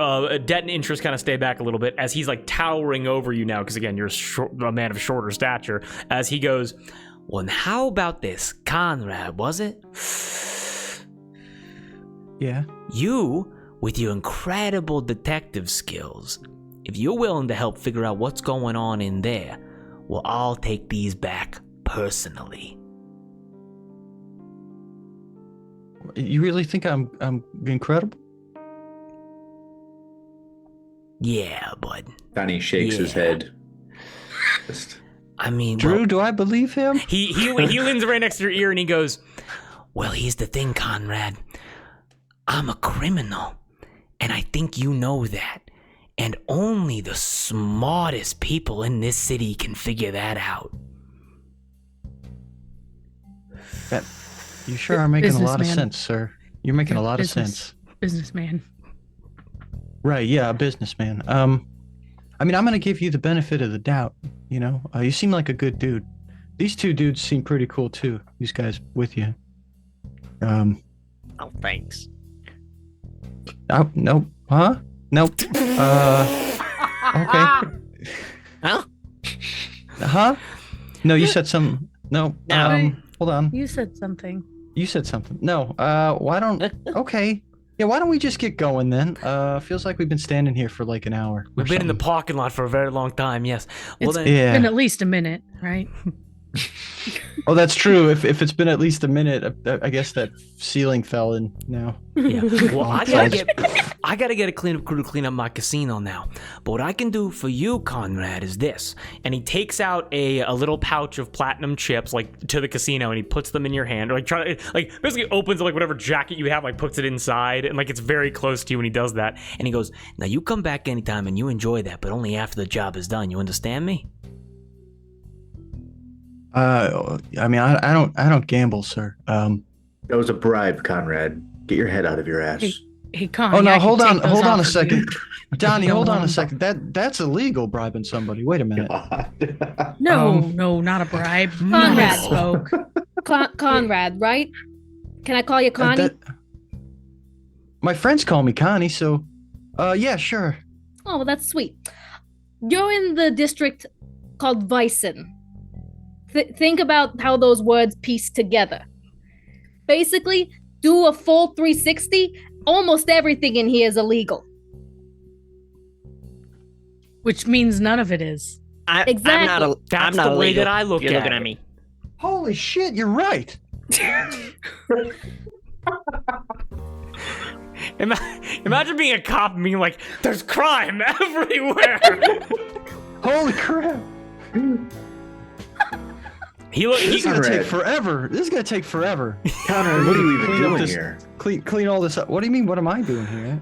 Debt and interest kind of stay back a little bit as he's like towering over you now, because again, you're a man of shorter stature. As he goes, "Well, and how about this, Conrad, was it? Yeah. You, with your incredible detective skills, if you're willing to help figure out what's going on in there, well, I'll take these back personally." You really think I'm incredible? Yeah, bud. Donnie shakes his Yeah. head. I mean, Drew, do I believe him? he leans right next to your ear and he goes, "Well, here's the thing, Conrad. I'm a criminal, and I think you know that. And only the smartest people in this city can figure that out." You sure are making a lot of Businessman. sense, sir. You're making a lot of sense. Businessman. Right, yeah, a businessman. I mean, I'm gonna give you the benefit of the doubt, you know? You seem like a good dude. These two dudes seem pretty cool too, these guys with you. Oh, thanks. Oh, nope. Huh? Nope. Okay. Huh? Huh? No, you said some. No. No. Hold on. You said something. You said something. No. Why don't? Okay. Yeah. Why don't we just get going then? Feels like we've been standing here for like an hour. We've been in the parking lot for a very long time. Yes. Well, It's then, Yeah. been at least a minute, right? Oh, that's true. If it's been at least a minute, I guess that ceiling fell in now. yeah. Well, I Oh, gotta get a cleanup crew to clean up my casino now. But what I can do for you, Conrad, is this. And he takes out a little pouch of platinum chips, like to the casino, and he puts them in your hand, or basically opens like whatever jacket you have, like puts it inside, and like it's very close to you when he does that. And he goes, "Now you come back anytime and you enjoy that, but only after the job is done. You understand me?" I mean, I don't gamble, sir. That was a bribe, Conrad. Get your head out of your ass. Hey, Con. Oh no, I can hold take on those a off of second. you. Donnie, hold on a second. That's illegal, bribing somebody. Wait a minute. God. No, not a bribe. Conrad. Spoke. Conrad, right? Can I call you Connie? My friends call me Connie, so yeah, sure. Oh, well, that's sweet. You're in the district called Weissen. Think about how those words piece together. Basically, do a full 360. Almost everything in here is illegal. Which means none of it is. Exactly. That's I'm not the way illegal. that I look You're at looking it. at me. Holy shit, you're right. Imagine being a cop and being like, "There's crime everywhere." Holy crap. This is gonna Conrad. take forever. This is gonna take forever. Conrad, what are you even Clean up doing this- here? Clean all this up. What do you mean? What am I doing here?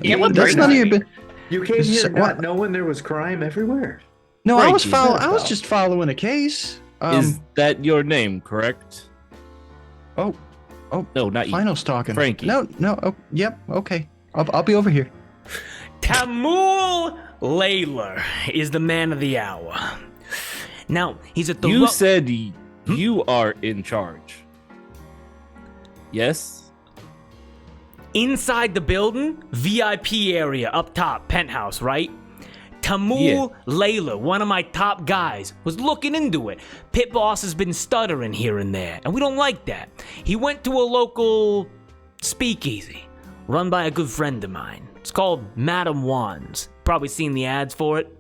Yeah, what That's brings none of you? your business. You came This here is- not knowing there was crime everywhere. No, I was Frankie. I was just following a case. Is that your name, correct? Oh, No, not you. Lionel's talking. Frankie. No. Oh, yep. Okay. I'll be over here. Tamul Layler is the man of the hour. Now, he's at the You said you are in charge. Yes? inside the building, VIP area up top, penthouse, right? Tamul Layla, one of my top guys, was looking into it. Pit boss has been stuttering here and there, and we don't like that. He went to a local speakeasy, run by a good friend of mine. It's called Madam Wands. Probably seen the ads for it.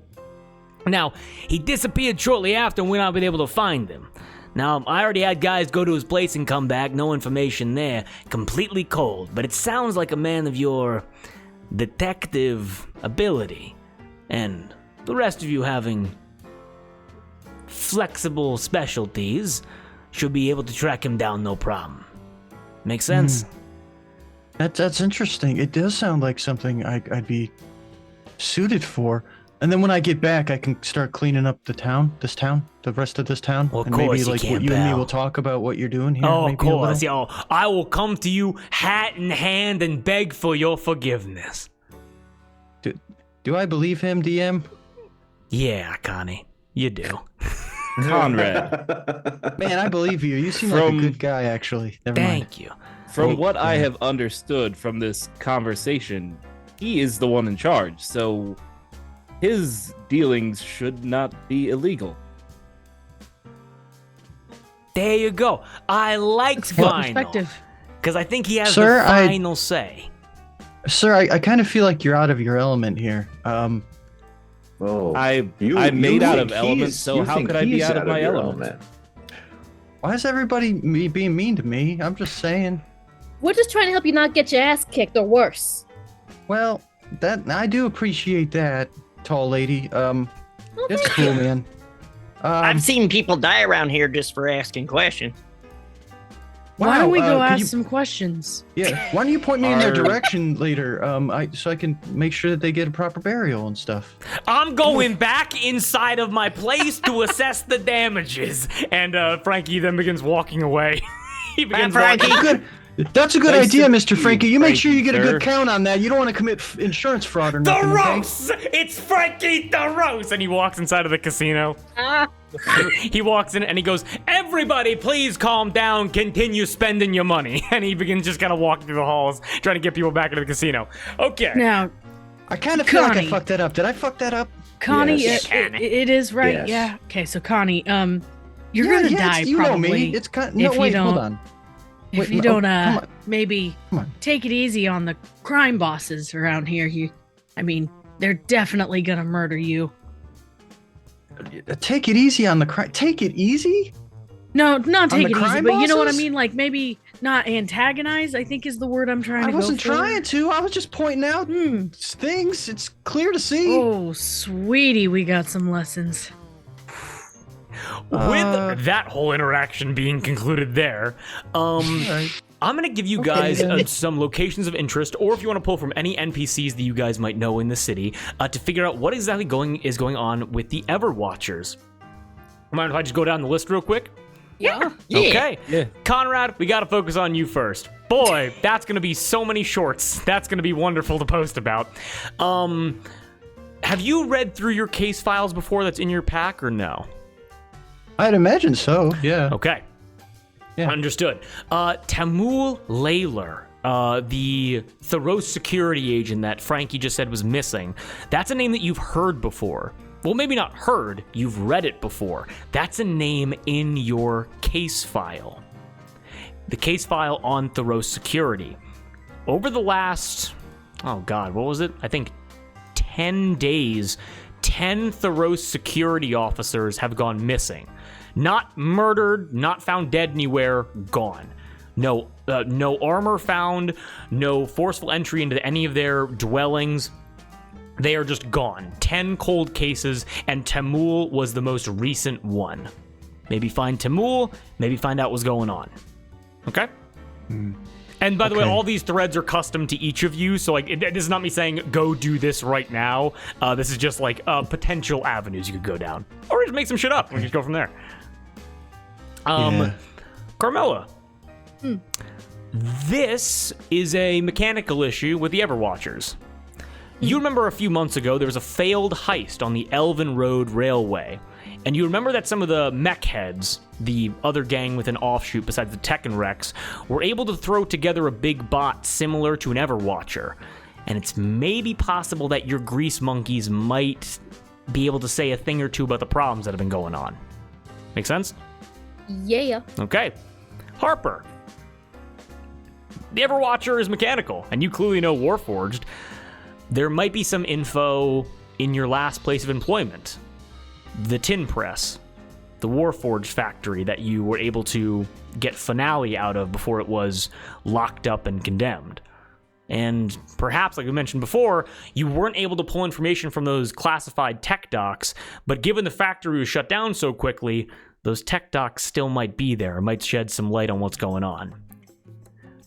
Now, he disappeared shortly after, and we're not been able to find him. Now, I already had guys go to his place and come back, no information there, completely cold, but it sounds like a man of your detective ability. And the rest of you having flexible specialties should be able to track him down no problem. Make sense? That's interesting. It does sound like something I'd be suited for. And then when I get back, I can start cleaning up the rest of this town. Well, of and course maybe you like can, what you and me pal. will talk about what you're doing here. Oh, maybe of a little. course. Yo, I will come to you hat in hand and beg for your forgiveness. Do I believe him, DM? Yeah, Connie, you do. Conrad, Man, I believe you. You seem like a From- good guy, actually. Never mind. Thank you. from Oh, what I yeah. have understood from this conversation, he is the one in charge, so his dealings should not be illegal. There you go. I like That's a good final. perspective. Because I think he has Sir, the final say. Sir, I kind of feel like you're out of your element here. Oh, I you made out think of elements, he's- so you how think could I be he's out of my your element? Why is everybody being mean to me? I'm just saying. We're just trying to help you not get your ass kicked or worse. Well, that I do appreciate that, tall lady. Oh, It's thank cool, you. man. I've seen people die around here just for asking questions. Why don't we go could ask you- some questions? Yeah. Why don't you point me in their Are- direction later? So I can make sure that they get a proper burial and stuff. I'm going back inside of my place to assess the damages. And Frankie then begins walking away. He begins Frankie. walking. That's a good Nice idea, to Mr. meet you, Frankie. You make sure you get a Frankie, good sir. count on that. You don't want to commit insurance fraud or The nothing. okay? roast! It's Frankie the roast! And he walks inside of the casino. Ah, He walks in and he goes, "Everybody, please calm down. Continue spending your money." And he begins just kind of walking through the halls, trying to get people back into the casino. Okay. Now, I kind of feel like I Connie. fucked that up. Did I fuck that up? Connie, Yes. it is right. Yes. Yeah. Okay, so Connie, you're Yeah, gonna yeah, die you probably. know me. It's kind. No, if you wait, hold don't- on. If Wait, you no, don't, come on. maybe Come on. take it easy on the crime bosses around here. I mean, they're definitely gonna murder you. Take it easy on the crime. Take it easy. No, not On take the it easy, crime but you know what I bosses? mean. Like maybe not antagonize. I think is the word I'm trying I to wasn't go for. trying to. I was just pointing out things. It's clear to see. Oh, sweetie, we got some lessons. With that whole interaction being concluded there, Alright. I'm going to give you guys some locations of interest, or if you want to pull from any NPCs that you guys might know in the city, to figure out what exactly is going on with the Everwatchers. Mind if I just go down the list real quick? yeah. Okay. Yeah. Conrad, we got to focus on you first. Boy, that's going to be so many shorts. That's going to be wonderful to post about. Have you read through your case files before that's in your pack or no? I'd imagine so. Yeah. Okay. Yeah. Understood. Tamul Layler, the Thoros security agent that Frankie just said was missing, that's a name that you've heard before. Well, maybe not heard, you've read it before. That's a name in your case file. The case file on Thoros security. Over the last, oh God, what was it? I think 10 days, 10 Thoros security officers have gone missing. Not murdered, not found dead anywhere, gone. No armor found, no forceful entry into any of their dwellings. They are just gone. 10 cold cases, and Tamul was the most recent one. Maybe find Tamul, maybe find out what's going on. Okay? And by the way, Okay. all these threads are custom to each of you, so like this is not me saying go do this right now. This is just like potential avenues you could go down, or just make some shit up and just go from there. Yeah. Carmela, this is a mechanical issue with the Everwatchers. You remember a few months ago there was a failed heist on the Elven Road Railway, and you remember that some of the mech heads, the other gang with an offshoot besides the Tekken Rex, were able to throw together a big bot similar to an Everwatcher. And it's maybe possible that your grease monkeys might be able to say a thing or two about the problems that have been going on. Make sense? Yeah. Okay. Harper. The Everwatcher is mechanical, and you clearly know Warforged. There might be some info in your last place of employment. The tin press. The Warforged factory that you were able to get finale out of before it was locked up and condemned. And perhaps, like we mentioned before, you weren't able to pull information from those classified tech docs, but given the factory was shut down so quickly, those tech docs still might be there, and might shed some light on what's going on.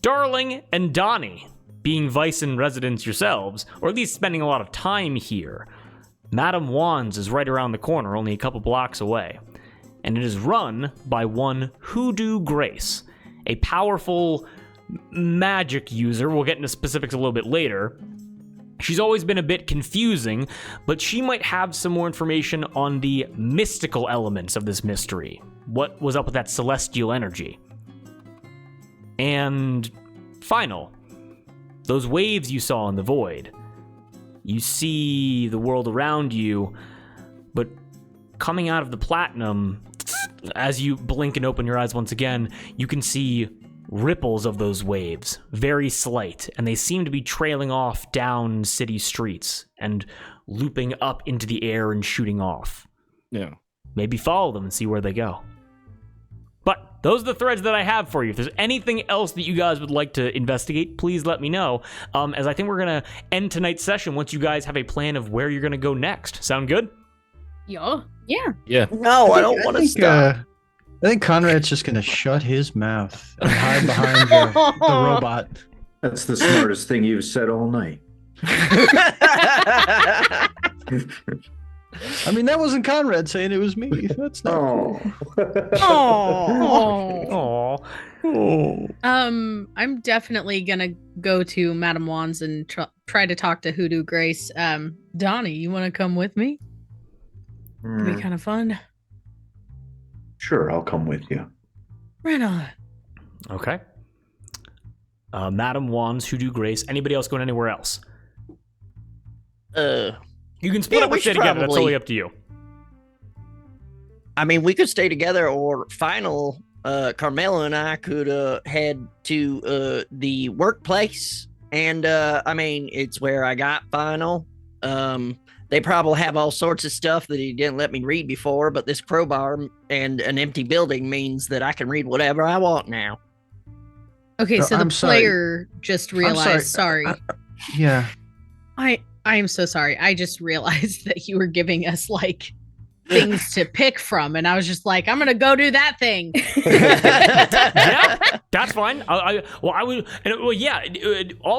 Darling and Donnie, being Vice in residence yourselves, or at least spending a lot of time here, Madame Wands is right around the corner, only a couple blocks away, and it is run by one Hoodoo Grace, a powerful magic user. We'll get into specifics a little bit later. She's always been a bit confusing, but she might have some more information on the mystical elements of this mystery. What was up with that celestial energy? And final, those waves you saw in the void. You see the world around you, but coming out of the platinum, as you blink and open your eyes once again, you can see ripples of those waves, very slight, and they seem to be trailing off down city streets and looping up into the air and shooting off. Yeah. Maybe follow them and see where they go. But those are the threads that I have for you. If there's anything else that you guys would like to investigate, please let me know. As I think we're going to end tonight's session once you guys have a plan of where you're going to go next. Sound good? Yeah. Yeah. No, I don't want to stop. I think Conrad's just gonna shut his mouth and hide behind the robot. That's the smartest thing you've said all night. I mean, that wasn't Conrad saying it was me. That's not. Oh. Oh. I'm definitely gonna go to Madame Wands and try to talk to Hoodoo Grace. Donnie, you want to come with me? It'd be kind of fun. Sure, I'll come with you. Right on. Okay. Madam Wands, Hoodoo Grace. Anybody else going anywhere else? You can split Yeah, up we or stay should together. That's probably- totally up to you. I mean, we could stay together, or final. Carmelo and I could head to the workplace, and I mean, it's where I got final. They probably have all sorts of stuff that he didn't let me read before, but this crowbar and an empty building means that I can read whatever I want now. Okay, so the I'm sorry. player just realized. Sorry. Yeah. I am so sorry. I just realized that you were giving us like things to pick from, and I was just like, I'm gonna go do that thing. Yeah, that's fine. All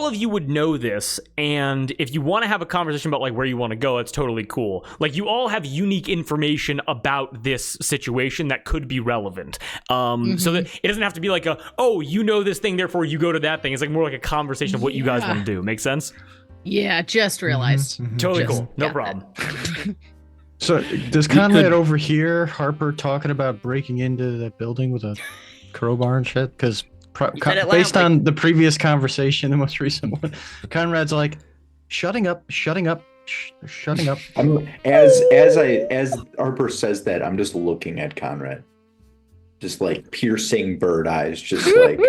of you would know this, and if you want to have a conversation about like where you want to go, it's totally cool. Like you all have unique information about this situation that could be relevant. So that it doesn't have to be like you know this thing, therefore you go to that thing. It's like more like a conversation of what you guys want to do. Make sense? Yeah, just realized. Totally Just cool. No got problem. So does Conrad overhear Harper talking about breaking into that building with a crowbar and shit? Because based on the previous conversation, the most recent one, Conrad's like, shutting up. Shutting up. As Harper says that, I'm just looking at Conrad, just like piercing bird eyes, just like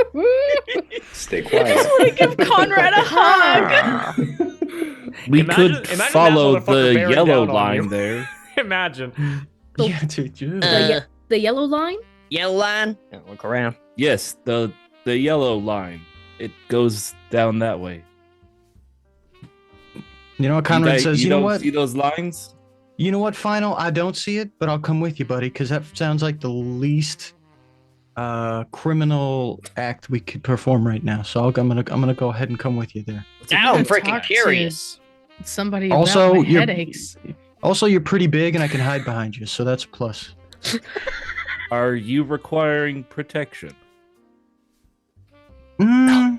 stay quiet. I just want to give Conrad a hug. We Imagine could that follow motherfucker the bearing yellow down on line you. there. Imagine. Yeah, dude. The yellow line? Yellow line. Look around. Yes, the yellow line. It goes down that way. You know what Conrad says? You know don't what? see those lines? You know what, Final? I don't see it, but I'll come with you, buddy, because that sounds like the least criminal act we could perform right now. So I'm gonna go ahead and come with you there. Now I'm Talk freaking to curious. Somebody Also, about my you're- headaches. Also, you're pretty big, and I can hide behind you, so that's a plus. Are you requiring protection? But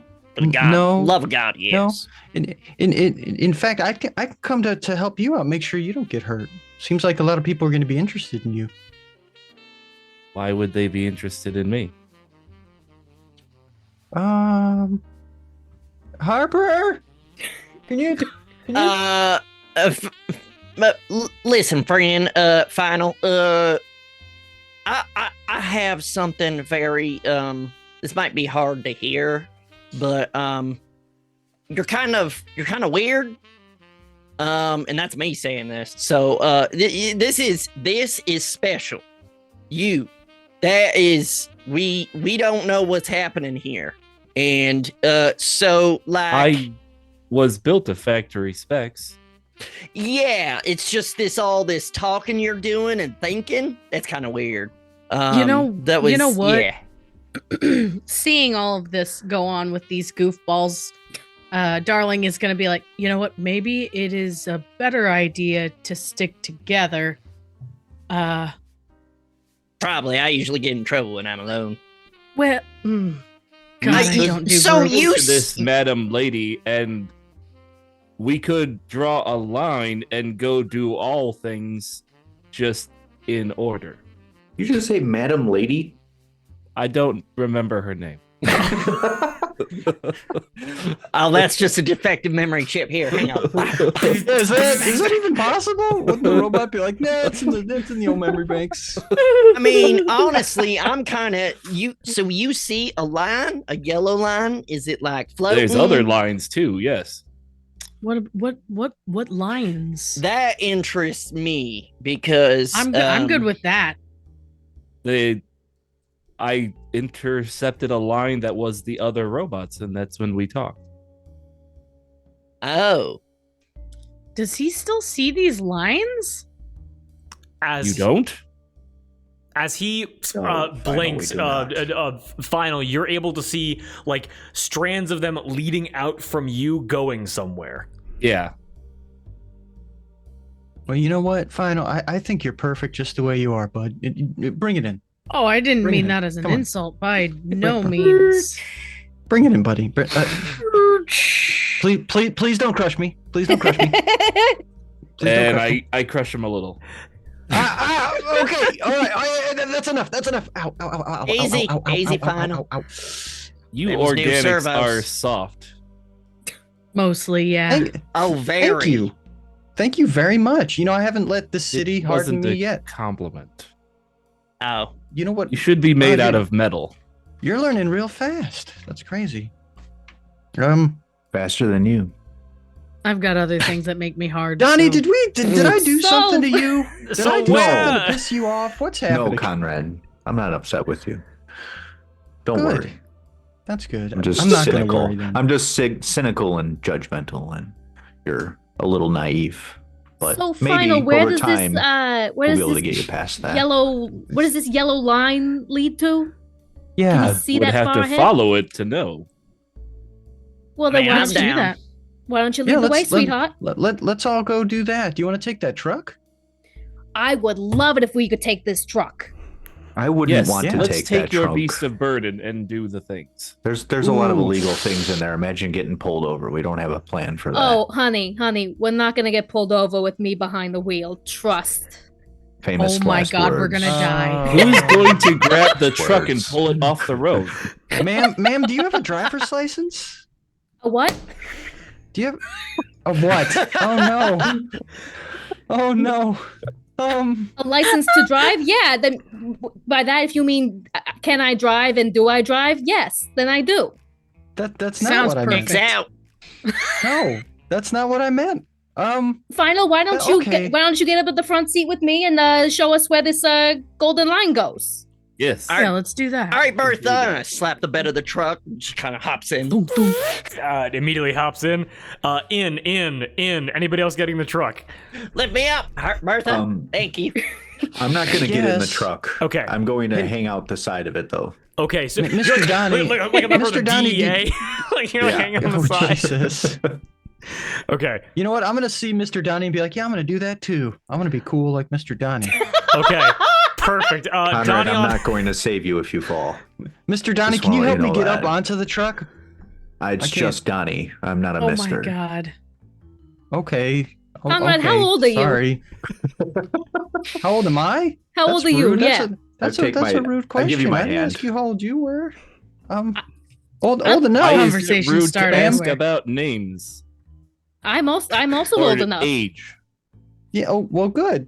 God, No. love of God, yes. In fact, I can come to help you out, make sure you don't get hurt. Seems like a lot of people are going to be interested in you. Why would they be interested in me? Harper, can you? Listen, friend. Final. I have something very This might be hard to hear, but you're kind of weird. And that's me saying this. So this is special. We don't know what's happening here, and so like I was built to factory specs. yeah, it's just this talking you're doing and thinking. That's kind of weird. You know what? Yeah. Seeing all of this go on with these goofballs, Darling is going to be like, you know what? Maybe it is a better idea to stick together. Probably. I usually get in trouble when I'm alone. Well, God, I don't do so groups. you To this madam lady, and we could draw a line and go do all things just in order. You just say Madam Lady? I don't remember her name. Oh, that's just a defective memory chip here. Hang on. Is that even possible? Wouldn't the robot be like, nah, it's in the old memory banks? I mean, honestly, I'm kind of So you see a line, a yellow line? Is it like floating? There's other lines too, yes. What lines? That interests me because I'm good with that. I intercepted a line that was the other robots, and that's when we talked. Oh, Does he still see these lines? As You don't? As he No, blinks, Final, we do Final, you're able to see like strands of them leading out from you, going somewhere. Yeah. Well, you know what, Final? I think you're perfect just the way you are, bud. Bring it in. Oh, I didn't Bring it mean in. that as an Come on. insult by no bring- means. Bring it in, buddy. Please don't crush me. Please don't crush me. Please don't And crush me. I crush him a little. Okay, all right. That's enough. That's enough. Ow, ow, ow, ow, ow, Easy, ow, ow, easy, ow, ow, Final. ow, ow. You It was new organics servos. are soft. Mostly, yeah. Oh, very. Thank you. Thank you very much. You know, I haven't let the city It harden wasn't me a yet. compliment. Oh, You know what? You should be made out dude. of metal. You're learning real fast. That's crazy. Faster than you. I've got other things that make me hard. Donnie, so- did I do So- something to you? Did So I do where- something to piss you off? What's happening? No, Conrad. I'm not upset with you. Don't Good. worry. That's good. I'm just not gonna cynical. worry then. I'm just cynical and judgmental, and you're a little naive. But So maybe Final, where over does time this where we'll does be able to this get you past that. yellow what does this yellow line lead to? Yeah. Can you I see would that have far to ahead? follow it to know. Well, then Man, why I'm don't you do down. that? Why don't you Yeah, lead the way, let's- sweetheart? Let's all go do that. Do you want to take that truck? I would love it if we could take this truck. I wouldn't Yes, want to let's take take that your trunk. beast of burden and do the things. There's a lot of Ooh. illegal things in there. Imagine getting pulled over. We don't have a plan for that. Oh, honey, we're not gonna get pulled over with me behind the wheel. Trust. Famous Oh my last God, we're words. gonna die. Who's going to grab the truck and Words. pull it off the road? Ma'am, do you have a driver's license? A what? Do you have a what? Oh no. Oh no. A license to drive? Yeah. Then by that, if you mean can I drive and do I drive? Yes. Then I do. That's not Sounds what I meant. perfect. pigs out. No, that's not what I meant. Final. Why don't you okay. why don't you get up at the front seat with me and show us where this golden line goes? Yes. Yeah, let's do that. All right, Bertha. And I slap the bed of the truck. And just kind of hops in. Boom, boom. It immediately hops in. In. Anybody else getting the truck? Lift me up, Bertha. Um, Thank you. I'm not going to get in the Yes. truck. Okay. I'm going to hang out the side of it, though. Okay, so Mr. Donnie- like a member of the Mr. Donnie, DEA, like you're Yeah. hanging on Oh the side. Jesus. Okay, You know what? I'm gonna see Mr. Donnie and be like, yeah, I'm gonna do that too. I'm gonna be cool like Mr. Donnie. okay, perfect. Conrad, Donnie I'm on. not going to save you if you fall. Mr. Donnie, Just can you wanna help let me you get know up that. onto the truck? It's can't- just Donnie. I'm not a Oh mister. my God. Okay. Conrad, how okay, old are you? Sorry. How old am I? How old are you? rude. Yeah. That's I'd take a my- rude I'd question. give you my I didn't hand. ask you how old you were. Old I'm- old enough. Why is it Conversation rude started to ask everywhere. about names I'm also or old enough. age? Yeah. Oh, well, good.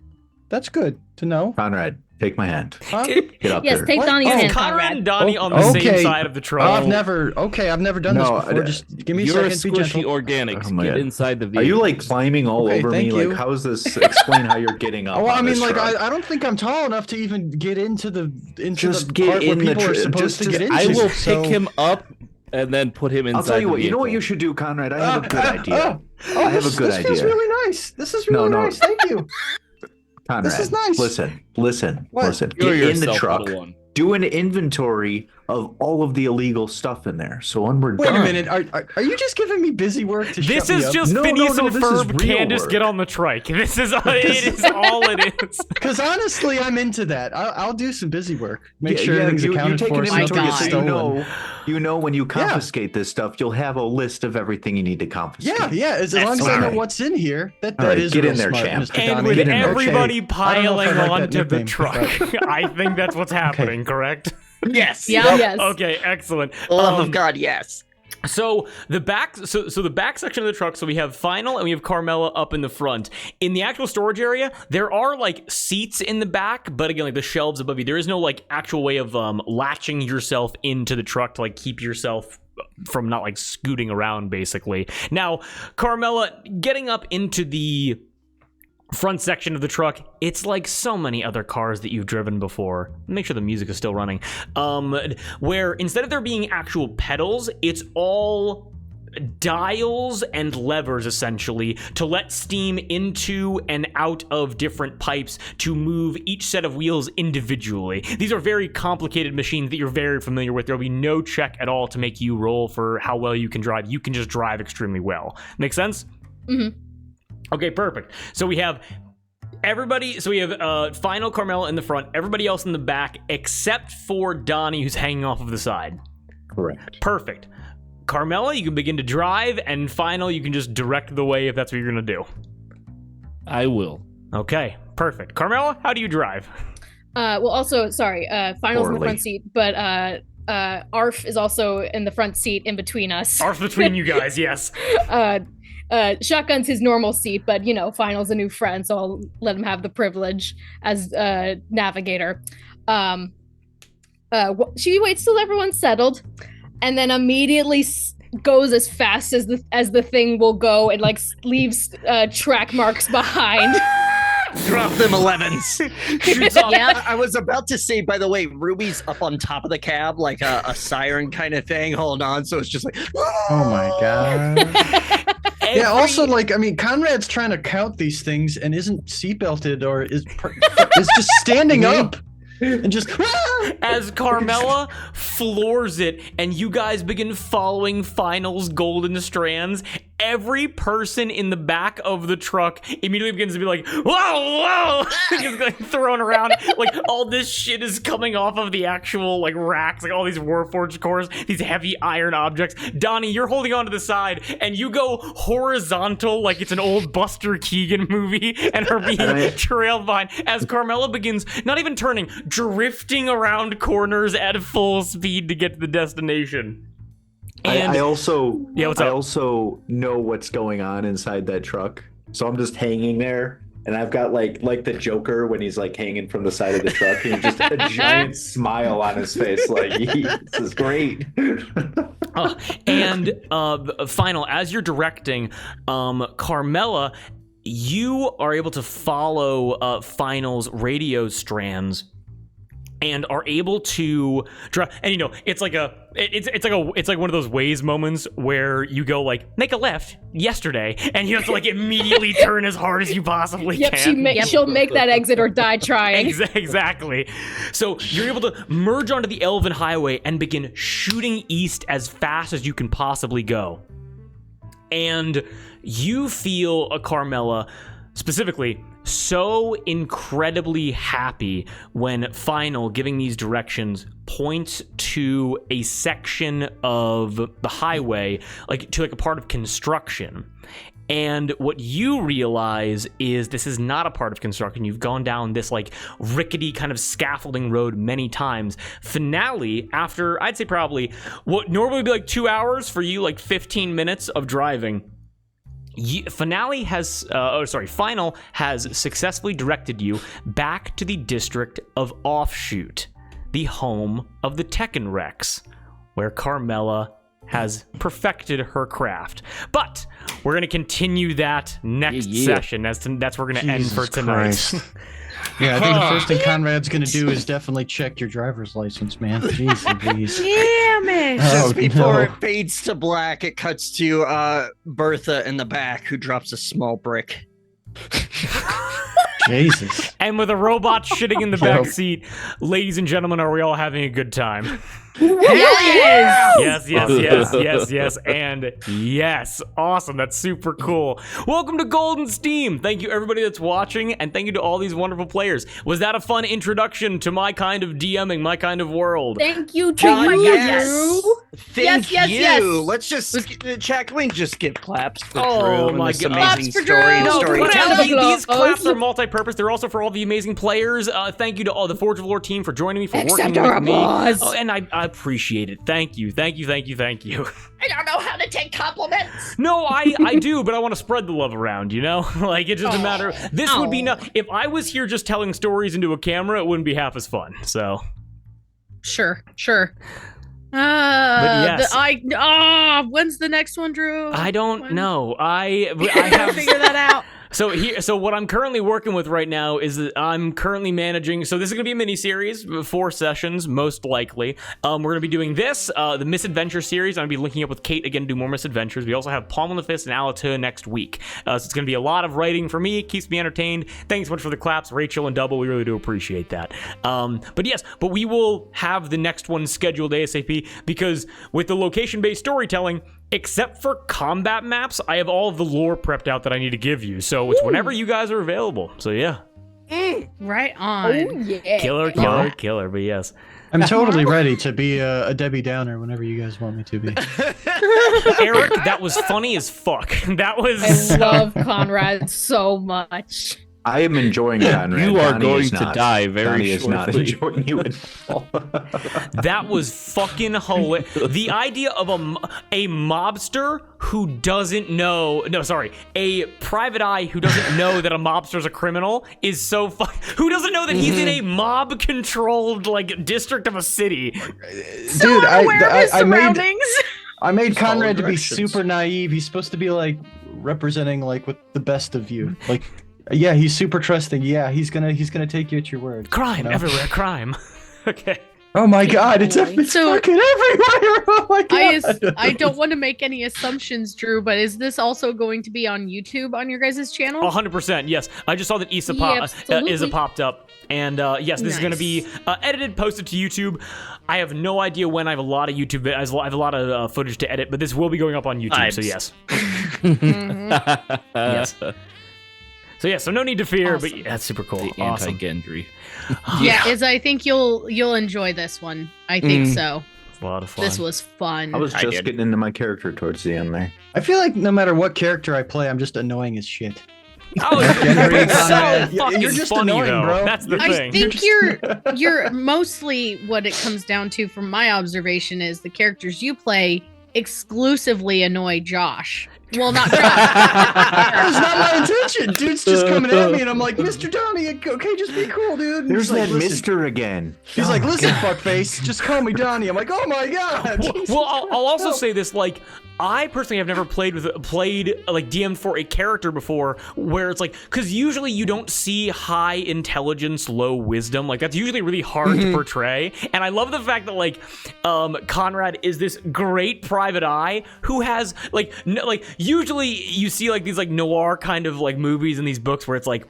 That's good to know. Conrad, take my hand. Huh? Get up Yes, there. take What? Donnie's Oh, hand, Conrad Conrad. and Donnie Oh, on the same okay. side of the truck. I've never done No, this before. I- Just give me a You're a second. Be squishy gentle. organics. Oh my Get God. inside the vehicle. Are you like climbing all Okay, over me? thank you. Like, how is this? Explain how you're getting up. Oh, I on mean, this like, truck. I don't think I'm tall enough to even get into the Just the get part where in the people are tr- supposed to just- get into. I will so- pick him up and then put him inside I'll tell you the what. You know what vehicle. you should do, Conrad. I have a good idea. Oh, I have this, a good this feels idea. really nice. This is No, really no. nice. Thank you. Conrad, This is nice. Listen. What? Listen. You're Get in the yourself, truck. little one. Do an inventory of all of the illegal stuff in there. So when we're Wait done, a minute. Are you just giving me busy work to This shut me is up? just No, Phineas no, and this is Ferb. real Candace, work. get on the trike. This is it is all it is. Because honestly, I'm into that. I'll do some busy work. Make Yeah, sure yeah, everything's you accounted take for. an so inventory nothing's so stolen. you know when you confiscate this stuff, you'll have a list of everything you need to confiscate. Yeah. As long as I know smart. what's in here, that All right, is get real in there, smart, champ. Mr. And Donnie. with Get in there. everybody I don't know if I piling like that onto the nickname, truck, I think that's what's happening. Correct? Yes. Yeah. Yes. Okay, excellent. Love of God, yes. So the back, so the back section of the truck. So we have Final and we have Carmela up in the front. In the actual storage area, there are like seats in the back, but again, like the shelves above you. There is no like actual way of latching yourself into the truck to like keep yourself from not like scooting around, basically. Now, Carmela, getting up into the front section of the truck, it's like so many other cars that you've driven before. Make sure the music is still running. Where instead of there being actual pedals, it's all dials and levers essentially to let steam into and out of different pipes to move each set of wheels individually. These are very complicated machines that you're very familiar with. There'll be no check at all to make you roll for how well you can drive. You can just drive extremely well. Make sense? Mm-hmm. Okay, perfect. So we have everybody, so we have Final, Carmela in the front, everybody else in the back except for Donnie, who's hanging off of the side. Correct. Perfect. Carmela, you can begin to drive, and Final, you can just direct the way if that's what you're gonna do. I will. Okay, perfect. Carmela, how do you drive? Final's in the Poorly. front seat, but Arf is also in the front seat in between us. Arf between you guys, yes. Shotgun's his normal seat, but Final's a new friend, so I'll let him have the privilege as navigator. She waits till everyone's settled, and then immediately goes as fast as the thing will go, and like leaves track marks behind. Drop them 11s. Shoots off. Yeah. I was about to say, by the way, Ruby's up on top of the cab like a siren kind of thing. Hold on. So it's just like, Oh my god. Yeah, also, like, I mean, Conrad's trying to count these things and isn't seatbelted or is just standing up and just. As Carmela floors it and you guys begin following Final's golden strands, every person in the back of the truck immediately begins to be like, whoa, whoa, just like thrown around. Like all this shit is coming off of the actual like racks, like all these Warforged cores, these heavy iron objects. Donnie, you're holding on to the side and you go horizontal like it's an old Buster Keegan movie and are being trailed behind as Carmela begins not even turning, drifting around corners at full speed to get to the destination. And I also what's up? I also know what's going on inside that truck. So I'm just hanging there and I've got like the Joker when he's like hanging from the side of the truck and just a giant smile on his face like this is great. And Final, as you're directing, Carmela, you are able to follow Final's radio strands and are able to drive. And it's like one of those Waze moments where you go like make a left yesterday and you have to like immediately turn as hard as you possibly Yep, can. she'll make that exit or die trying. Exactly. So you're able to merge onto the Elven Highway and begin shooting east as fast as you can possibly go. And you feel, Carmela, specifically, so incredibly happy when Final, giving these directions, points to a section of the highway, like to like a part of construction. And what you realize is this is not a part of construction. You've gone down this like rickety kind of scaffolding road many times. Finale, after I'd say probably what normally would be like 2 hours, for you like 15 minutes of driving, Final has successfully directed you back to the district of Offshoot, the home of the Tekken Rex, where Carmela has perfected her craft. But we're going to continue that next session. That's where we're going to end for tonight. Yeah, I think the first thing Conrad's gonna do is definitely check your driver's license, man. Jeez. Damn it! Just before it fades to black, it cuts to Bertha in the back, who drops a small brick. Jesus. And with a robot shitting in the back seat, ladies and gentlemen, are we all having a good time? Yes! Yes, and yes. Awesome. That's super cool. Welcome to Golden Steam. Thank you, everybody that's watching, and thank you to all these wonderful players. Was that a fun introduction to my kind of DMing, my kind of world? Thank you, God, yes. Drew. Thank Yes. you. Let's just chat. Can we just give claps for Oh Drew and my this God. amazing Claps for story Drew. and No, storytelling? these claps are multi-purpose. They're also for all the amazing players. Thank you to all the Forge of Lore team for joining me, for Except working our with me. boss. Oh, and I appreciate it. Thank you. I don't know how to take compliments. No, I do, but I want to spread the love around, Like, it's just a matter of, this would be not, if I was here just telling stories into a camera, it wouldn't be half as fun, so. Sure. yes. When's the next one, Drew? I don't know. I Figure that out. So what I'm currently working with right now is that I'm currently managing. So this is gonna be a mini series, 4 sessions, most likely. We're gonna be doing this, the Misadventure series. I'm gonna be linking up with Cate again to do more Misadventures. We also have Palm on the Fist and Alatua next week. So it's gonna be a lot of writing for me. It keeps me entertained. Thanks so much for the claps, Rachel and Double. We really do appreciate that. But we will have the next one scheduled ASAP because with the location-based storytelling, except for combat maps, I have all of the lore prepped out that I need to give you. So it's whenever you guys are available. So yeah. Right on. Oh, yeah. Killer, but yes. I'm totally ready to be a Debbie Downer whenever you guys want me to be. Eric, that was funny as fuck. That was... I love Conrad so much. I am enjoying Conrad. You are Donnie going is to not. die very Donnie is not shortly. enjoying you at all. That was fucking hilarious. The idea of a mobster who doesn't know... No, sorry. A private eye who doesn't know that a mobster's a criminal is so fun. Who doesn't know that he's in a mob-controlled, like, district of a city? Dude, Aware of his I made surroundings. I made Conrad to be directions. super naive. He's supposed to be like representing like with the best of you. Like, yeah, he's super trusting. Yeah, he's gonna take you at your word. Crime you know? everywhere, crime. Okay. Oh my god, it's So- fucking everywhere. Oh my god. I don't want to make any assumptions, Drew, but is this also going to be on YouTube on your guys' channel? 100%, yes. I just saw that Isa Yeah, absolutely. popped up. And yes, this is going to be edited, posted to YouTube. I have no idea when. I have a lot of YouTube. I have a lot of footage to edit, but this will be going up on YouTube. So yes. Yes. So yeah, so no need to fear, but yeah, that's super cool. The Awesome. anti-Gendry. Yeah, I think you'll enjoy this one. I think so. It's a lot of fun. This was fun. I was just getting into my character towards the end there. I feel like no matter what character I play, I'm just annoying as shit. Oh, Henry, it's so Conrad, fucking you're just funny, annoying, though. bro. That's the I thing. think you're mostly what it comes down to from my observation is the characters you play exclusively annoy Josh. Well, not Josh. That's not my intention. Dude's just coming at me, and I'm like, Mr. Donnie, okay, just be cool, dude. And There's he's like, that "Listen." Mister again. He's Oh like, my listen, God. fuckface, just call me Donnie. I'm like, oh my god. Well, I'll also say this, like, I personally have never played like DM for a character before where it's like, because usually you don't see high intelligence, low wisdom. Like that's usually really hard to portray. And I love the fact that like Conrad is this great private eye who has like usually you see like these like noir kind of like movies and these books where it's like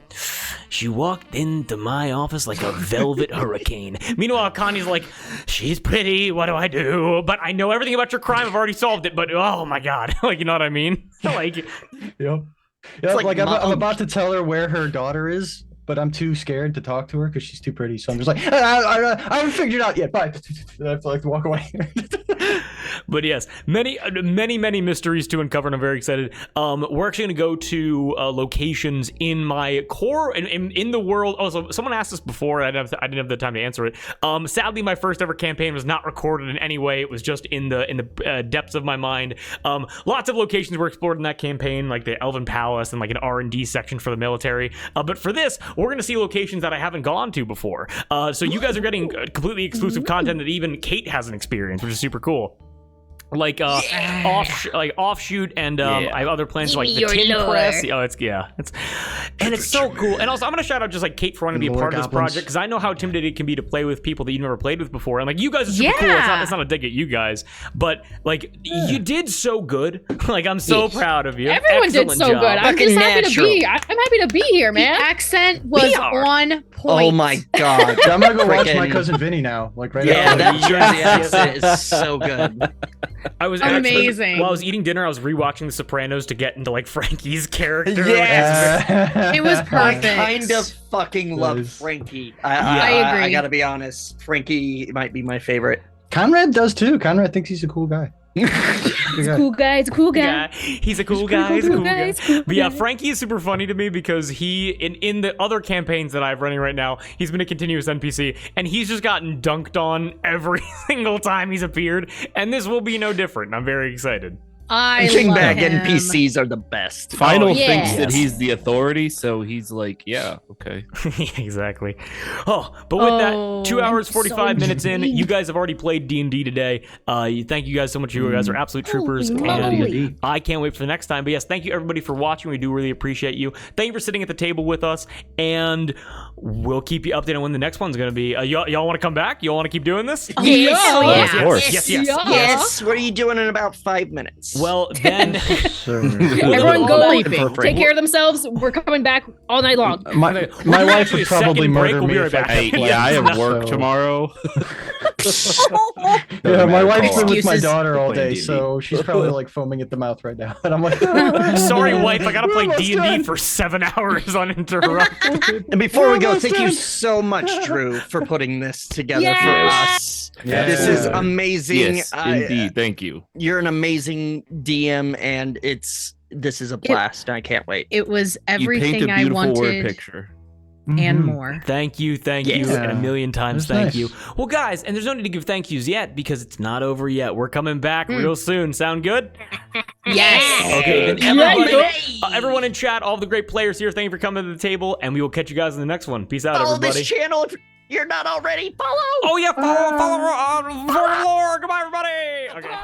she walked into my office like a velvet hurricane. Meanwhile, Connie's like, she's pretty. What do I do? But I know everything about your crime. I've already solved it. But oh my god, like you know what I mean? Like, Yep. Yeah, like like I'm mom- about to tell her where her daughter is, but I'm too scared to talk to her because she's too pretty. So I'm just like, I haven't figured it out yet. Bye. I have to like walk away. but yes, many mysteries to uncover, and I'm very excited. We're actually going to go to locations in my core in the world. Oh, so someone asked this before. I didn't have the time to answer it. Sadly, my first ever campaign was not recorded in any way. It was just in the depths of my mind. Lots of locations were explored in that campaign, like the Elven Palace and like an R&D section for the military. But for this, we're going to see locations that I haven't gone to before. So you guys are getting completely exclusive content that even Cate hasn't experienced, which is super cool. Like offshoot, and I have other plans like the tin press. Oh, it's so cool. And also, I'm gonna shout out just like Cate for wanting to be a More part of this goblins. project because I know how intimidating it can be to play with people that you've never played with before. And like you guys are super cool. It's not a dig at you guys, but like you did so good. Like I'm so proud of you. Everyone did Excellent so job. good. I'm just Fucking happy natural. to be. I'm happy to be here, The man. accent was We are. on point. Oh my god. So I'm gonna go watch my Frickin- cousin Vinny now. Like right Yeah, now. that Jersey accent is so good. I was Amazing. While I was eating dinner, I was rewatching The Sopranos to get into like Frankie's character. Yeah. It was I perfect. kind of fucking love Nice. Frankie. I agree. I gotta be honest. Frankie might be my favorite. Conrad does too. Conrad thinks he's a cool guy. Good guy. Cool guy. It's a cool guy. He's a cool guy. He's a cool guy. He's a cool But yeah, guy. Frankie is super funny to me because he, in the other campaigns that I have running right now, he's been a continuous NPC, and he's just gotten dunked on every single time he's appeared, and this will be no different. I'm very excited. Punching love bag him. NPCs are the best. Final yeah. thinks that he's the authority, so he's like, yeah, okay. Exactly. Oh, but with that, 2 hours, I'm 45 so minutes in, intrigued. you guys have already played D&D today. Thank you guys so much. You guys are absolute troopers. Holy And moly. I can't wait for the next time. But yes, thank you everybody for watching. We do really appreciate you. Thank you for sitting at the table with us. And we'll keep you updated on when the next one's going to be. Y'all want to come back? Y'all want to keep doing this? Yes. Of course. Yes. Yes. What are you doing in about 5 minutes? Well, then... Everyone go Well, leaping. Take care of themselves. We're coming back all night long. My We're wife actually would a second probably break. murder We'll be me right if I back. kept Hey, playing, yeah, I have work so- tomorrow. Yeah, my wife's been with my Excuses. daughter all Playing day, D&D. so she's probably like foaming at the mouth right now. And I'm like, Sorry, wife. I got to play We're almost D&D done. for 7 hours uninterrupted. And before we go, Almost thank you done. so much, Drew, for putting this together Yes. for us. Yeah. This is amazing. Yes, indeed. Thank you. You're an amazing DM, and this is a blast. I can't wait. It was You paint everything a I beautiful word wanted picture. and Mhm. more. Thank you, Yes. and a million times That's thank nice. you. Well, guys, and there's no need to give thank yous yet because it's not over yet. We're coming back real soon. Sound good? Yes. Okay, then Yes. everyone in chat, all the great players here, thank you for coming to the table, and we will catch you guys in the next one. Peace out, Follow everybody. this channel if you're not already. Follow. Oh yeah, follow, Lord. Goodbye, everybody. Okay.